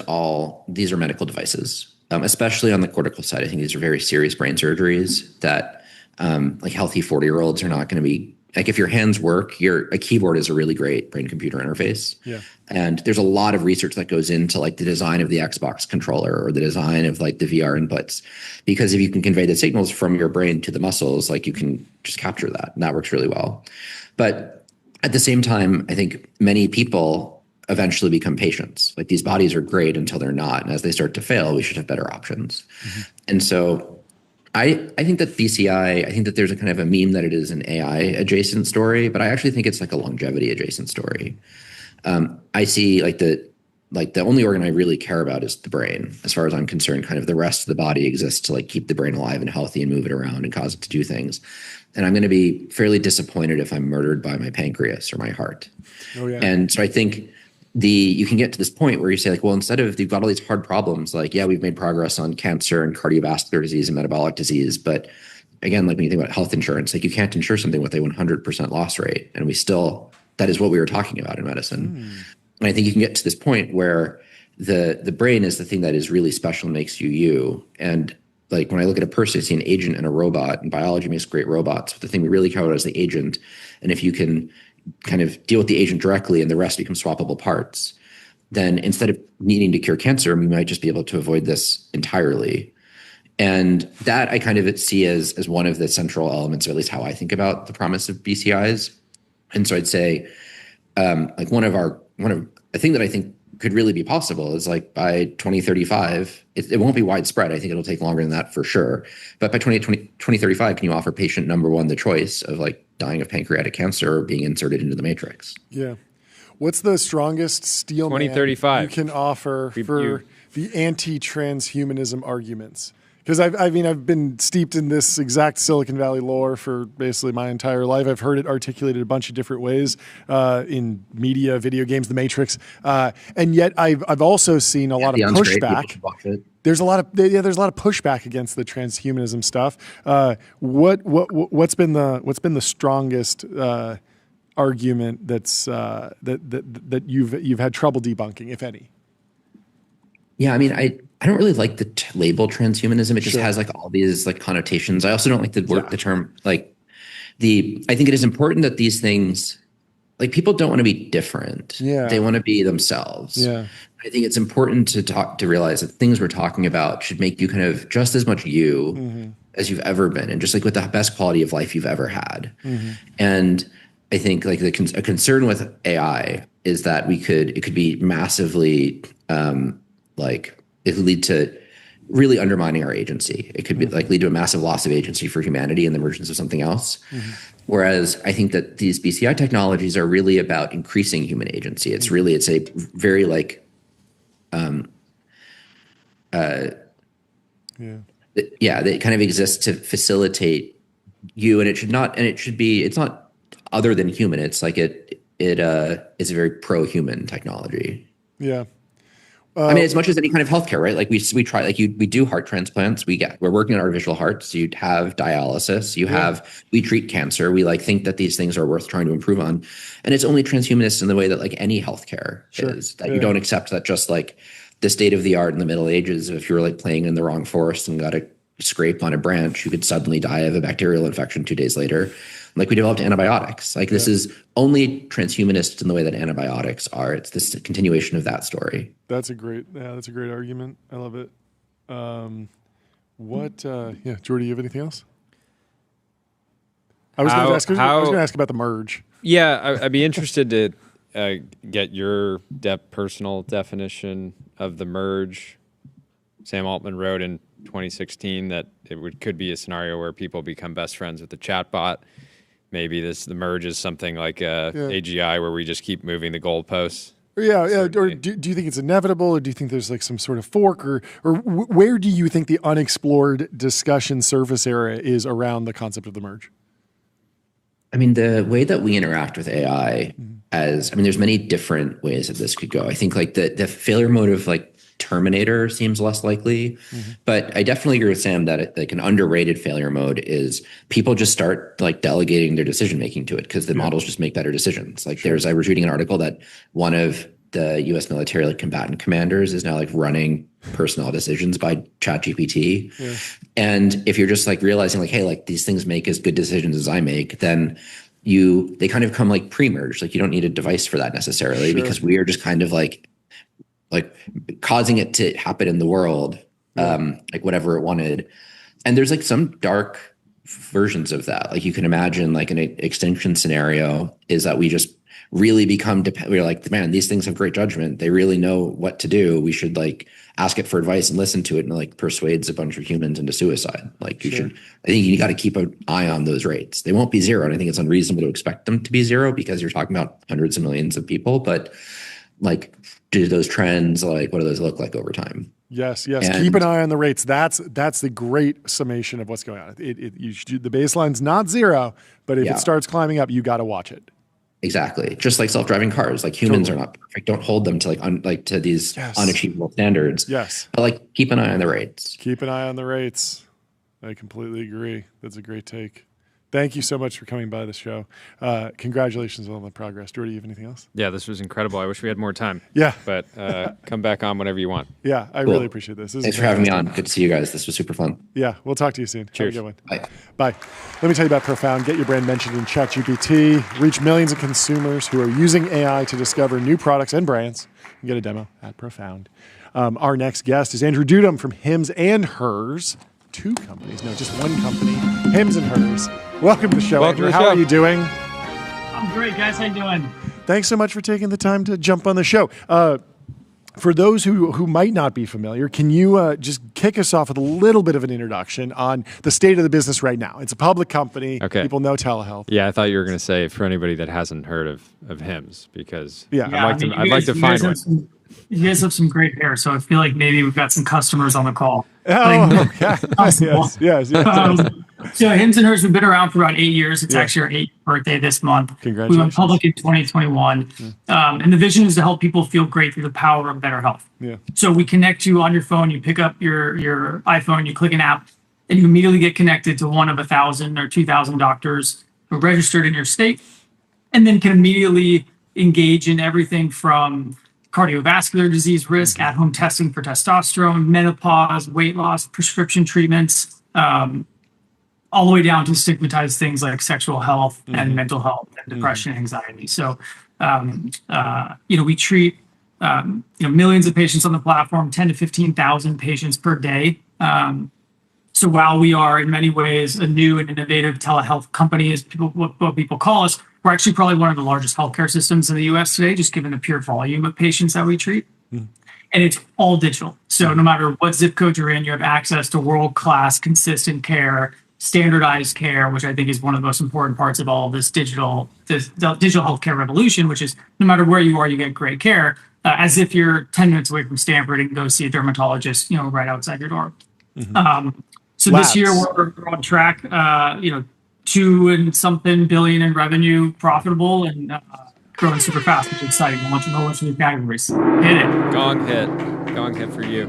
Speaker 7: these are medical devices, especially on the cortical side. I think these are very serious brain surgeries that like healthy 40-year-olds are not going to be, like if your hands work, a keyboard is a really great brain computer interface. And there's a lot of research that goes into like the design of the Xbox controller or the design of like the VR inputs, because if you can convey the signals from your brain to the muscles, like you can just capture that, and that works really well. But at the same time, I think many people eventually become patients. Like these bodies are great until they're not. And as they start to fail, we should have better options. And so I think that BCI, I think that there's a kind of a meme that it is an AI adjacent story, but I actually think it's like a longevity adjacent story. I see like the only organ I really care about is the brain. As far as I'm concerned, kind of the rest of the body exists to like keep the brain alive and healthy and move it around and cause it to do things. And I'm going to be fairly disappointed if I'm murdered by my pancreas or my heart.
Speaker 3: Oh, yeah.
Speaker 7: And so I think you can get to this point where you say like, well, instead of you've got all these hard problems, like, yeah, we've made progress on cancer and cardiovascular disease and metabolic disease. But again, like when you think about health insurance, like you can't insure something with a 100% loss rate. And that is what we were talking about in medicine. And I think you can get to this point where the brain is the thing that is really special and makes you. And like when I look at a person, I see an agent and a robot, and biology makes great robots. But the thing we really care about is the agent. And if you can kind of deal with the agent directly and the rest become swappable parts, then instead of needing to cure cancer, we might just be able to avoid this entirely. And that I kind of see as one of the central elements, or at least how I think about the promise of BCIs. And so I'd say like a thing that I think could really be possible is like by 2035, it won't be widespread. I think it'll take longer than that for sure. But by 2035, can you offer patient number one the choice of like dying of pancreatic cancer or being inserted into the matrix?
Speaker 3: Yeah. What's the strongest steel
Speaker 2: 2035
Speaker 3: you can offer for the anti-transhumanism arguments? Because I've been steeped in this exact Silicon Valley lore for basically my entire life. I've heard it articulated a bunch of different ways in media, video games, The Matrix, and yet I've also seen a lot of pushback. There's a lot of pushback against the transhumanism stuff. What's been the strongest argument that you've had trouble debunking, if any?
Speaker 7: Yeah, I mean, I don't really like the label transhumanism. It just has like all these like connotations. I also don't like the term like I think it is important that these things, like people don't want to be different.
Speaker 3: Yeah.
Speaker 7: They want to be themselves.
Speaker 3: Yeah.
Speaker 7: I think it's important to realize that things we're talking about should make you kind of just as much you as you've ever been, and just like with the best quality of life you've ever had. And I think like a concern with AI is that it could be massively like it could lead to really undermining our agency. It could be like lead to a massive loss of agency for humanity and the emergence of something else. Whereas I think that these BCI technologies are really about increasing human agency. It's a very like, they kind of exist to facilitate you, and it's not other than human. It's like it is a very pro-human technology.
Speaker 3: Yeah.
Speaker 7: I mean, as much as any kind of healthcare, right? Like we try, like we do heart transplants. We're working on artificial hearts. You have dialysis. We treat cancer. We like think that these things are worth trying to improve on, and it's only transhumanist in the way that like any healthcare is. That you don't accept that just like the state of the art in the Middle Ages. If you were like playing in the wrong forest and got a scrape on a branch, you could suddenly die of a bacterial infection 2 days later. Like we developed antibiotics. Like this is only transhumanist in the way that antibiotics are. It's this continuation of that story.
Speaker 3: That's a great argument. I love it. Jordy, you have anything else? I was going to ask about the merge.
Speaker 2: Yeah, I'd be interested to get your personal definition of the merge. Sam Altman wrote in 2016 that could be a scenario where people become best friends with the chatbot. Maybe the merge is something like AGI where we just keep moving the goalposts.
Speaker 3: Yeah. Or do you think it's inevitable, or do you think there's like some sort of fork, or where do you think the unexplored discussion surface area is around the concept of the merge?
Speaker 7: I mean, the way that we interact with AI there's many different ways that this could go. I think like the failure mode of like Terminator seems less likely, but I definitely agree with Sam that like an underrated failure mode is people just start like delegating their decision making to it because the models just make better decisions. Like I was reading an article that one of the U.S. military like combatant commanders is now like running personnel decisions by ChatGPT. And if you're just like realizing like, hey, like these things make as good decisions as I make, then they kind of come like pre-merged. Like you don't need a device for that necessarily because we are just kind of like causing it to happen in the world, like whatever it wanted. And there's like some dark versions of that. Like you can imagine like an extinction scenario is that we just really become we're like, man, these things have great judgment. They really know what to do. We should like ask it for advice and listen to it, and like persuades a bunch of humans into suicide. Like you should, I think you got to keep an eye on those rates. They won't be zero. And I think it's unreasonable to expect them to be zero because you're talking about hundreds of millions of people, but like, do those trends, like, what do those look like over time?
Speaker 3: Yes. Keep an eye on the rates. That's the great summation of what's going on. The baseline's not zero, but if it starts climbing up, you got to watch it.
Speaker 7: Exactly. Just like self-driving cars, like humans are not perfect. Don't hold them to like to these unachievable standards.
Speaker 3: Yes.
Speaker 7: But like, keep an eye on the rates.
Speaker 3: Keep an eye on the rates. I completely agree. That's a great take. Thank you so much for coming by the show. Congratulations on the progress. Stuart, do you have anything else?
Speaker 2: Yeah, this was incredible. I wish we had more time.
Speaker 3: Yeah.
Speaker 2: But come back on whenever you want.
Speaker 3: Yeah, I really appreciate this.
Speaker 7: Thanks for having me on. Good to see you guys. This was super fun.
Speaker 3: Yeah, we'll talk to you soon.
Speaker 2: Cheers.
Speaker 3: Have a good one. Bye. Let me tell you about Profound. Get your brand mentioned in ChatGPT. Reach millions of consumers who are using AI to discover new products and brands. You can get a demo at Profound. Our next guest is Andrew Dudum from Hims and Hers. 2 companies. No, just one company. Hims and Hers. Welcome to the show, Andrew. How are you doing?
Speaker 8: I'm great, guys. How you doing?
Speaker 3: Thanks so much for taking the time to jump on the show. For those who might not be familiar, can you just kick us off with a little bit of an introduction on the state of the business right now? It's a public company.
Speaker 2: Okay.
Speaker 3: People know telehealth.
Speaker 2: Yeah, I thought you were going to say for anybody that hasn't heard of Hims, because
Speaker 3: I'd
Speaker 2: like to find one.
Speaker 8: You guys have some great hair, so I feel like maybe we've got some customers on the call.
Speaker 3: Oh, okay. Yes.
Speaker 8: So Hims and Hers, we've been around for about 8 years. It's actually our 8th birthday this month.
Speaker 3: Congratulations.
Speaker 8: We went public in 2021. And the vision is to help people feel great through the power of better health.
Speaker 3: Yeah.
Speaker 8: So we connect you on your phone. You pick up your iPhone, you click an app, and you immediately get connected to one of 1,000 or 2,000 doctors who are registered in your state, and then can immediately engage in everything from cardiovascular disease risk, at-home testing for testosterone, menopause, weight loss, prescription treatments, all the way down to stigmatized things like sexual health and mental health and depression and anxiety. So, we treat, millions of patients on the platform, 10 to 15,000 patients per day. So while we are in many ways a new and innovative telehealth company, as what people call us, we're actually probably one of the largest healthcare systems in the U.S. today, just given the pure volume of patients that we treat. And it's all digital. So no matter what zip code you're in, you have access to world-class, consistent care, standardized care, which I think is one of the most important parts of all of this digital healthcare revolution, which is no matter where you are, you get great care, as if you're 10 minutes away from Stanford and can go see a dermatologist, right outside your door. So this year we're on track, 2 and something billion in revenue, profitable, and growing super fast, which is exciting. We're launching a whole bunch of new categories. Hit it.
Speaker 2: Gong hit for you.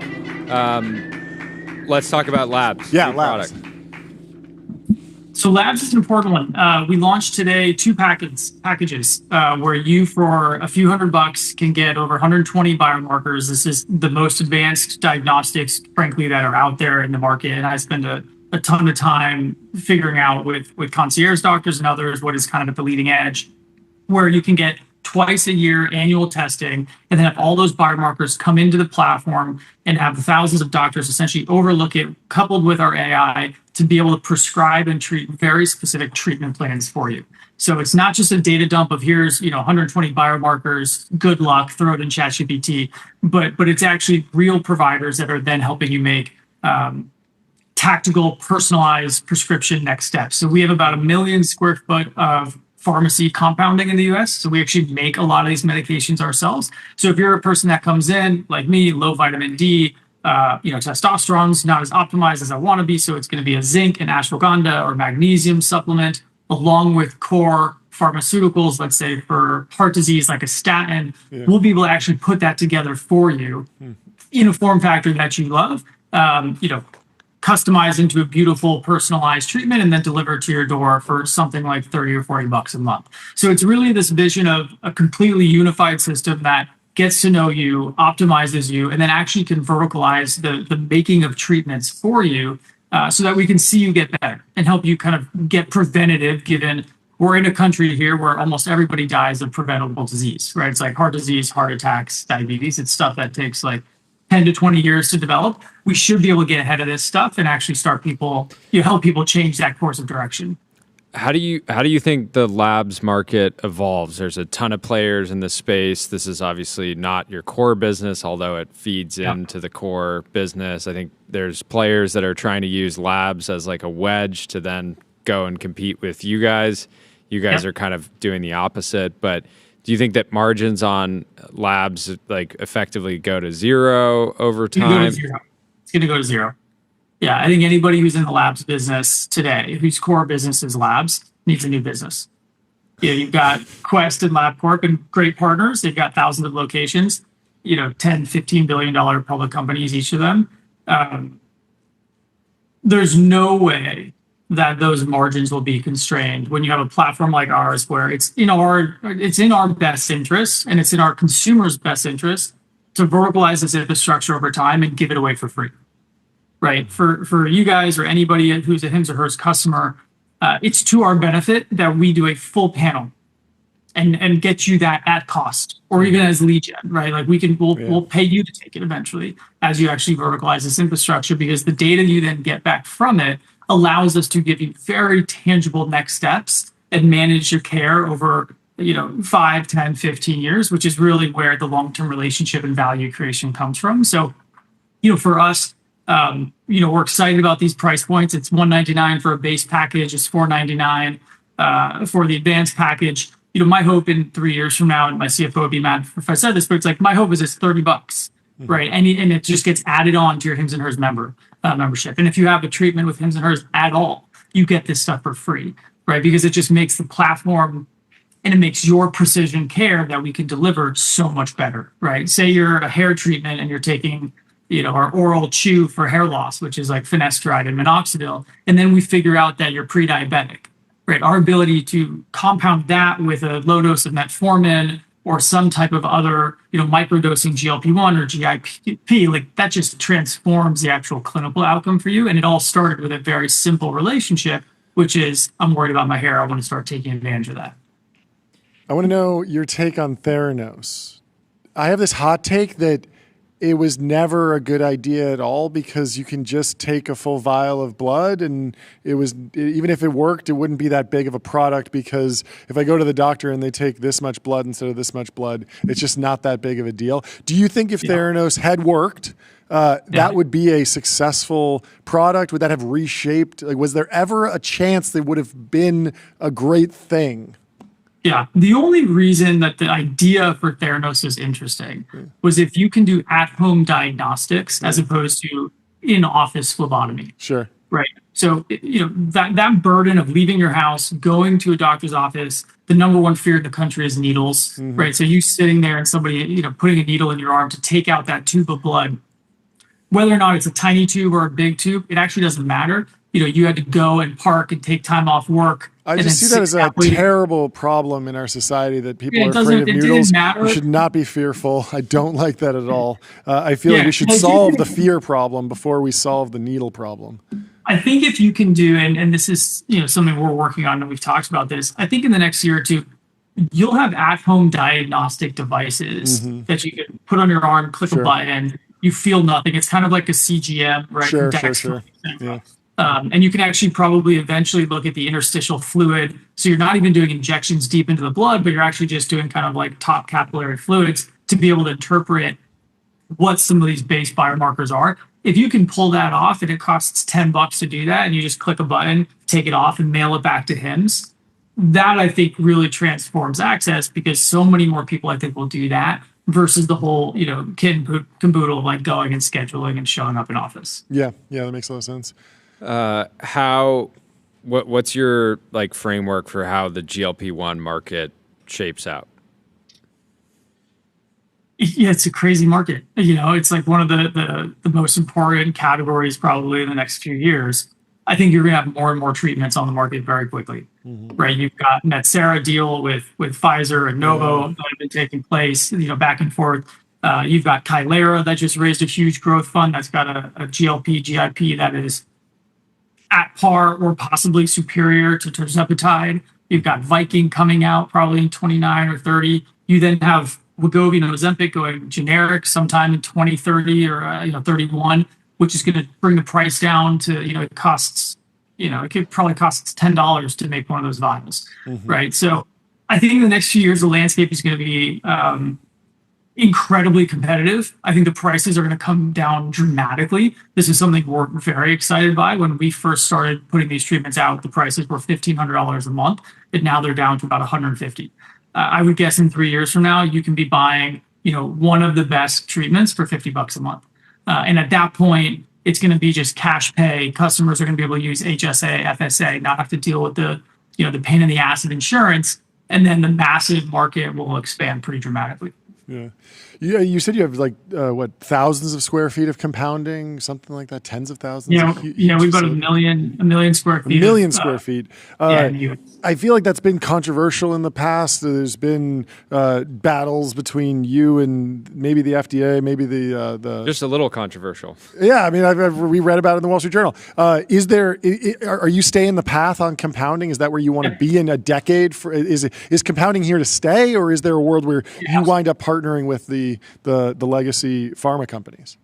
Speaker 2: Let's talk about labs.
Speaker 3: Yeah,
Speaker 2: New
Speaker 3: labs.
Speaker 2: product.
Speaker 8: So labs is an important one. We launched today 2 packages where you, for a few $100, can get over 120 biomarkers. This is the most advanced diagnostics, frankly, that are out there in the market. And I spend a ton of time figuring out with concierge doctors and others what is kind of at the leading edge, where you can get twice a year annual testing and then have all those biomarkers come into the platform and have thousands of doctors essentially overlook it, coupled with our AI, to be able to prescribe and treat very specific treatment plans for you. So it's not just a data dump of here's 120 biomarkers, good luck, throw it in ChatGPT, but it's actually real providers that are then helping you make tactical, personalized prescription next steps. So we have about 1 million square foot of pharmacy compounding in the US. So we actually make a lot of these medications ourselves. So if you're a person that comes in, like me, low vitamin D, testosterone's not as optimized as I want to be, so it's going to be a zinc and ashwagandha or magnesium supplement, along with core pharmaceuticals, let's say for heart disease, like a statin. We'll be able to actually put that together for you in a form factor that you love, customized into a beautiful personalized treatment and then delivered to your door for something like 30 or 40 bucks a month. So it's really this vision of a completely unified system that gets to know you, optimizes you, and then actually can verticalize the making of treatments for you, so that we can see you get better and help you kind of get preventative, given we're in a country here where almost everybody dies of preventable disease, right? It's like heart disease, heart attacks, diabetes. It's stuff that takes like 10 to 20 years to develop. We should be able to get ahead of this stuff and actually help people change that course of direction.
Speaker 2: How do you think the labs market evolves? There's a ton of players in this space. This is obviously not your core business, although it feeds into the core business. I think there's players that are trying to use labs as like a wedge to then go and compete with you guys. You guys are kind of doing the opposite, but do you think that margins on labs like effectively go to zero over time?
Speaker 8: It's going to go to zero. Yeah, I think anybody who's in the labs business today, whose core business is labs, needs a new business. You've got Quest and LabCorp and great partners. They've got thousands of locations, 10, $15 billion public companies, each of them. There's no way that those margins will be constrained when you have a platform like ours where it's in our best interest and it's in our consumers' best interest to verticalize this infrastructure over time and give it away for free. Right. For you guys or anybody who's a hims or hers customer, it's to our benefit that we do a full panel and get you that at cost or even as lead gen, right? Like we'll pay you to take it eventually as you actually verticalize this infrastructure, because the data you then get back from it allows us to give you very tangible next steps and manage your care over 5, 10, 15 years, which is really where the long-term relationship and value creation comes from. So, for us, we're excited about these price points. It's $199 for a base package. It's $499 for the advanced package. My hope in 3 years from now, and my CFO would be mad if I said this, but it's like my hope is it's $30, right? And it just gets added on to your Hims and Hers membership. And if you have a treatment with Hims and Hers at all, you get this stuff for free, right? Because it just makes the platform and it makes your precision care that we can deliver so much better, right? Say you're a hair treatment and you're taking our oral chew for hair loss, which is like finasteride and minoxidil. And then we figure out that you're pre-diabetic, right? Our ability to compound that with a low dose of metformin or some type of other, microdosing GLP-1 or GIP, like that just transforms the actual clinical outcome for you. And it all started with a very simple relationship, which is I'm worried about my hair. I want to start taking advantage of that.
Speaker 3: I want to know your take on Theranos. I have this hot take that it was never a good idea at all because you can just take a full vial of blood and even if it worked, it wouldn't be that big of a product because if I go to the doctor and they take this much blood instead of this much blood, it's just not that big of a deal. Do you think if Theranos had worked, that would be a successful product? Would that have reshaped? Like, was there ever a chance that would have been a great thing?
Speaker 8: Yeah, the only reason that the idea for Theranos is interesting was if you can do at-home diagnostics as opposed to in-office phlebotomy.
Speaker 3: Sure.
Speaker 8: Right. So, that burden of leaving your house, going to a doctor's office, the number one fear in the country is needles, right? So you sitting there and somebody, putting a needle in your arm to take out that tube of blood, whether or not it's a tiny tube or a big tube, it actually doesn't matter. You had to go and park and take time off work.
Speaker 3: I just see that as a terrible problem in our society that people are afraid of needles. You should not be fearful. I don't like that at all. I feel like we should solve the fear problem before we solve the needle problem.
Speaker 8: I think if you can do, and this is something we're working on and we've talked about this, I think in the next year or two, you'll have at-home diagnostic devices that you can put on your arm, click a button, you feel nothing. It's kind of like a CGM, right?
Speaker 3: Sure. Yeah.
Speaker 8: And you can actually probably eventually look at the interstitial fluid. So you're not even doing injections deep into the blood, but you're actually just doing kind of like top capillary fluids to be able to interpret what some of these base biomarkers are. If you can pull that off and it costs $10 to do that and you just click a button, take it off and mail it back to HIMSS, that I think really transforms access because so many more people I think will do that versus the whole, kit and caboodle of like going and scheduling and showing up in office.
Speaker 3: Yeah, that makes a lot of sense.
Speaker 2: What's your framework for how the GLP-1 market shapes out?
Speaker 8: Yeah, it's a crazy market. It's like one of the most important categories probably in the next few years. I think you're going to have more and more treatments on the market very quickly, right? You've got Metsera deal with Pfizer and Novo that have been taking place, back and forth. You've got Kylera that just raised a huge growth fund that's got a GLP, GIP that is at par or possibly superior to tirzepatide. You've got Viking coming out probably in 29 or 30. You then have Wegovy and Ozempic going generic sometime in 2030 or 31, which is going to bring the price down to, it costs, it could probably cost $10 to make one of those vials, right? So I think in the next few years, the landscape is going to be incredibly competitive. I think the prices are going to come down dramatically. This is something we're very excited by. When we first started putting these treatments out, the prices were $1,500 a month, and now they're down to about $150. I would guess in 3 years from now, you can be buying, one of the best treatments for $50 a month. And at that point, it's going to be just cash pay. Customers are going to be able to use HSA, FSA, not have to deal with the pain in the ass of insurance. And then the massive market will expand pretty dramatically.
Speaker 3: Yeah. You said you have thousands of square feet of compounding, something like that, tens of thousands.
Speaker 8: We've got a million square feet.
Speaker 3: A million square feet. I feel like that's been controversial in the past. There's been battles between you and maybe the FDA, maybe the
Speaker 2: just a little controversial.
Speaker 3: Yeah, I mean, we read about it in the Wall Street Journal. Are you staying the path on compounding? Is that where you want to be in a decade? Is compounding here to stay, or is there a world where you wind up partnering with the legacy pharma companies?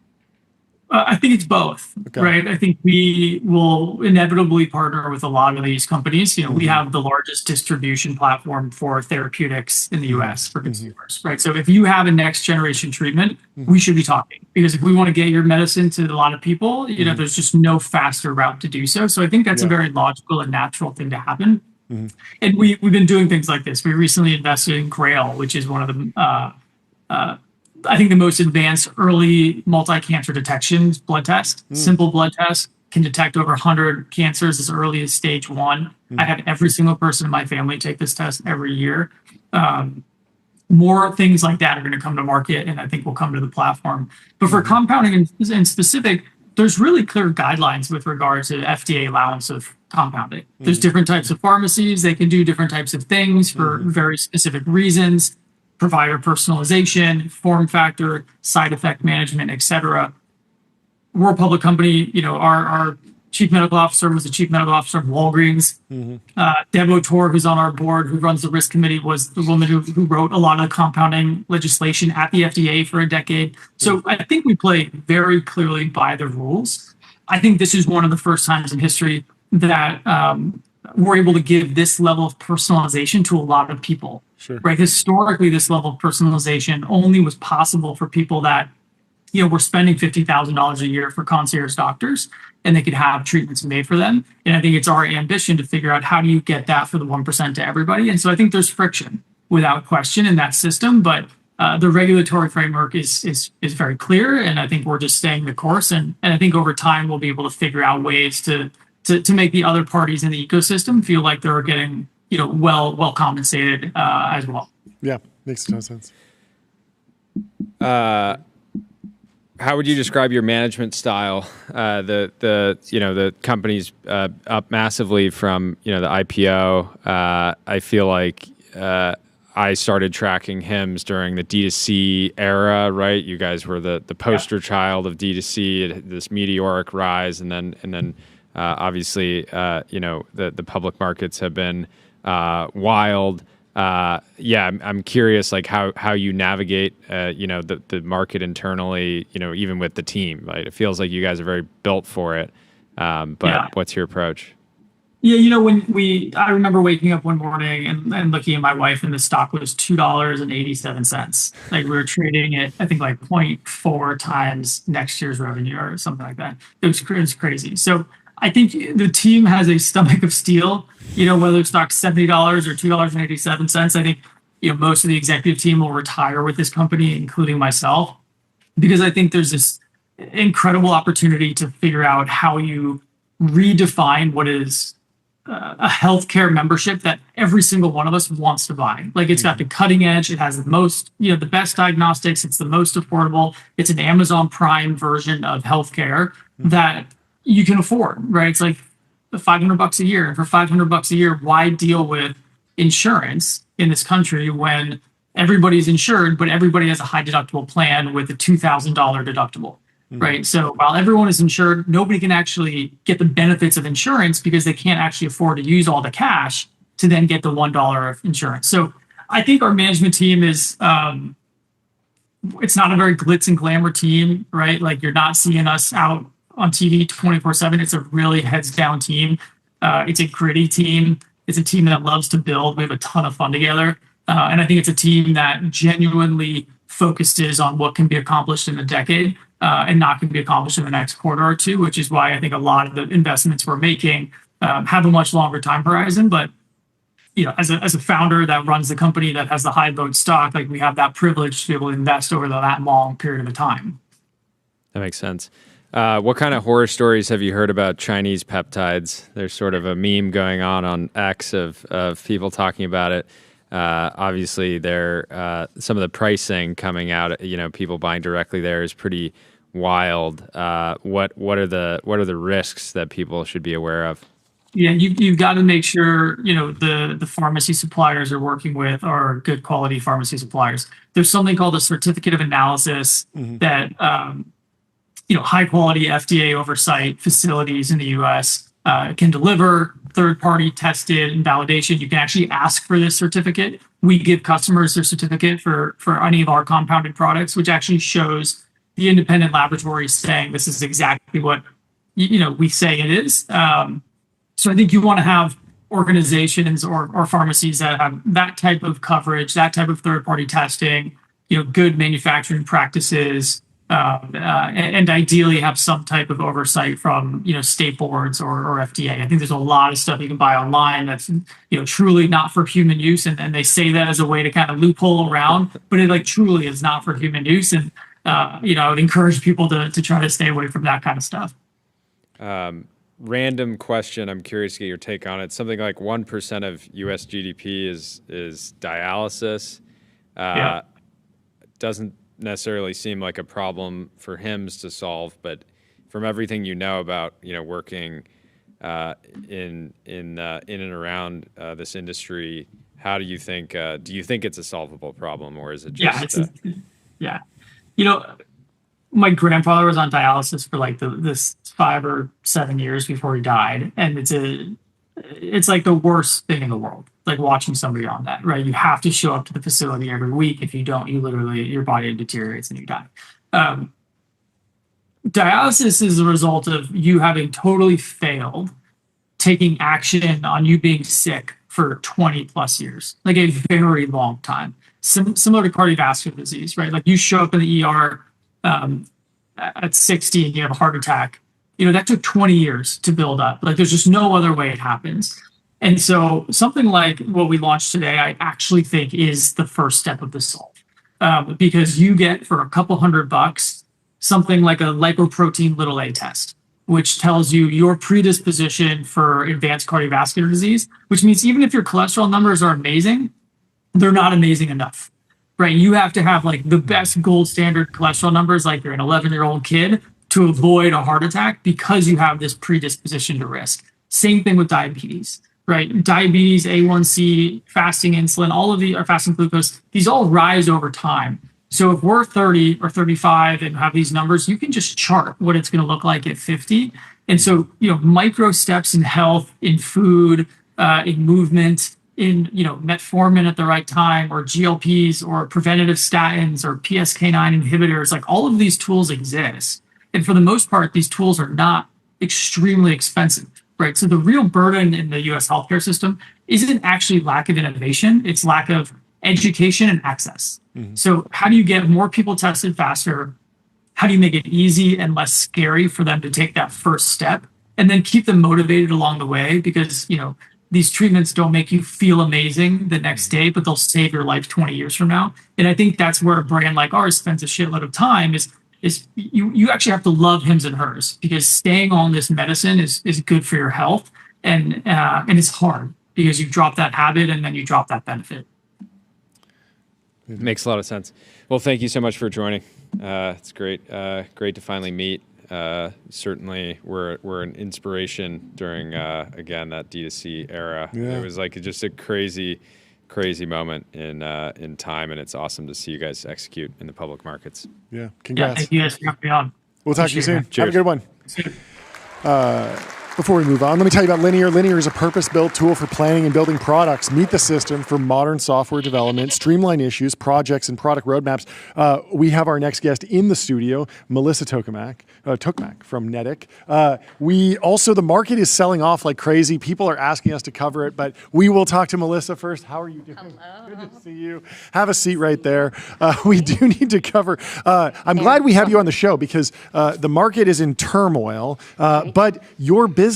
Speaker 8: I think it's both, right? I think we will inevitably partner with a lot of these companies. We have the largest distribution platform for therapeutics in the US for consumers, right? So if you have a next generation treatment, we should be talking, because if we want to get your medicine to a lot of people, there's just no faster route to do so. So I think that's a very logical and natural thing to happen. And we've been doing things like this. We recently invested in Grail, which is one of the I think the most advanced early multi-cancer detection blood test. Simple blood test, can detect over 100 cancers as early as stage 1. I have every single person in my family take this test every year. More things like that are going to come to market, and I think will come to the platform. But for compounding in specific, there's really clear guidelines with regards to FDA allowance of compounding. There's different types of pharmacies. They can do different types of things for very specific reasons. Provider personalization, form factor, side effect management, et cetera. We're a public company. Our chief medical officer was the chief medical officer of Walgreens. Deb O'Toole, who's on our board, who runs the risk committee, was the woman who wrote a lot of the compounding legislation at the FDA for a decade. So I think we play very clearly by the rules. I think this is one of the first times in history that we're able to give this level of personalization to a lot of people. Right? Historically, this level of personalization only was possible for people that, were spending $50,000 a year for concierge doctors, and they could have treatments made for them. And I think it's our ambition to figure out how do you get that for the 1% to everybody. And so I think there's friction without question in that system, but the regulatory framework is very clear, and I think we're just staying the course. And I think over time we'll be able to figure out ways to make the other parties in the ecosystem feel like they're getting well compensated as well.
Speaker 3: Yeah, makes a ton of sense.
Speaker 2: How would you describe your management style? The company's up massively from the IPO. I feel like I started tracking HIMSS during the D2C era, right? You guys were the poster child of D2C, this meteoric rise, and then obviously the public markets have been wild. I'm curious, like how you navigate, the market internally, even with the team. Right? It feels like you guys are very built for it. What's your approach?
Speaker 8: Yeah, I remember waking up one morning and looking at my wife, and the stock was $2.87. Like we were trading at, I think, like 0.4 times next year's revenue or something like that. It was crazy. So I think the team has a stomach of steel, whether it's stock $70 or $2.87. I think, most of the executive team will retire with this company, including myself, because I think there's this incredible opportunity to figure out how you redefine what is a healthcare membership that every single one of us wants to buy. Like it's got the cutting edge. It has the most, the best diagnostics. It's the most affordable. It's an Amazon Prime version of healthcare that you can afford, right? It's like $500 a year. And for $500 a year, why deal with insurance in this country when everybody's insured, but everybody has a high deductible plan with a $2,000 deductible, right? So while everyone is insured, nobody can actually get the benefits of insurance because they can't actually afford to use all the cash to then get the $1 of insurance. So I think our management team is, it's not a very glitz and glamour team, right? Like you're not seeing us out on TV 24/7. It's a really heads down team. It's a gritty team. It's a team that loves to build. We have a ton of fun together. And I think it's a team that genuinely focuses on what can be accomplished in a decade and not can be accomplished in the next quarter or two, which is why I think a lot of the investments we're making have a much longer time horizon. But as a founder that runs the company that has the high vote stock, like we have that privilege to be able to invest over that long period of time.
Speaker 2: That makes sense. What kind of horror stories have you heard about Chinese peptides? There's sort of a meme going on X of people talking about it. Obviously, some of the pricing coming out, people buying directly there is pretty wild. What are the risks that people should be aware of?
Speaker 8: Yeah, you've got to make sure the pharmacy suppliers are working with are good quality pharmacy suppliers. There's something called a certificate of analysis that high quality FDA oversight facilities in the U.S. Can deliver, third party tested and validation. You can actually ask for this certificate. We give customers their certificate for any of our compounded products, which actually shows the independent laboratory saying this is exactly what we say it is. So I think you want to have organizations or pharmacies that have that type of coverage, that type of third-party testing, good manufacturing practices, and ideally have some type of oversight from state boards or FDA. I think there's a lot of stuff you can buy online that's truly not for human use, and they say that as a way to kind of loophole around, but it truly is not for human use, and I would encourage people to try to stay away from that kind of stuff.
Speaker 2: Random question. I'm curious to get your take on it. Something like 1% of U.S. GDP is dialysis. Doesn't necessarily seem like a problem for HIMSS to solve, but from everything about working in and around this industry, how do you think? Do you think it's a solvable problem, or is it just?
Speaker 8: Yeah, my grandfather was on dialysis for this 5 or 7 years before he died, and it's like the worst thing in the world, like watching somebody on that, right? You have to show up to the facility every week. If you don't, your body deteriorates and you die. Dialysis is a result of you having totally failed taking action on you being sick for 20 plus years, like a very long time. Similar to cardiovascular disease, right? Like you show up in the ER at 60 and you have a heart attack, that took 20 years to build up. Like there's just no other way it happens. And so something like what we launched today, I actually think is the first step of the solve. Because you get for a couple $100 something like a lipoprotein little a test, which tells you your predisposition for advanced cardiovascular disease, which means even if your cholesterol numbers are amazing, they're not amazing enough. Right, you have to have the best gold standard cholesterol numbers, like you're an 11-year-old kid, to avoid a heart attack because you have this predisposition to risk. Same thing with diabetes, right? Diabetes, A1C, fasting insulin, all of these are fasting glucose. These all rise over time. So if we're 30 or 35 and have these numbers, you can just chart what it's going to look like at 50. And so, micro steps in health, in food, in movement, in metformin at the right time, or GLPs, or preventative statins, or PCSK9 inhibitors, like all of these tools exist. And for the most part, these tools are not extremely expensive, right? So the real burden in the US healthcare system isn't actually lack of innovation, it's lack of education and access. So how do you get more people tested faster? How do you make it easy and less scary for them to take that first step, and then keep them motivated along the way? Because, these treatments don't make you feel amazing the next day, but they'll save your life 20 years from now. And I think that's where a brand like ours spends a shitload of time is you actually have to love HIMSS and hers, because staying on this medicine is good for your health. And it's hard because you drop that habit and then you drop that benefit.
Speaker 2: It makes a lot of sense. Well, thank you so much for joining. It's great to finally meet. Certainly we're an inspiration during again that D2C era. It was just a crazy moment in time, and it's awesome to see you guys execute in the public markets.
Speaker 3: Yeah, congrats.
Speaker 8: Thank you guys for having me on.
Speaker 3: We'll talk to you soon.
Speaker 2: Cheers.
Speaker 3: Have a good one. Before we move on, let me tell you about Linear. Linear is a purpose-built tool for planning and building products. Meet the system for modern software development, streamline issues, projects, and product roadmaps. We have our next guest in the studio, Melisa Tokmak from Netic. The market is selling off like crazy. People are asking us to cover it, but we will talk to Melisa first. How are you doing?
Speaker 9: Hello.
Speaker 3: Good to see you. Have a seat right there. We do need to cover. I'm glad we have you on the show because the market is in turmoil, but your business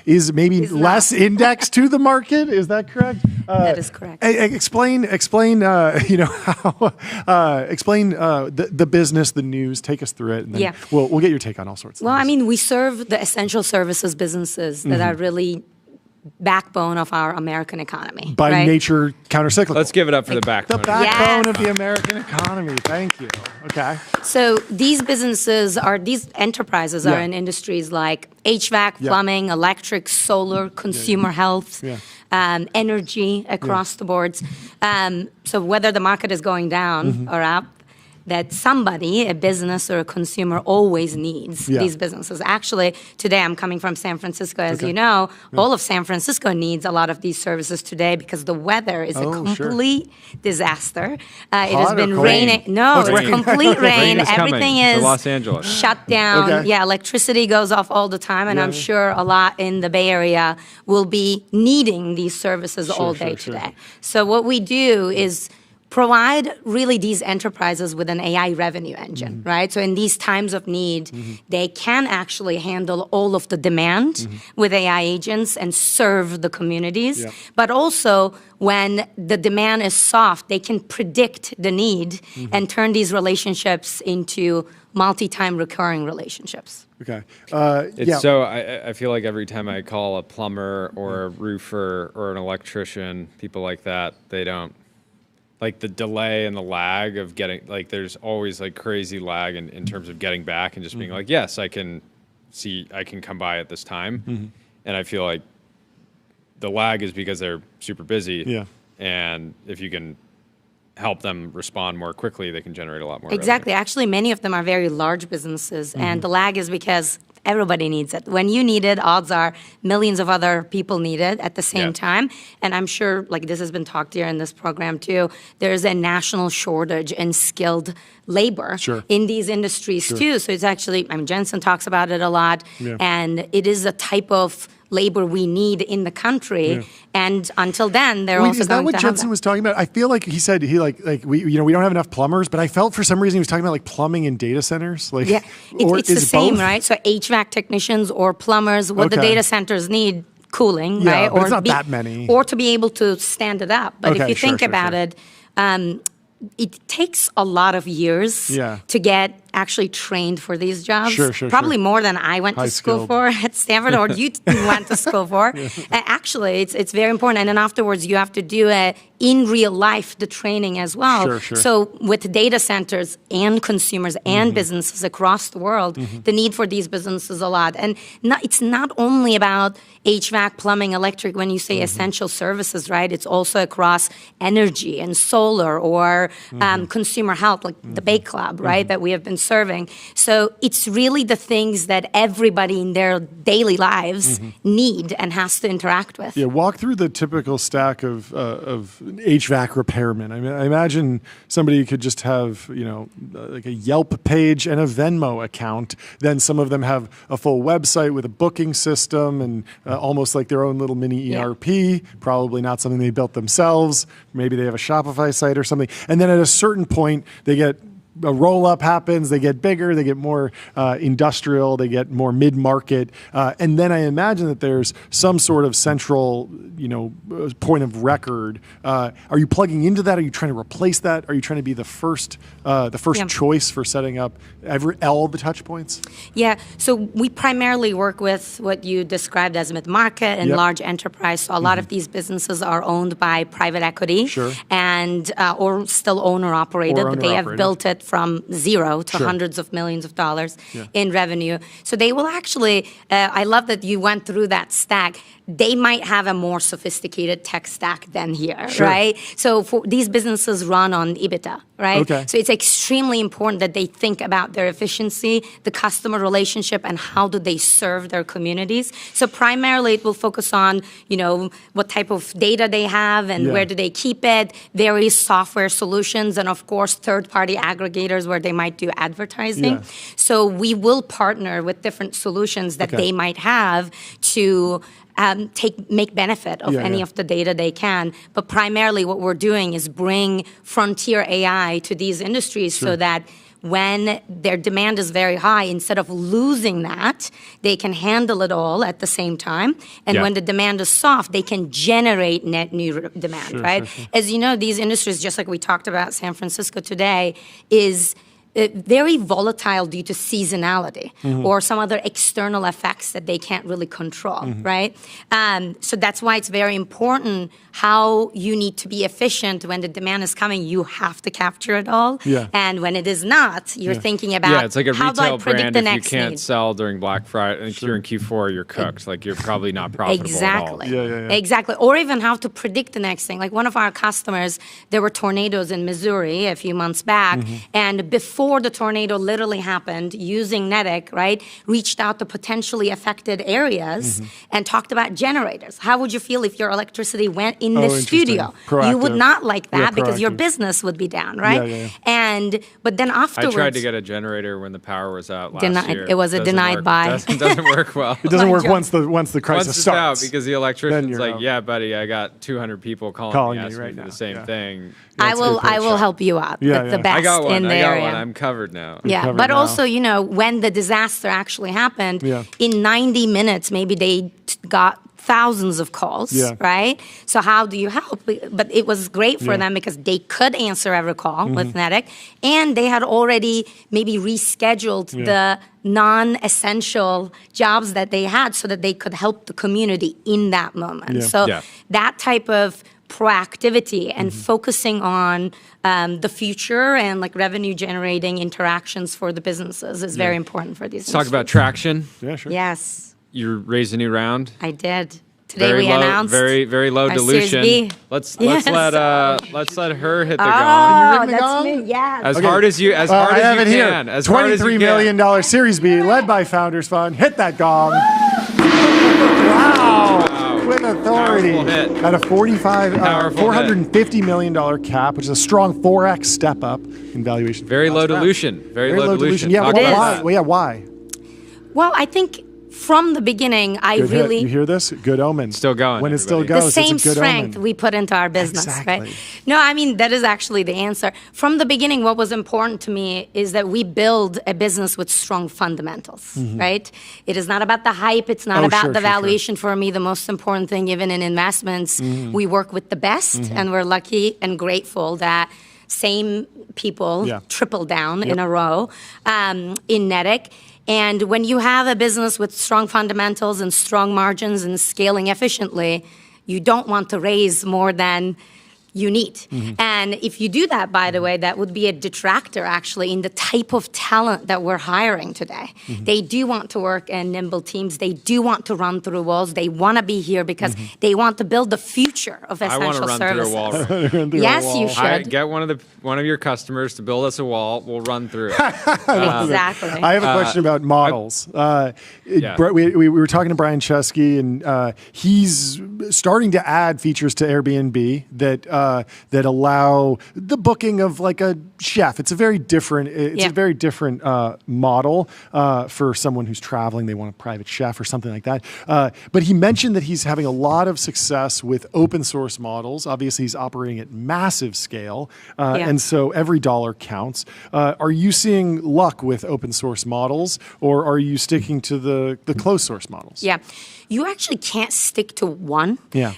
Speaker 3: is maybe less indexed to the market. Is that correct?
Speaker 9: That is correct.
Speaker 3: Explain. Explain the business, the news. Take us through it, and then we'll get your take on all sorts of
Speaker 9: Well,
Speaker 3: things.
Speaker 9: I mean, we serve the essential services businesses that are really backbone of our American economy.
Speaker 3: By
Speaker 9: right?
Speaker 3: nature, countercyclical.
Speaker 2: Let's give it up for the
Speaker 3: The
Speaker 2: backbone.
Speaker 3: backbone of the American economy. Thank you. Okay.
Speaker 9: So these enterprises are in industries like HVAC, plumbing, electric, solar, consumer health, energy across the boards. So whether the market is going down or up, that somebody, a business or a consumer, always needs these businesses. Actually, today I'm coming from San Francisco, as you know. All of San Francisco needs a lot of these services today because the weather is a complete disaster. It has been raining. No, it's complete rain.
Speaker 2: Rain is
Speaker 9: Everything
Speaker 2: coming
Speaker 9: is
Speaker 2: to Los Angeles.
Speaker 9: shut down.
Speaker 3: Okay.
Speaker 9: Yeah, electricity goes off all the time, and I'm sure a lot in the Bay Area will be needing these services all day today. So what we do is provide really these enterprises with an AI revenue engine, right? So in these times of need, they can actually handle all of the demand with AI agents and serve the communities. But also, when the demand is soft, they can predict the need and turn these relationships into multi-time recurring relationships.
Speaker 3: Okay.
Speaker 2: So I feel like every time I call a plumber or a roofer or an electrician, people like that, they don't. Like the delay and the lag of getting, like there's always like crazy lag in terms of getting back and just being like, yes, I can come by at this time. And I feel like the lag is because they're super busy. Yeah. And if you can help them respond more quickly, they can generate a lot more
Speaker 9: Exactly.
Speaker 2: revenue.
Speaker 9: Actually, many of them are very large businesses, and the lag is because everybody needs it. When you need it, odds are millions of other people need it at the same time. And I'm sure, like this has been talked here in this program too, there's a national shortage in skilled labor in these industries too. So it's actually, I mean, Jensen talks about it a lot, and it is a type of labor we need in the country, and until then, they're also
Speaker 3: is that
Speaker 9: going
Speaker 3: what
Speaker 9: to have
Speaker 3: Jensen
Speaker 9: that.
Speaker 3: was talking about? I feel like he said we don't have enough plumbers, but I felt for some reason he was talking about like plumbing in data centers. Like,
Speaker 9: it's the same,
Speaker 3: both?
Speaker 9: right? So HVAC technicians or plumbers, what the data centers need. Cooling, right?
Speaker 3: But it's not that many.
Speaker 9: Or to be able to stand it up. But if you think about it, it takes a lot of years to get actually trained for these jobs. Probably more than I went to school for at Stanford or you went to school for. Actually, it's very important. And then afterwards, you have to do it in real life, the training as well. So with data centers and consumers and businesses across the world, the need for these businesses a lot. And it's not only about HVAC, plumbing, electric, when you say essential services, right? It's also across energy and solar or consumer health, like the Bake Club, right? That we have been serving. So it's really the things that everybody in their daily lives need and has to interact with.
Speaker 3: Yeah, walk through the typical stack of HVAC repairmen. I mean, I imagine somebody could just have, like a Yelp page and a Venmo account. Then some of them have a full website with a booking system and almost like their own little mini ERP. Probably not something they built themselves. Maybe they have a Shopify site or something. And then at a certain point, they get a roll-up happens, they get bigger, they get more industrial, they get more mid-market. And then I imagine that there's some sort of central, point of record. Are you plugging into that? Are you trying to replace that? Are you trying to be the first choice for setting up all the touch points?
Speaker 9: Yeah, so we primarily work with what you described as mid-market and large enterprise. So a lot of these businesses are owned by private equity and or still owner-operated, but they have built it from zero to hundreds of millions of dollars in revenue. So they will actually, I love that you went through that stack. they might have a more sophisticated tech stack than here, right? So for these businesses run on EBITDA, right?
Speaker 3: Okay.
Speaker 9: So it's extremely important that they think about their efficiency, the customer relationship, and how do they serve their communities. So primarily it will focus on, what type of data they have and where do they keep it, various software solutions, and of course, third-party aggregators where they might do advertising.
Speaker 3: Yeah.
Speaker 9: So we will partner with different solutions that they might have to make benefit of any of the data they can. But primarily what we're doing is bring frontier AI to these industries so that when their demand is very high, instead of losing that, they can handle it all at the same time. And when the demand is soft, they can generate net new demand, right? As you know, these industries, just like we talked about San Francisco today, is very volatile due to seasonality or some other external effects that they can't really control, right? So that's why it's very important how you need to be efficient when the demand is coming. You have to capture it all. And when it is not, you're thinking about
Speaker 2: it's like a
Speaker 9: how do I
Speaker 2: retail
Speaker 9: predict
Speaker 2: brand.
Speaker 9: the
Speaker 2: If you
Speaker 9: next
Speaker 2: can't
Speaker 9: need?
Speaker 2: sell during Black Friday, and you're in Q4, you're cooked. Like you're probably not profitable at all.
Speaker 9: Exactly. Or even how to predict the next thing. Like one of our customers, there were tornadoes in Missouri a few months back, and before the tornado literally happened, using Netic, right, reached out to potentially affected areas and talked about generators. How would you feel if your electricity went in the studio? You would not like that because your business would be down, right? But then afterwards,
Speaker 2: I tried to get a generator when the power was out last year.
Speaker 9: It was a denied buy.
Speaker 2: Doesn't work well.
Speaker 3: It doesn't work once the crisis
Speaker 2: it's
Speaker 3: starts.
Speaker 2: out because the electrician's like, yeah, buddy, I got 200 people calling me asking
Speaker 3: right
Speaker 2: me for
Speaker 3: now.
Speaker 2: the same thing.
Speaker 9: I will help you out with the best
Speaker 2: I got one.
Speaker 9: in the area.
Speaker 2: I'm covered now.
Speaker 9: Yeah, but also, when the disaster actually happened, in 90 minutes, maybe they got thousands of calls, right? So how do you help? But it was great for them because they could answer every call with Netic, and they had already maybe rescheduled the non-essential jobs that they had so that they could help the community in that moment. So that type of proactivity and focusing on the future and like revenue generating interactions for the businesses is very important for these.
Speaker 2: Let's talk about traction.
Speaker 3: Yeah, sure.
Speaker 9: Yes.
Speaker 2: You raised a new round.
Speaker 9: I did. Today we announced
Speaker 2: very low
Speaker 9: our
Speaker 2: dilution.
Speaker 9: Series B.
Speaker 2: Let's let her hit the gong.
Speaker 9: Oh, that's me. Yes.
Speaker 2: As hard as you can. As hard as you
Speaker 3: $23 million Series B, led by Founders Fund. Hit that gong. Wow. With authority. At a $450 million cap, which is a strong 4x step up in valuation.
Speaker 2: Very low dilution. Very low dilution.
Speaker 3: Yeah,
Speaker 2: Why?
Speaker 3: Well, why?
Speaker 9: Well, I think from the beginning,
Speaker 3: You hear this? Good omen.
Speaker 2: Still going.
Speaker 3: When it still
Speaker 2: everybody.
Speaker 3: goes,
Speaker 9: the same
Speaker 3: it's a good
Speaker 9: strength
Speaker 3: omen.
Speaker 9: we put into our business,
Speaker 3: Exactly.
Speaker 9: right? No, I mean, that is actually the answer. From the beginning, what was important to me is that we build a business with strong fundamentals, right? It is not about the hype. It's not about the valuation. For me, the most important thing, even in investments, we work with the best, and we're lucky and grateful that same people triple down in a row in Netic. And when you have a business with strong fundamentals and strong margins and scaling efficiently, you don't want to raise more than you need. And if you do that, by the way, that would be a detractor actually in the type of talent that we're hiring today. They do want to work in nimble teams. They do want to run through walls. They want to be here because they want to build the future of essential services.
Speaker 2: I want to run through a wall.
Speaker 9: Yes, you should.
Speaker 2: Get one of your customers to build us a wall. We'll run through it.
Speaker 9: Exactly.
Speaker 3: I have a question about models. We were talking to Brian Chesky, and he's starting to add features to Airbnb that allow the booking of like a chef. It's a very different. A very different model for someone who's traveling. They want a private chef or something like that. But he mentioned that he's having a lot of success with open source models. Obviously, he's operating at massive scale, and so every dollar counts. Are you seeing luck with open source models, or are you sticking to the closed source models?
Speaker 9: Yeah. You actually can't stick to one.
Speaker 3: Yeah.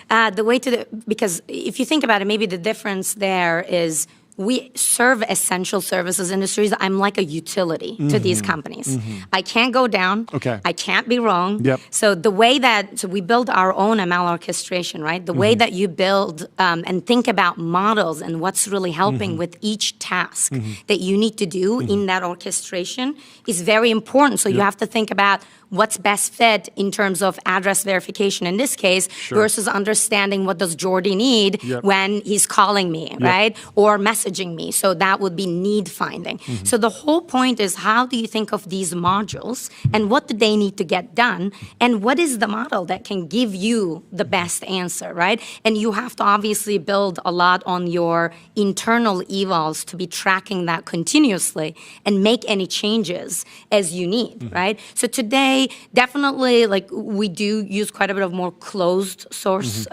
Speaker 9: Because if you think about it, maybe the difference there is we serve essential services industries. I'm like a utility to these companies. I can't go down.
Speaker 3: Okay.
Speaker 9: I can't be wrong.
Speaker 3: Yep.
Speaker 9: So the way that we build our own ML orchestration, right? The way that you build and think about models and what's really helping with each task that you need to do in that orchestration is very important. So you have to think about what's best fit in terms of address verification in this case versus understanding what does Jordy need when he's calling me, right? Or messaging me. So that would be need finding. So the whole point is, how do you think of these modules and what do they need to get done? And what is the model that can give you the best answer, right? And you have to obviously build a lot on your internal evals to be tracking that continuously and make any changes as you need, right? So today, definitely, like, we do use quite a bit of more closed source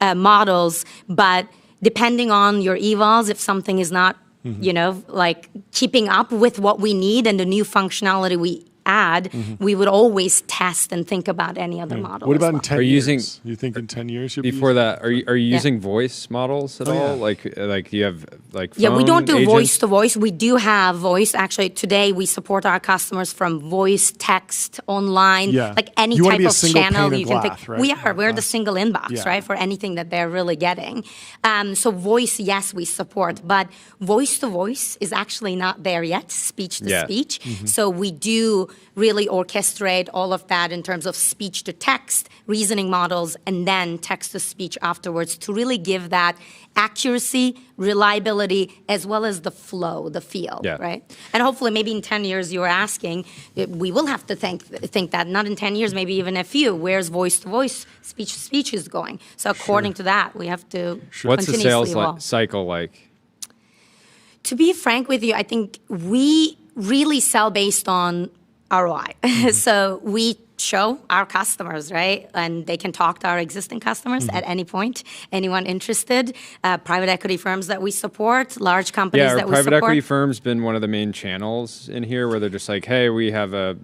Speaker 9: models, but depending on your evals, if something is not, you know, like keeping up with what we need and the new functionality we add, we would always test and think about any other model.
Speaker 3: What about in 10 years?
Speaker 2: You
Speaker 3: think in 10 years you'll
Speaker 2: before
Speaker 3: be
Speaker 2: that? Are you using voice models at all? Like you have like phone
Speaker 9: we don't do
Speaker 2: agents?
Speaker 9: voice to voice. We do have voice. Actually, today we support our customers from voice, text, online, like any type of channel you can think. Right? We're the single inbox, right, for anything that they're really getting. So voice, yes, we support, but voice to voice is actually not there yet. Speech to speech. So we do really orchestrate all of that in terms of speech to text, reasoning models, and then text to speech afterwards to really give that accuracy, reliability, as well as the flow, the feel, right? And hopefully maybe in 10 years, you were asking, we will have to think that, not in 10 years, maybe even a few, where's voice to voice, speech to speech is going. So according to that, we have to
Speaker 2: What's the sales
Speaker 9: evolve.
Speaker 2: cycle like?
Speaker 9: To be frank with you, I think we really sell based on ROI. So we show our customers, right? And they can talk to our existing customers at any point. Anyone interested? Private equity firms that we support, large companies that we support.
Speaker 2: Private equity firms been one of the main channels in here where they're just like, hey, we have a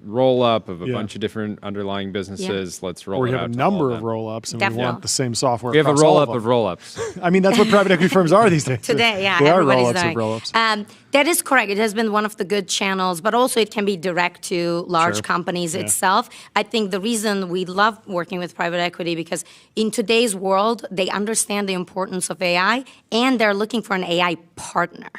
Speaker 2: roll up of a bunch of different underlying businesses. Let's roll it out.
Speaker 3: We have a number of roll ups and we want the same software.
Speaker 2: We have a roll up of roll ups.
Speaker 3: I mean, that's what private equity firms are these days.
Speaker 9: Today,
Speaker 3: they are
Speaker 9: everybody's
Speaker 3: roll ups
Speaker 9: doing.
Speaker 3: of roll ups.
Speaker 9: That is correct. It has been one of the good channels, but also it can be direct to large companies itself. I think the reason we love working with private equity because in today's world, they understand the importance of AI and they're looking for an AI partner.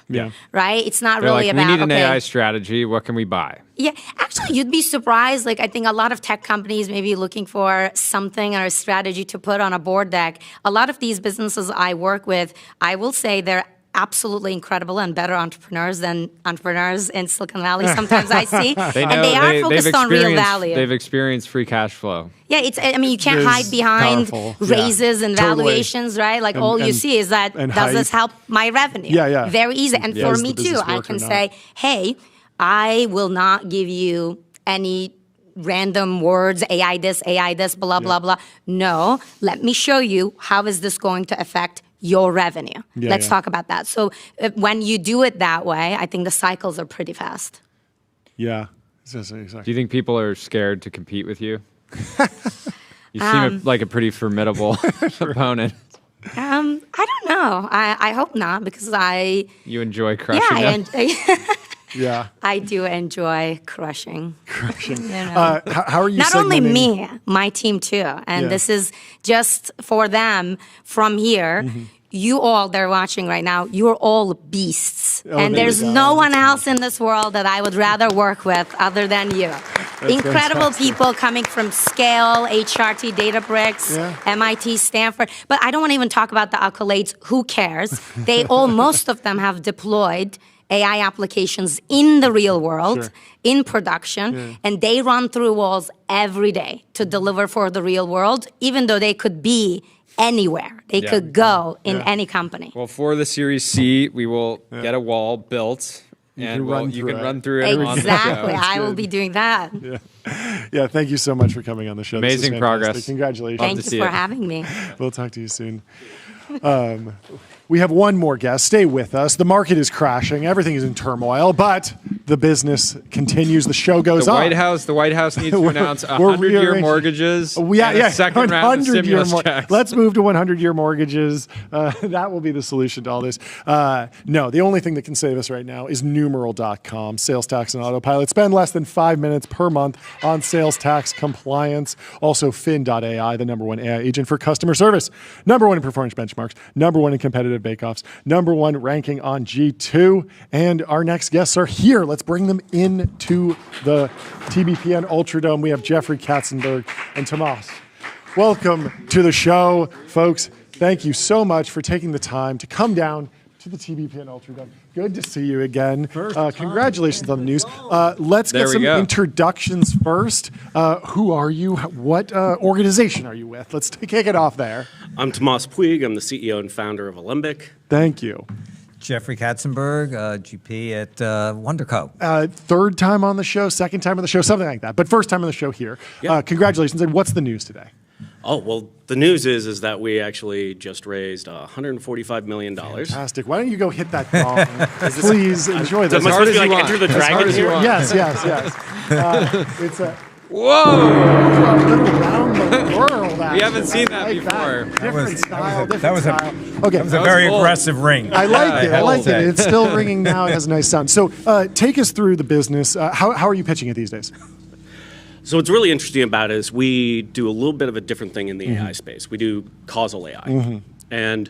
Speaker 9: Right? It's not really about,
Speaker 2: we need an AI strategy. What can we buy?
Speaker 9: Yeah, actually, you'd be surprised. Like, I think a lot of tech companies may be looking for something or a strategy to put on a board deck. A lot of these businesses I work with, I will say they're absolutely incredible and better entrepreneurs than entrepreneurs in Silicon Valley sometimes I see. They are focused on real value.
Speaker 2: They've experienced free cash flow.
Speaker 9: Yeah, I mean, you can't hide behind raises and valuations, right? Like, all you see is that, does this help my revenue? Very easy. And for me, too, I can say, hey, I will not give you any random words, AI this, blah, blah, blah. No, let me show you how is this going to affect your revenue. Let's talk about that. So when you do it that way, I think the cycles are pretty fast.
Speaker 3: Yeah.
Speaker 2: Do you think people are scared to compete with you? You seem like a pretty formidable opponent.
Speaker 9: I don't know. I hope not because
Speaker 2: You enjoy crushing
Speaker 3: them?
Speaker 9: I do enjoy crushing.
Speaker 3: You know?
Speaker 9: How
Speaker 3: are you
Speaker 9: Not only me, my team too. And this is just for them from here. You all, they're watching right now, you're all beasts. And there's no one else in this world that I would rather work with other than you. Incredible people coming from Scale, HRT, Databricks, MIT, Stanford. But I don't want to even talk about the accolades. Who cares? Most of them have deployed AI applications in the real world, in production, and they run through walls every day to deliver for the real world, even though they could be anywhere. They could go in any company.
Speaker 2: Well, for the Series C, we will get a wall built, and you can run through it.
Speaker 9: Exactly. I will be doing that.
Speaker 3: Yeah, thank you so much for coming on the show.
Speaker 2: Amazing progress.
Speaker 3: Congratulations.
Speaker 9: Thank you for having me.
Speaker 3: We'll talk to you soon. We have one more guest. Stay with us. The market is crashing. Everything is in turmoil, but the business continues. The show goes on.
Speaker 2: The White House needs to announce 100-year mortgages. A second round of stimulus checks.
Speaker 3: Let's move to 100-year mortgages. That will be the solution to all this. No, the only thing that can save us right now is numeral.com. Sales tax and autopilot. Spend less than 5 minutes per month on sales tax compliance. Also, fin.ai, the #1 AI agent for customer service. #1 in performance benchmarks. #1 in competitive bake-offs. #1 ranking on G2. And our next guests are here. Let's Let's bring them into the TBPN Ultradome. We have Jeffrey Katzenberg and Tomas. Welcome to the show, folks. Thank you so much for taking the time to come down to the TBPN Ultradome. Good to see you again. Congratulations on the news. Let's get some introductions first. Who are you? What organization are you with? Let's kick it off there.
Speaker 10: I'm Tomas Puig. I'm the CEO and founder of Alembic.
Speaker 3: Thank you.
Speaker 11: Jeffrey Katzenberg, GP at Wonderco.
Speaker 3: Third time on the show, second time on the show, something like that. But first time on the show here. Yeah. Congratulations. And what's the news today?
Speaker 10: Oh, well, the news is that we actually just raised $145 million.
Speaker 3: Fantastic. Why don't you go hit that gong? Please enjoy this.
Speaker 10: Am I supposed to be like Enter the Dragon here?
Speaker 3: Yes. It's a... Whoa! Around the world,
Speaker 2: we haven't seen that before.
Speaker 3: Different style.
Speaker 11: That was a very aggressive ring.
Speaker 3: I like it. I like it. It's still ringing now. It has a nice sound. So take us through the business. How are you pitching it these days?
Speaker 10: So what's really interesting about it is we do a little bit of a different thing in the AI space. We do causal AI. And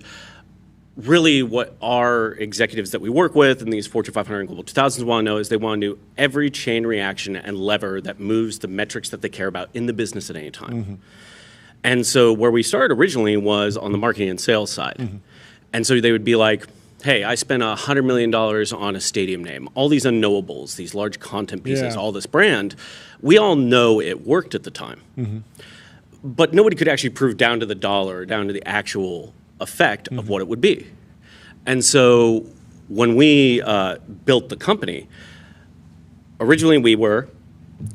Speaker 10: really what our executives that we work with and these Fortune 500 and Global 2000s want to know is they want to know every chain reaction and lever that moves the metrics that they care about in the business at any time. And so where we started originally was on the marketing and sales side. And so they would be like, hey, I spent $100 million on a stadium name. All these unknowables, these large content pieces, all this brand, we all know it worked at the time. But nobody could actually prove down to the dollar, down to the actual effect of what it would be. And so when we built the company, originally we were,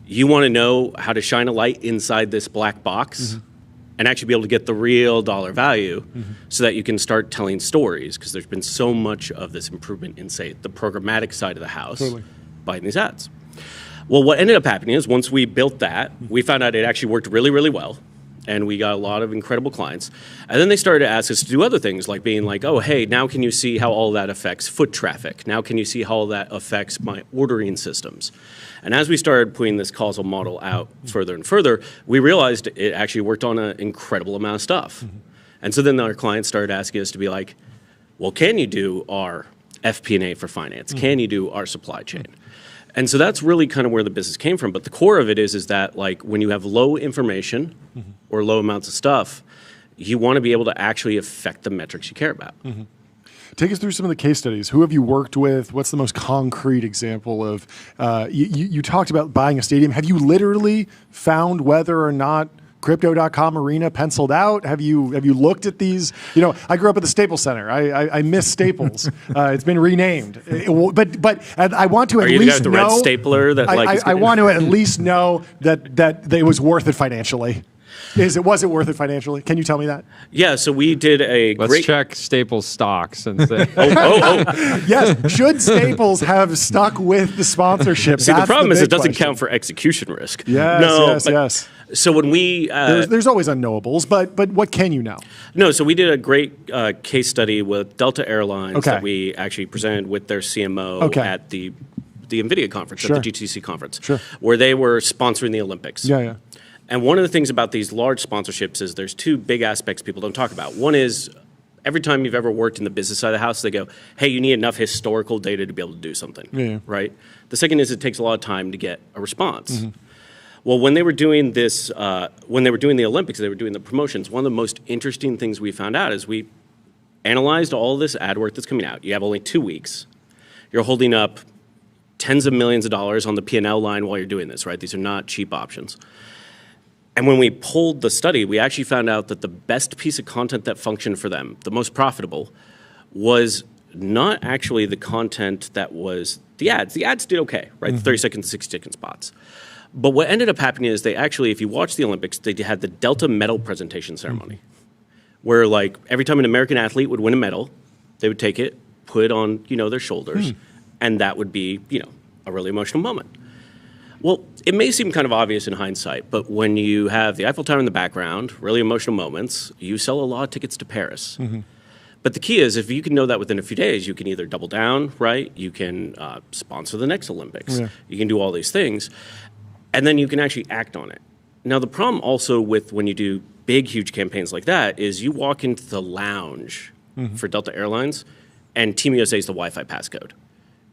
Speaker 10: you want to know how to shine a light inside this black box and actually be able to get the real dollar value so that you can start telling stories, because there's been so much of this improvement in, say, the programmatic side of the house buying these ads. Well, what ended up happening is once we built that, we found out it actually worked really, really well. And we got a lot of incredible clients. And then they started to ask us to do other things, like being like, oh, hey, now can you see how all that affects foot traffic? Now can you see how all that affects my ordering systems? And as we started putting this causal model out further and further, we realized it actually worked on an incredible amount of stuff. And so then our clients started asking us to be like, well, can you do our FP&A for finance? Can you do our supply chain? And so that's really kind of where the business came from. But the core of it is that like when you have low information or low amounts of stuff, you want to be able to actually affect the metrics you care about.
Speaker 3: Take us through some of the case studies. Who have you worked with? What's the most concrete example of, you talked about buying a stadium. Have you literally found whether or not Crypto.com Arena penciled out? Have you looked at these? You know, I grew up at the Staples Center. I miss Staples. It's been renamed. But I want to at least know.
Speaker 10: The red stapler that
Speaker 3: I want to at least know that it was worth it financially. Was it worth it financially? Can you tell me that?
Speaker 10: Yeah, so we did
Speaker 2: Let's check Staples stocks and say.
Speaker 3: Yes, should Staples have stuck with the sponsorship?
Speaker 10: See, the problem is it doesn't count for execution risk.
Speaker 3: Yes.
Speaker 10: So when we...
Speaker 3: there's always unknowables, but what can you know?
Speaker 10: No, so we did a great case study with Delta Airlines that we actually presented with their CMO at the NVIDIA conference, at the GTC conference, where they were sponsoring the Olympics. And one of the things about these large sponsorships is there's two big aspects people don't talk about. One is every time you've ever worked in the business side of the house, they go, hey, you need enough historical data to be able to do something, right? The second is it takes a lot of time to get a response. Well, when they were doing this, when they were doing the Olympics, they were doing the promotions, one of the most interesting things we found out is we analyzed all this ad work that's coming out. You have only 2 weeks. You're holding up tens of millions of dollars on the P&L line while you're doing this, right? These are not cheap options. And when we pulled the study, we actually found out that the best piece of content that functioned for them, the most profitable, was not actually the content that was the ads. The ads did okay, right? 30-second, 60-second spots. But what ended up happening is they actually, if you watch the Olympics, they had the Delta medal presentation ceremony, where like every time an American athlete would win a medal, they would take it, put it on, their shoulders, and that would be, a really emotional moment. Well, it may seem kind of obvious in hindsight, but when you have the Eiffel Tower in the background, really emotional moments, you sell a lot of tickets to Paris. But the key is if you can know that within a few days, you can either double down, right? You can sponsor the next Olympics. You can do all these things. And then you can actually act on it. Now, the problem also with when you do big, huge campaigns like that is you walk into the lounge for Delta Airlines, and Team USA is the Wi-Fi passcode.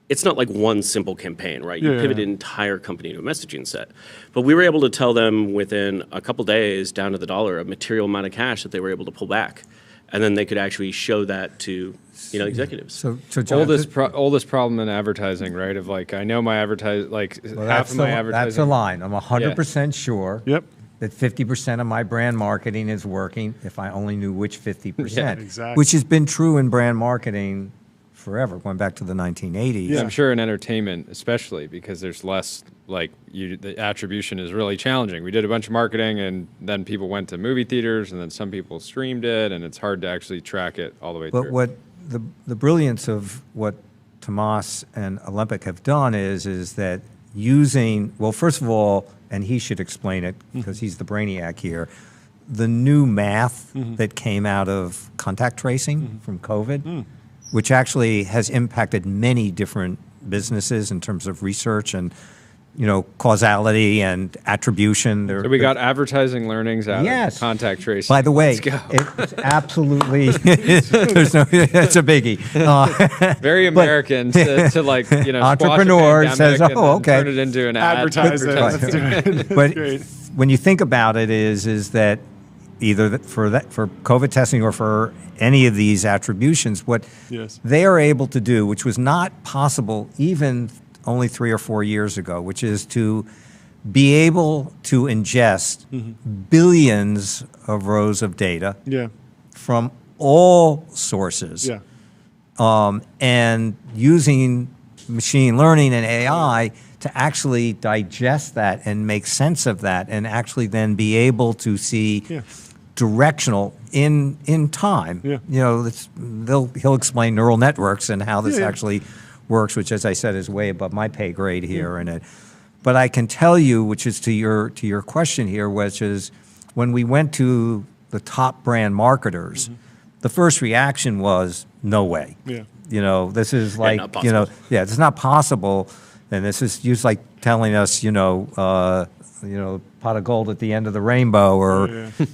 Speaker 10: it's not like one simple campaign, right? You pivot an entire company to a messaging set. But we were able to tell them within a couple days, down to the dollar, a material amount of cash that they were able to pull back. And then they could actually show that to executives.
Speaker 11: So John,
Speaker 2: oldest problem in advertising, right? Of like, I know my half of my advertising.
Speaker 11: That's a line. I'm 100% sure.
Speaker 3: Yep.
Speaker 11: That 50% of my brand marketing is working if I only knew which 50%.
Speaker 3: Yeah, exactly.
Speaker 11: Which has been true in brand marketing forever, going back to the 1980s.
Speaker 2: Yeah. I'm sure in entertainment, especially because there's less the attribution is really challenging. We did a bunch of marketing, and then people went to movie theaters, and then some people streamed it, and it's hard to actually track it all the way through.
Speaker 11: But what the brilliance of what Tomas and Olympic have done is that using, well, first of all, and he should explain it because he's the brainiac here, the new math that came out of contact tracing from COVID, which actually has impacted many different businesses in terms of research and causality and attribution.
Speaker 2: So we got advertising learnings out of contact tracing.
Speaker 11: By the way, it's absolutely, it's a biggie.
Speaker 2: Very American to
Speaker 11: entrepreneur says,
Speaker 2: turn it into an
Speaker 3: advertising.
Speaker 11: But when you think about it is that either for COVID testing or for any of these attributions, what they are able to do, which was not possible even only 3 or 4 years ago, which is to be able to ingest billions of rows of data from all sources, and using machine learning and AI to actually digest that and make sense of that, and actually then be able to see directional in time. He'll explain neural networks and how this actually works, which, as I said, is way above my pay grade here. But I can tell you, which is to your question here, which is when we went to the top brand marketers, the first reaction was no way. This is like this is not possible, and this is just like telling us pot of gold at the end of the rainbow, or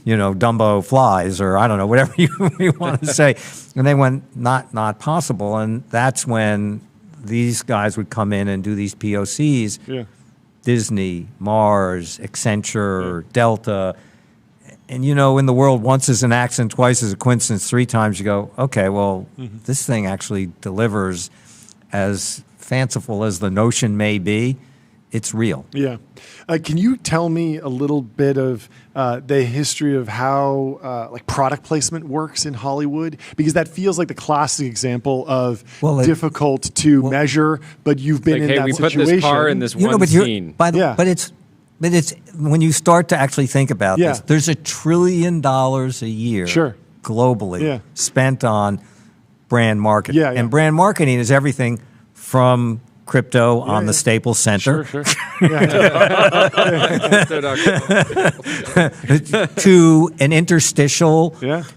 Speaker 11: Dumbo flies, or I don't know, whatever you want to say. And they went not possible, and that's when these guys would come in and do these POCs. Disney, Mars, Accenture, Delta. And in the world, once is an accident, twice is a coincidence, 3 times you go, okay, well, this thing actually delivers. As fanciful as the notion may be, it's real.
Speaker 3: Can you tell me a little bit of the history of how product placement works in Hollywood? Because that feels like the classic example of difficult to measure, but you've been in that
Speaker 2: we
Speaker 3: situation.
Speaker 2: Put this car in this one scene.
Speaker 11: But it's when you start to actually think about this, there's $1 trillion a year globally spent on brand marketing. And brand marketing is everything from crypto on the Staples Center to an interstitial,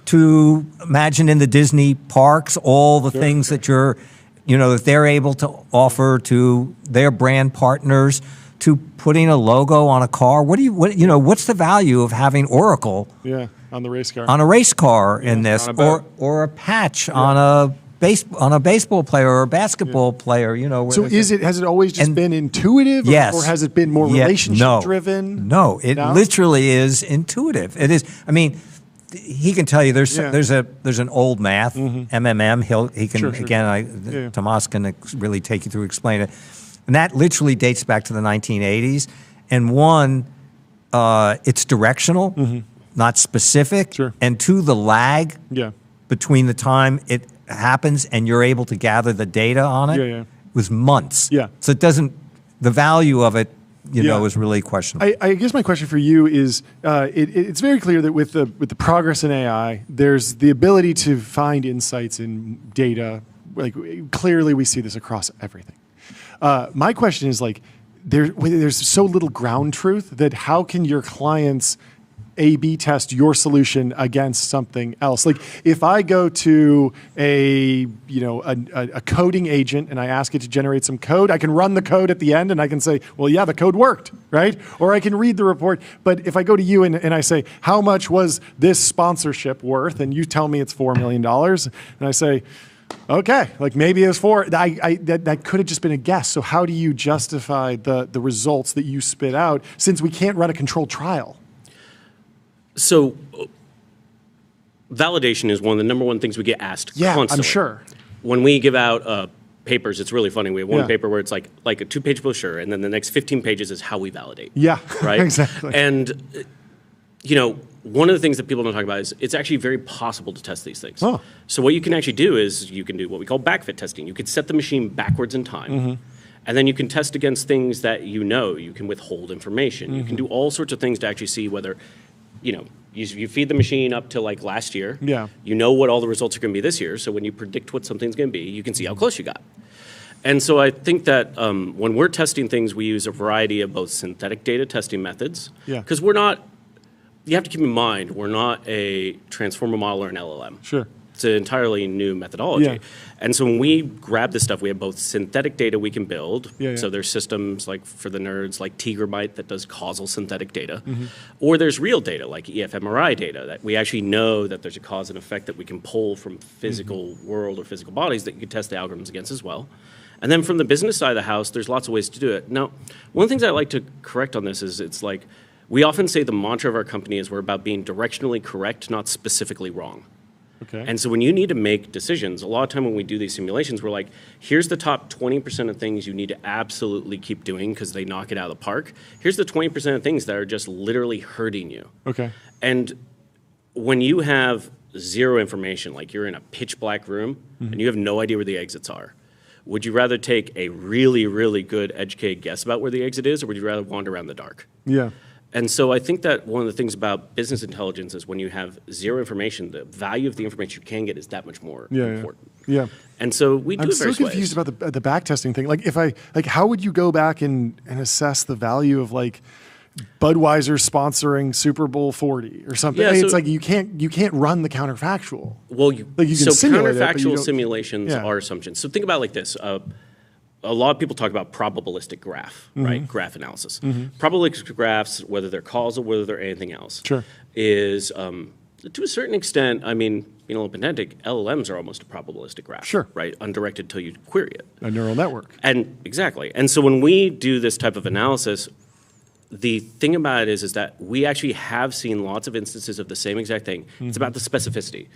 Speaker 11: to imagine in the Disney parks all the things that that they're able to offer to their brand partners, to putting a logo on a car. What's the value of having Oracle
Speaker 3: on the race car,
Speaker 11: on a race car in this, or a patch on a baseball player or a basketball player,
Speaker 3: So has it always just been intuitive, or has it been more relationship driven?
Speaker 11: No, it literally is intuitive. It is. I mean, he can tell you there's an old math, MMM. He can Tomas can really take you through, explain it, and that literally dates back to the 1980s. And it's directional, not specific, and the lag between the time it happens and you're able to gather the data on it was months. So it doesn't, the value of it, is really questionable.
Speaker 3: I guess my question for you is, it's very clear that with the progress in AI, there's the ability to find insights in data. Clearly we see this across everything. My question is there's so little ground truth that how can your clients A/B test your solution against something else? If I go to a coding agent and I ask it to generate some code, I can run the code at the end and I can say, well, yeah, the code worked, right? Or I can read the report. But if I go to you and I say, how much was this sponsorship worth? And you tell me it's $4 million. And I say, Okay, like maybe it was 4. That could have just been a guess. So how do you justify the results that you spit out since we can't run a controlled trial?
Speaker 10: So validation is one of the number one things we get asked constantly.
Speaker 3: I'm sure.
Speaker 10: When we give out papers, it's really funny. We have one paper where it's like a 2-page brochure, and then the next 15 pages is how we validate.
Speaker 3: Yeah,
Speaker 10: right?
Speaker 3: Exactly.
Speaker 10: And, one of the things that people don't talk about is it's actually very possible to test these things.
Speaker 3: Oh.
Speaker 10: So what you can actually do is you can do what we call backfit testing. You can set the machine backwards in time, and then you can test against things that you can withhold information. You can do all sorts of things to actually see whether, you feed the machine up to like last year.
Speaker 3: Yeah.
Speaker 10: You know what all the results are going to be this year. So when you predict what something's going to be, you can see how close you got. And so I think that when we're testing things, we use a variety of both synthetic data testing methods.
Speaker 3: Yeah.
Speaker 10: Because you have to keep in mind, we're not a transformer model or an LLM.
Speaker 3: Sure.
Speaker 10: It's an entirely new methodology.
Speaker 3: Yeah.
Speaker 10: And so when we grab this stuff, we have both synthetic data we can build.
Speaker 3: Yeah.
Speaker 10: So there's systems like for the nerds like Tigerbyte that does causal synthetic data. Or there's real data like fMRI data that we actually know that there's a cause and effect that we can pull from physical world or physical bodies that you can test the algorithms against as well. And then from the business side of the house, there's lots of ways to do it. Now, one of the things I like to correct on this is it's like, we often say the mantra of our company is we're about being directionally correct, not specifically wrong.
Speaker 3: Okay.
Speaker 10: And so when you need to make decisions, a lot of time when we do these simulations, we're like, here's the top 20% of things you need to absolutely keep doing because they knock it out of the park. Here's the 20% of things that are just literally hurting you.
Speaker 3: Okay.
Speaker 10: And when you have zero information, like you're in a pitch black room and you have no idea where the exits are, would you rather take a really, really good educated guess about where the exit is, or would you rather wander around the dark?
Speaker 3: Yeah.
Speaker 10: And so I think that one of the things about business intelligence is when you have zero information, the value of the information you can get is that much more important.
Speaker 3: Yeah.
Speaker 10: And so we do
Speaker 3: I'm
Speaker 10: it
Speaker 3: so
Speaker 10: various
Speaker 3: confused
Speaker 10: ways.
Speaker 3: about the back testing thing. Like how would you go back and assess the value of like Budweiser sponsoring Super Bowl 40 or something?
Speaker 10: Yeah,
Speaker 3: I mean,
Speaker 10: so-
Speaker 3: it's like you can't run the counterfactual.
Speaker 10: Well,
Speaker 3: you can
Speaker 10: so
Speaker 3: simulate it, but you
Speaker 10: counterfactual
Speaker 3: don't-
Speaker 10: simulations
Speaker 3: Yeah.
Speaker 10: are assumptions. So think about it like this. A lot of people talk about probabilistic graph, right? Graph analysis. Probabilistic graphs, whether they're causal, whether they're anything else,
Speaker 3: Sure.
Speaker 10: is to a certain extent, I mean, Neuralink, LLMs are almost a probabilistic graph.
Speaker 3: Sure.
Speaker 10: Right? Undirected till you query it.
Speaker 3: A neural network.
Speaker 10: And exactly. And so when we do this type of analysis, the thing about it is that we actually have seen lots of instances of the same exact thing. It's about the specificity.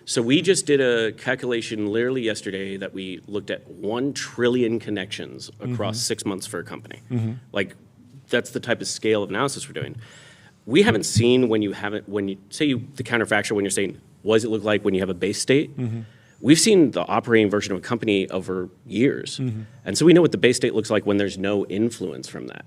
Speaker 10: So we just did a calculation literally yesterday that we looked at 1 trillion connections across 6 months for a company. Like that's the type of scale of analysis we're doing. We haven't seen when you say the counterfactual, when you're saying, what does it look like when you have a base state? We've seen the operating version of a company over years. And so we know what the base state looks like when there's no influence from that.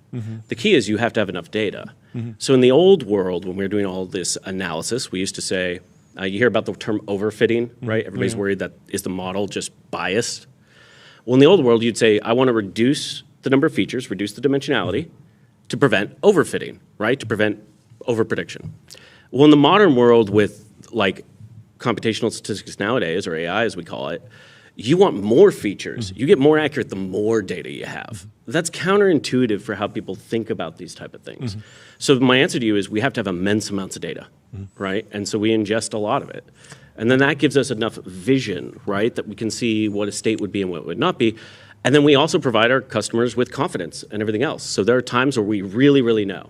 Speaker 10: The key is you have to have enough data. So in the old world, when we were doing all this analysis, we used to say, you hear about the term overfitting, right? Everybody's worried that is the model just biased? Well, in the old world, you'd say, I want to reduce the number of features, reduce the dimensionality to prevent overfitting, right? To prevent overprediction. Well, in the modern world with like computational statistics nowadays, or AI as we call it, you want more features. You get more accurate the more data you have. That's counterintuitive for how people think about these type of things. So my answer to you is we have to have immense amounts of data, right? And so we ingest a lot of it. And then that gives us enough vision, right, that we can see what a state would be and what it would not be. And then we also provide our customers with confidence and everything else. So there are times where we really, really know,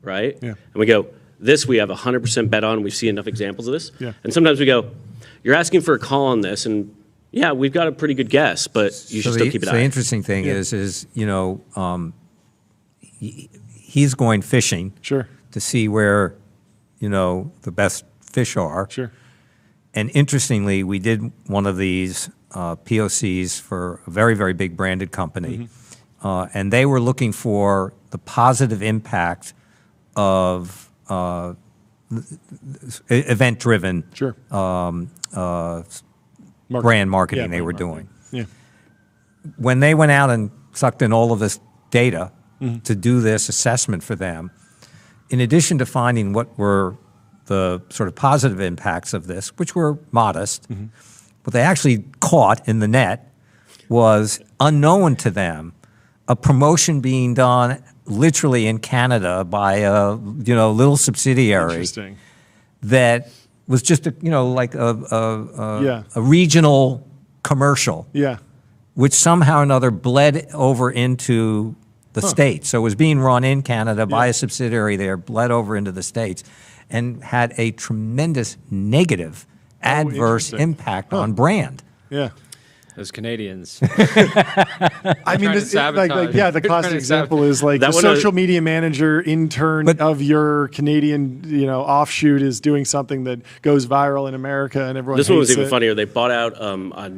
Speaker 10: right?
Speaker 3: Yeah.
Speaker 10: And we go, this we have 100% bet on. We see enough examples of this.
Speaker 3: Yeah.
Speaker 10: And sometimes we go, you're asking for a call on this, and yeah, we've got a pretty good guess, but you should still keep it
Speaker 11: So
Speaker 10: eye.
Speaker 11: the interesting thing is he's going fishing
Speaker 3: Sure.
Speaker 11: to see where, the best fish are.
Speaker 3: Sure.
Speaker 11: And interestingly, we did one of these POCs for a very, very big branded company, and they were looking for the positive impact of event-driven
Speaker 3: Sure.
Speaker 11: brand marketing
Speaker 3: Yeah,
Speaker 11: they were
Speaker 3: brand
Speaker 11: doing.
Speaker 3: Yeah.
Speaker 11: When they went out and sucked in all of this data to do this assessment for them, in addition to finding what were the sort of positive impacts of this, which were modest, what they actually caught in the net was unknown to them, a promotion being done literally in Canada by a little subsidiary
Speaker 3: Interesting.
Speaker 11: that was just a regional commercial.
Speaker 3: Yeah.
Speaker 11: Which somehow or another bled over into the States. So it was being run in Canada by a subsidiary there, bled over into the States, and had a tremendous negative adverse impact on brand.
Speaker 3: Yeah.
Speaker 2: Those Canadians.
Speaker 3: I mean, the classic example is like the social media manager intern of your Canadian, offshoot is doing something that goes viral in America, and everyone.
Speaker 10: This one was
Speaker 3: hates
Speaker 10: even
Speaker 3: it.
Speaker 10: funnier. They bought out the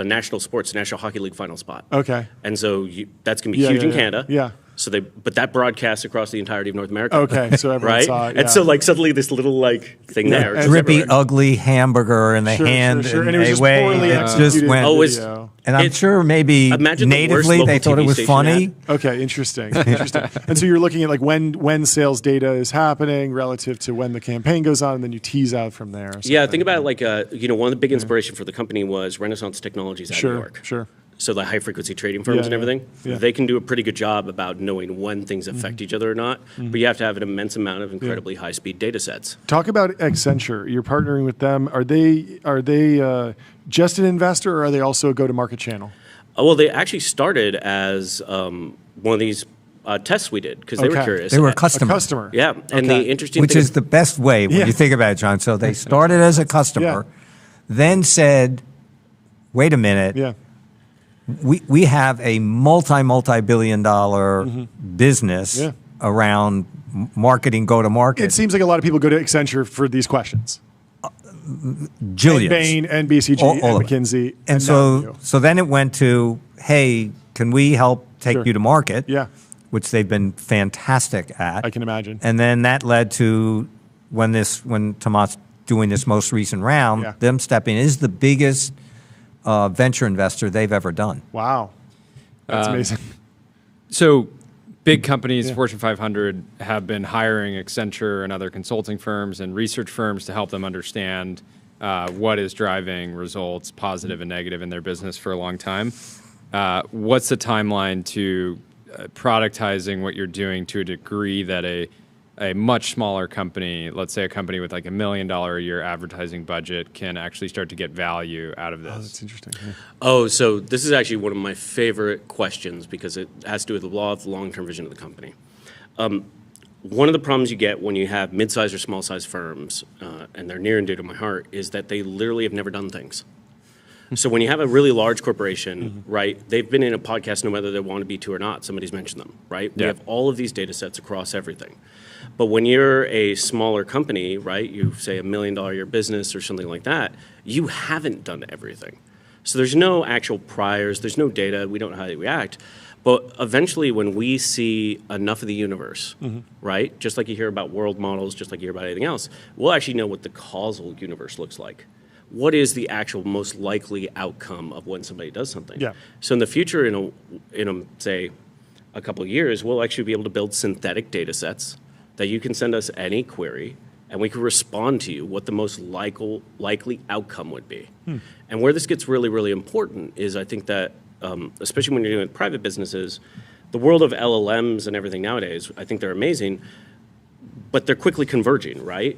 Speaker 10: National Sports National Hockey League final spot.
Speaker 3: Okay.
Speaker 10: And so that's gonna be huge in Canada.
Speaker 3: Yeah.
Speaker 10: So but that broadcasts across the entirety of North America.
Speaker 3: Okay, so everyone saw it. Yeah.
Speaker 10: And so suddenly this little thing there,
Speaker 11: drippy, ugly hamburger in the hand,
Speaker 3: and
Speaker 11: it
Speaker 3: was
Speaker 11: way
Speaker 3: poorly
Speaker 11: it just went.
Speaker 3: And
Speaker 11: I'm sure maybe natively they thought it was funny.
Speaker 3: Okay, interesting. And so you're looking at like when sales data is happening relative to when the campaign goes on, and then you tease out from there.
Speaker 10: Yeah, think about it like one of the big inspiration for the company was Renaissance Technologies out of New York.
Speaker 3: Sure.
Speaker 10: So the high frequency trading firms and everything, they can do a pretty good job about knowing when things affect each other or not. But you have to have an immense amount of incredibly high speed data sets.
Speaker 3: Talk about Accenture. You're partnering with them. Are they just an investor, or are they also a go to market channel?
Speaker 10: Well, they actually started as one of these tests we did because they were curious.
Speaker 11: They were a customer.
Speaker 10: Yeah, and the interesting
Speaker 11: which
Speaker 10: thing
Speaker 11: is the best way when you think about it, John. So they started as a customer, then said, "Wait a minute."
Speaker 3: Yeah.
Speaker 11: We have a multi-billion dollar business around marketing, go-to-market.
Speaker 3: It seems like a lot of people go to Accenture for these questions.
Speaker 11: Jillians.
Speaker 3: Bain, and BCG, and McKinsey.
Speaker 11: And so then it went to, hey, can we help take you to market?
Speaker 3: Yeah.
Speaker 11: Which they've been fantastic at.
Speaker 3: I can imagine.
Speaker 11: And then that led to when Tomas doing this most recent round, them stepping is the biggest venture investor they've ever done.
Speaker 3: Wow. That's amazing.
Speaker 2: So big companies, Fortune 500, have been hiring Accenture and other consulting firms and research firms to help them understand what is driving results, positive and negative, in their business for a long time. What's the timeline to productizing what you're doing to a degree that a much smaller company, let's say a company with like $1 million a year advertising budget, can actually start to get value out of this?
Speaker 3: Oh, that's interesting. Yeah.
Speaker 10: Oh, so this is actually one of my favorite questions because it has to do with the law of the long-term vision of the company. One of the problems you get when you have mid-sized or small-sized firms, and they're near and dear to my heart, is that they literally have never done things. So when you have a really large corporation, right, they've been in a podcast no matter they want to be to or not. Somebody's mentioned them, right? We have all of these data sets across everything. But when you're a smaller company, right, you say $1 million a year business or something like that, you haven't done everything. So there's no actual priors, there's no data, we don't know how they react. But eventually when we see enough of the universe, right, just like you hear about world models, just like you hear about anything else, we'll actually know what the causal universe looks like. What is the actual most likely outcome of when somebody does something?
Speaker 3: Yeah.
Speaker 10: So in the future, in a say, a couple of years, we'll actually be able to build synthetic data sets that you can send us any query, and we can respond to you what the most likely outcome would be. And where this gets really, really important is I think that, especially when you're dealing with private businesses, the world of LLMs and everything nowadays, I think they're amazing, but they're quickly converging, right?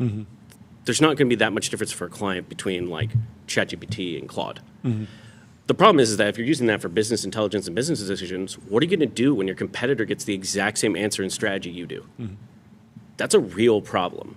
Speaker 10: There's not going to be that much difference for a client between like ChatGPT and Claude. The problem is that if you're using that for business intelligence and business decisions, what are you going to do when your competitor gets the exact same answer and strategy you do? That's a real problem.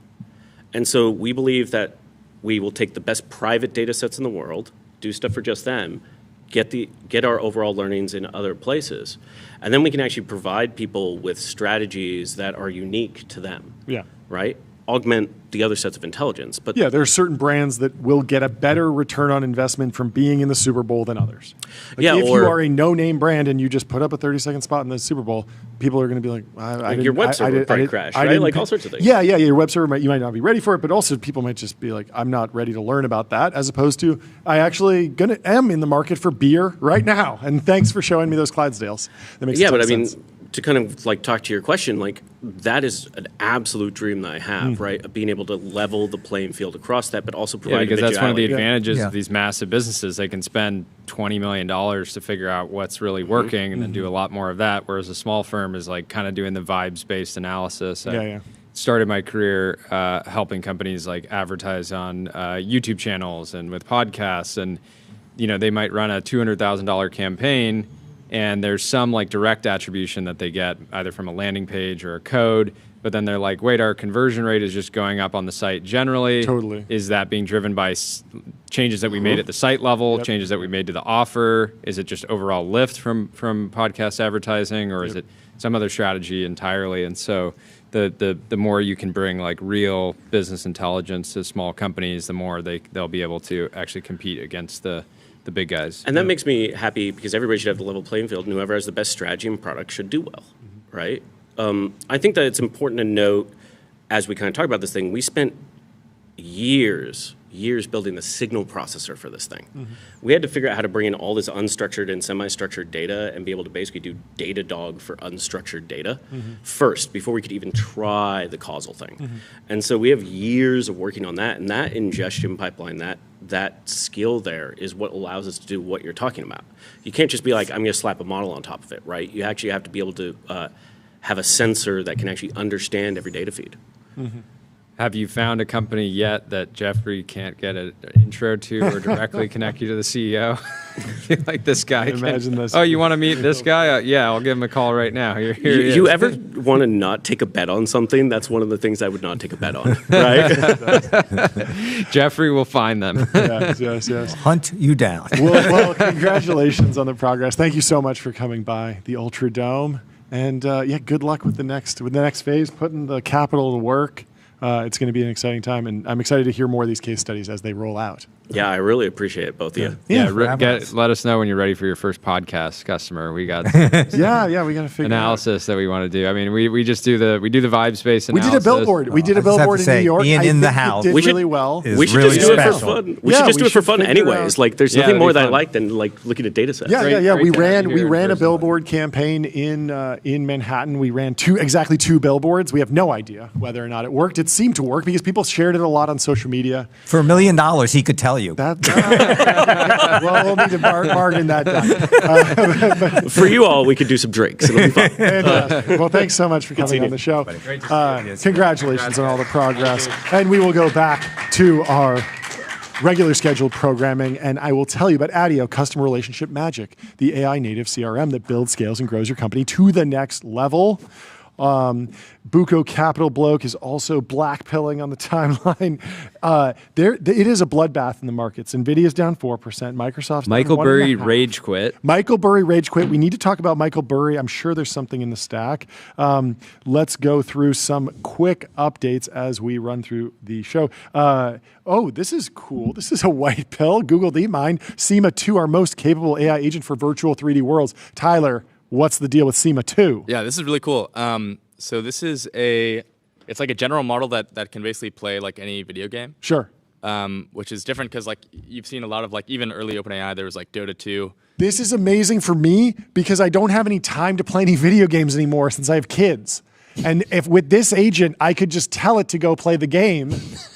Speaker 10: And so we believe that we will take the best private data sets in the world, do stuff for just them, get our overall learnings in other places, and then we can actually provide people with strategies that are unique to them. Yeah. Right? Augment the other sets of intelligence. But
Speaker 3: yeah, there are certain brands that will get a better return on investment from being in the Super Bowl than others. Like if you are a no-name brand and you just put up a 30-second spot in the Super Bowl, people are going to be like,
Speaker 10: your web server might crash, right? Like all sorts of things.
Speaker 3: Yeah, your web server you might not be ready for it, but also people might just be like, I'm not ready to learn about that, as opposed to I actually am in the market for beer right now, and thanks for showing me those Clydesdales. That makes sense.
Speaker 10: To kind of like talk to your question, like that is an absolute dream that I have, right? Of being able to level the playing field across that, but also provide
Speaker 2: because that's one of the advantages of these massive businesses. They can spend $20 million to figure out what's really working and then do a lot more of that, whereas a small firm is like kind of doing the vibes-based analysis. I started my career helping companies like advertise on YouTube channels and with podcasts, and they might run a $200,000 campaign, and there's some like direct attribution that they get either from a landing page or a code. But then they're like, wait, our conversion rate is just going up on the site generally.
Speaker 3: Totally.
Speaker 2: Is that being driven by changes that we made at the site level, changes that we made to the offer? Is it just overall lift from podcast advertising, or is it some other strategy entirely? And so the more you can bring like real business intelligence to small companies, the more they'll be able to actually compete against the big guys.
Speaker 10: And that makes me happy because everybody should have the level playing field, and whoever has the best strategy and product should do well, right? I think that it's important to note, as we kind of talk about this thing, we spent years building the signal processor for this thing. Mm-hmm. We had to figure out how to bring in all this unstructured and semi-structured data and be able to basically do Datadog for unstructured data first, before we could even try the causal thing. Mm-hmm. And so we have years of working on that, and that ingestion pipeline, that skill there is what allows us to do what you're talking about. You can't just be like, I'm going to slap a model on top of it, right? You actually have to be able to have a sensor that can actually understand every data feed.
Speaker 2: Mm-hmm. Have you found a company yet that Jeffrey can't get an intro to or directly connect you to the CEO? Like this guy.
Speaker 3: Imagine this.
Speaker 2: Oh, you want to meet this guy? Yeah, I'll give him a call right now. Here
Speaker 10: you ever want to not take a bet on something? That's one of the things I would not take a bet on, right?
Speaker 2: Jeffrey will find them.
Speaker 3: Yes.
Speaker 11: Hunt you down.
Speaker 3: Well, congratulations on the progress. Thank you so much for coming by the Ultra Dome. And good luck with the next phase, putting the capital to work. It's going to be an exciting time, and I'm excited to hear more of these case studies as they roll out.
Speaker 10: Yeah, I really appreciate it, both of you.
Speaker 2: Let us know when you're ready for your first podcast customer. We got
Speaker 3: we got to figure
Speaker 2: analysis that we want to do. I mean, we just do the vibe space analysis.
Speaker 3: We did a billboard. We did a billboard in New York.
Speaker 11: Being in the house,
Speaker 3: we did really well.
Speaker 10: We should just do it for fun. We should just do it for fun, anyways. Like, there's nothing more that I like than like looking at data sets.
Speaker 3: Yeah. We ran a billboard campaign in Manhattan. We ran exactly two billboards. We have no idea whether or not it worked. It seemed to work because people shared it a lot on social media.
Speaker 11: For $1 million, he could tell you.
Speaker 3: Well, we'll need to bargain that down.
Speaker 10: For you all, we could do some drinks. It'll be fun.
Speaker 3: Well, thanks so much for coming on the show. Congratulations on all the progress. And we will go back to our regular scheduled programming, and I will tell you about ADIO, Customer Relationship Magic, the AI native CRM that builds, scales, and grows your company to the next level. Buco Capital Bloke is also blackpilling on the timeline. It is a bloodbath in the markets. Nvidia's down 4%. Microsoft's
Speaker 2: Michael
Speaker 3: down
Speaker 2: Burry
Speaker 3: 1.5%.
Speaker 2: rage quit.
Speaker 3: Michael Burry rage quit. We need to talk about Michael Burry. I'm sure there's something in the stack. Let's go through some quick updates as we run through the show. This is cool. This is a white pill. Google DeepMind. SEMA 2, our most capable AI agent for virtual 3D worlds. Tyler, what's the deal with SEMA 2?
Speaker 4: Yeah, this is really cool. So this is it's like a general model that can basically play like any video game.
Speaker 3: Sure.
Speaker 4: Which is different because like you've seen a lot of like even early OpenAI, there was like Dota 2.
Speaker 3: This is amazing for me because I don't have any time to play any video games anymore since I have kids. And if with this agent, I could just tell it to go play the game,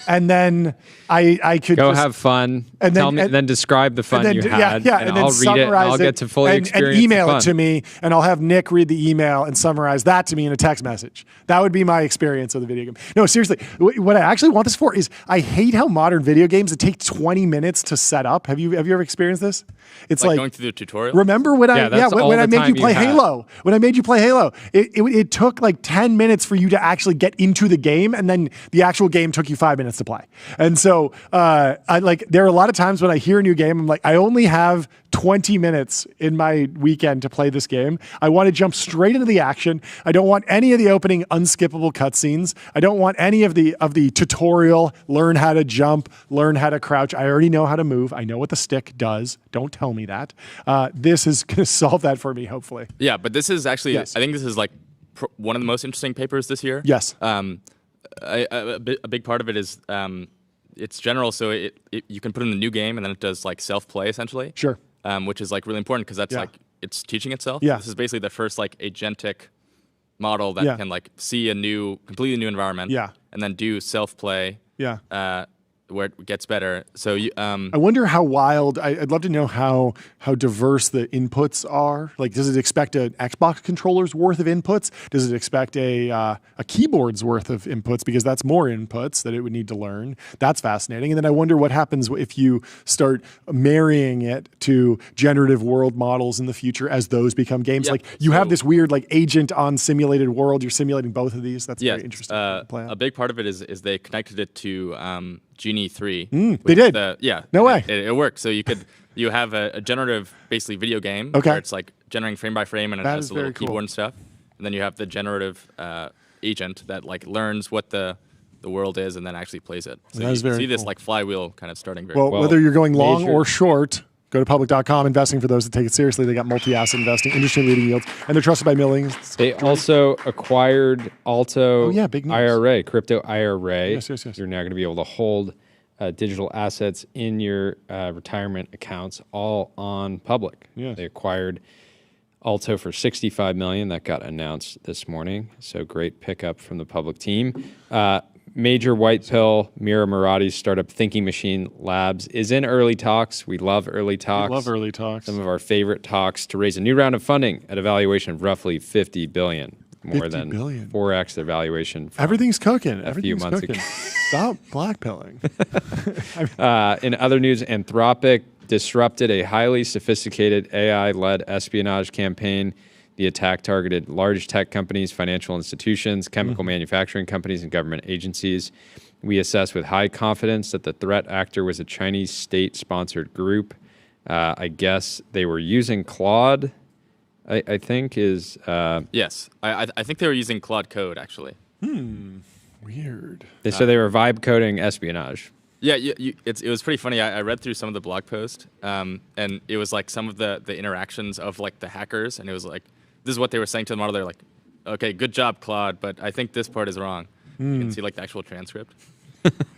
Speaker 3: and then I could
Speaker 2: go have fun, and then describe the fun you had, and then I'll read it, and I'll get to fully experience
Speaker 3: and email
Speaker 2: the fun.
Speaker 3: it to me, and I'll have Nick read the email and summarize that to me in a text message. That would be my experience of the video game. No, seriously, what I actually want this for is I hate how modern video games, it takes 20 minutes to set up. Have you ever experienced this? It's like
Speaker 4: going through the tutorial.
Speaker 3: Remember when I made you play Halo? When I made you play Halo, it took like 10 minutes for you to actually get into the game, and then the actual game took you 5 minutes to play. And so there are a lot of times when I hear a new game, I'm like, I only have 20 minutes in my weekend to play this game. I want to jump straight into the action. I don't want any of the opening unskippable cutscenes. I don't want any of the tutorial, learn how to jump, learn how to crouch. I already know how to move. I know what the stick does. Don't tell me that. This is going to solve that for me, hopefully.
Speaker 4: Yeah, but this is actually, I think this is like one of the most interesting papers this year.
Speaker 3: Yes.
Speaker 4: A big part of it is it's general, so you can put in a new game and then it does like self-play essentially.
Speaker 3: Sure.
Speaker 4: Which is like really important because that's like it's teaching itself.
Speaker 3: Yeah.
Speaker 4: This is basically the first like agentic model that can like see a completely new environment.
Speaker 3: Yeah.
Speaker 4: And then do self-play.
Speaker 3: Yeah.
Speaker 4: where it gets better. So
Speaker 3: I wonder how wild. I'd love to know how diverse the inputs are. Like, does it expect an Xbox controller's worth of inputs? Does it expect a keyboard's worth of inputs? Because that's more inputs that it would need to learn. That's fascinating. And then I wonder what happens if you start marrying it to generative world models in the future as those become games.
Speaker 4: Yeah.
Speaker 3: Like you have this weird like agent on simulated world. You're simulating both of these. That's very interesting. Plan.
Speaker 4: A big part of it is they connected it to Genie 3.
Speaker 3: They did? No way.
Speaker 4: It worked. So you have a generative, basically, video game where it's like generating frame by frame and it has a little keyboard and stuff. And then you have the generative agent that like learns what the world is and then actually plays it. So you see this like flywheel kind of starting very well.
Speaker 3: Whether you're going long or short, go to public.com, investing for those that take it seriously. They got multi-asset investing, industry-leading yields, and they're trusted by millions.
Speaker 2: They also acquired Alto
Speaker 3: big news.
Speaker 2: IRA, crypto IRA.
Speaker 3: Yes.
Speaker 2: You're now going to be able to hold digital assets in your retirement accounts all on public.
Speaker 3: Yes.
Speaker 2: They acquired Alto for $65 million. That got announced this morning. So great pickup from the public team. Major white pill, Mira Murati's startup Thinking Machine Labs is in early talks. We love early talks. Some of our favorite talks to raise a new round of funding at a valuation of roughly $50 billion. More than 4x their valuation.
Speaker 3: Everything's cooking.
Speaker 2: A few months ago.
Speaker 3: Stop blackpilling.
Speaker 2: In other news, Anthropic disrupted a highly sophisticated AI-led espionage campaign. The attack targeted large tech companies, financial institutions, chemical manufacturing companies, and government agencies. We assess with high confidence that the threat actor was a Chinese state-sponsored group. I guess they were using Claude, I think is...
Speaker 4: Yes. I think they were using Claude Code, actually.
Speaker 3: Weird.
Speaker 2: So they were vibe coding espionage.
Speaker 4: Yeah, it was pretty funny. I read through some of the blog post, and it was like some of the interactions of like the hackers, and it was like, this is what they were saying to the model. They're like, okay, good job, Claude, but I think this part is wrong. You can see like the actual transcript.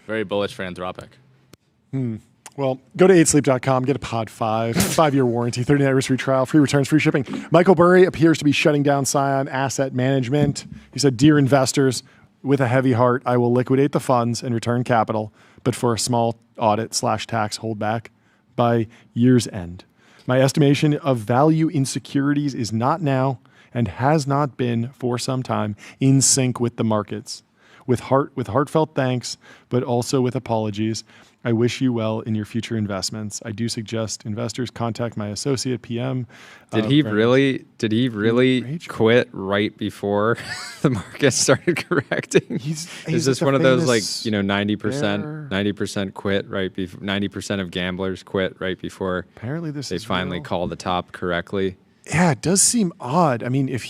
Speaker 4: Very bullish for Anthropic.
Speaker 3: Well, go to 8sleep.com, get a Pod 5, 5-year warranty, 30-day anniversary trial, free returns, free shipping. Michael Burry appears to be shutting down Scion Asset Management. He said, "Dear investors, with a heavy heart, I will liquidate the funds and return capital, but for a small audit/tax holdback by year's end. My estimation of value in securities is not now and has not been for some time in sync with the markets. With heartfelt thanks, but also with apologies, I wish you well in your future investments. I do suggest investors contact my associate PM."
Speaker 2: Did he really quit right before the market started correcting? Is this one of those like 90% quit right before 90% of gamblers quit right before?
Speaker 3: Apparently they
Speaker 2: finally called the top correctly.
Speaker 3: Yeah, it does seem odd. I mean, if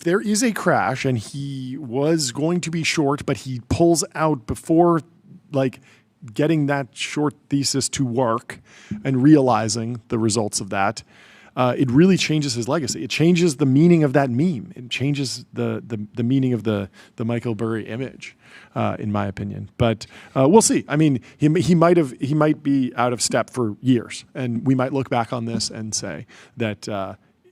Speaker 3: there is a crash and he was going to be short, but he pulls out before like getting that short thesis to work and realizing the results of that, it really changes his legacy. It changes the meaning of that meme. It changes the meaning of the Michael Burry image, in my opinion. But we'll see. I mean, he might be out of step for years, and we might look back on this and say that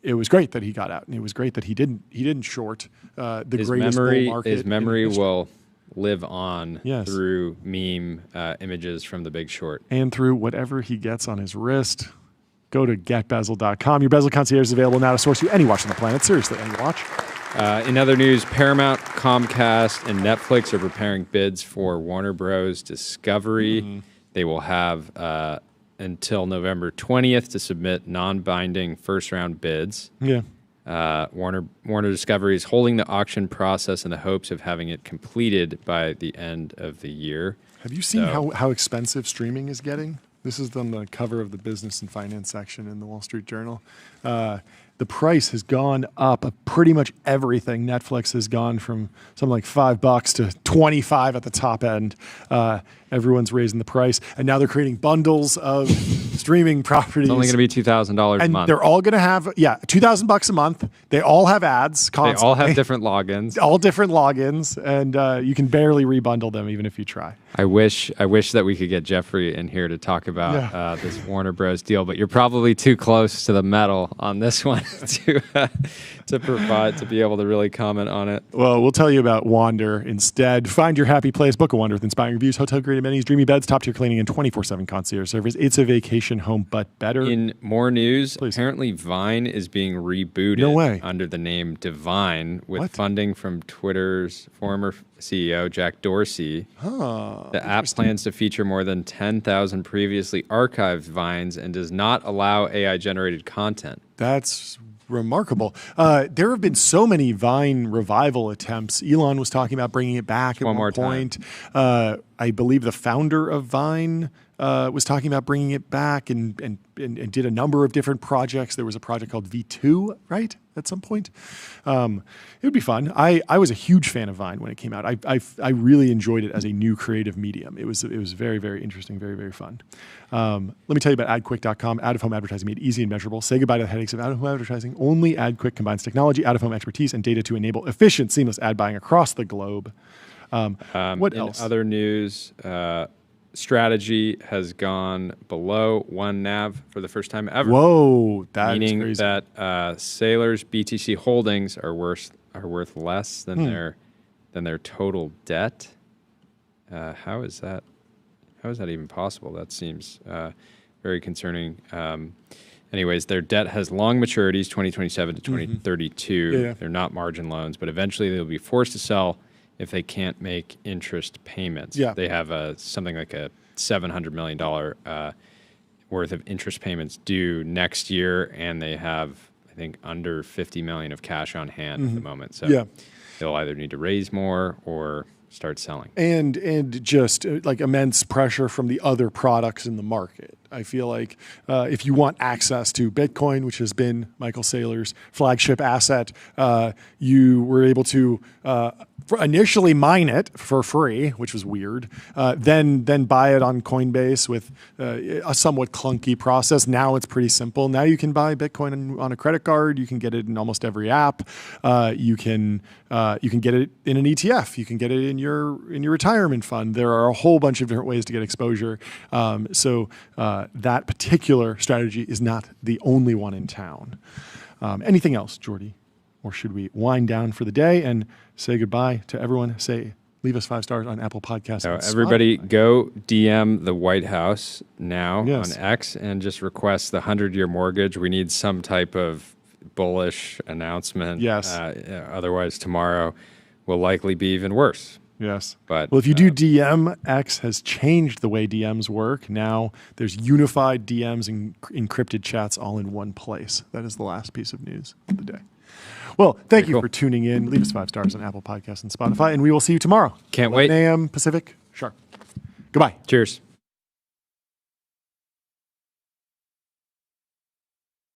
Speaker 3: it was great that he got out, and it was great that he didn't short the greatest bull market.
Speaker 2: His memory will live on through meme images from The Big Short.
Speaker 3: And through whatever he gets on his wrist. Go to getbezel.com. Your Bezel concierge is available now to source you any watch on the planet. Seriously, any watch.
Speaker 2: In other news, Paramount, Comcast, and Netflix are preparing bids for Warner Bros. Discovery. They will have until November 20th to submit non-binding first-round bids.
Speaker 3: Yeah.
Speaker 2: Warner Discovery is holding the auction process in the hopes of having it completed by the end of the year.
Speaker 3: Have you seen how expensive streaming is getting? This is on the cover of the business and finance section in the Wall Street Journal. The price has gone up of pretty much everything. Netflix has gone from something like $5 to $25 at the top end. Everyone's raising the price, and now they're creating bundles of streaming properties.
Speaker 2: It's only going to be $2,000 a month.
Speaker 3: And they're all going to have, $2,000 a month. They all have ads constantly.
Speaker 2: They all have different logins.
Speaker 3: All different logins, and you can barely rebundle them even if you try.
Speaker 2: I wish that we could get Jeffrey in here to talk about this Warner Bros. Deal, but you're probably too close to the metal on this one to provide to be able to really comment on it.
Speaker 3: Well, we'll tell you about Wander instead. Find your happy place. Book a Wander with inspiring reviews, hotel-grade amenities, dreamy beds, top-tier cleaning, and 24/7 concierge service. It's a vacation home, but better.
Speaker 2: In more news, apparently Vine is being rebooted under the name Divine with funding from Twitter's former CEO, Jack Dorsey. The app plans to feature more than 10,000 previously archived Vines and does not allow AI-generated content.
Speaker 3: That's remarkable. There have been so many Vine revival attempts. Elon was talking about bringing it back at one point. I believe the founder of Vine was talking about bringing it back and did a number of different projects. There was a project called V2, right, at some point. It would be fun. I was a huge fan of Vine when it came out. I really enjoyed it as a new creative medium. It was very, very interesting, very, very fun. Let me tell you about AdQuick.com. Out-of-home advertising made easy and measurable. Say goodbye to the headaches of out-of-home advertising. Only AdQuick combines technology, out-of-home expertise, and data to enable efficient, seamless ad buying across the globe. What else?
Speaker 2: In other news, Strategy has gone below 1 NAV for the first time ever.
Speaker 3: Whoa, that
Speaker 2: meaning
Speaker 3: is crazy.
Speaker 2: That Sailor's BTC holdings are worth less than their total debt. How is that even possible? That seems very concerning. Anyways, their debt has long maturities, 2027 to 2032. They're not margin loans, but eventually they'll be forced to sell if they can't make interest payments. They have something like a $700 million worth of interest payments due next year, and they have, I think, under $50 million of cash on hand at the moment. So they'll either need to raise more or start selling.
Speaker 3: And just like immense pressure from the other products in the market. I feel like if you want access to Bitcoin, which has been Michael Saylor's flagship asset, you were able to initially mine it for free, which was weird, then buy it on Coinbase with a somewhat clunky process. Now it's pretty simple. Now you can buy Bitcoin on a credit card. You can get it in almost every app. You can get it in an ETF. You can get it in your retirement fund. There are a whole bunch of different ways to get exposure. So that particular strategy is not the only one in town. Anything else, Jordy? Or should we wind down for the day and say goodbye to everyone? Leave us 5 stars on Apple Podcasts.
Speaker 2: So everybody go DM the White House now on X and just request the 100-year mortgage. We need some type of bullish announcement. Otherwise, tomorrow will likely be even worse. But
Speaker 3: if you do DM, X has changed the way DMs work. Now there's unified DMs and encrypted chats all in one place. That is the last piece of news of the day. Well, thank you for tuning in. Leave us 5 stars on Apple Podcasts and Spotify, and we will see you tomorrow.
Speaker 2: Can't wait.
Speaker 3: 11 a.m. Pacific. Sharp. Goodbye.
Speaker 2: Cheers.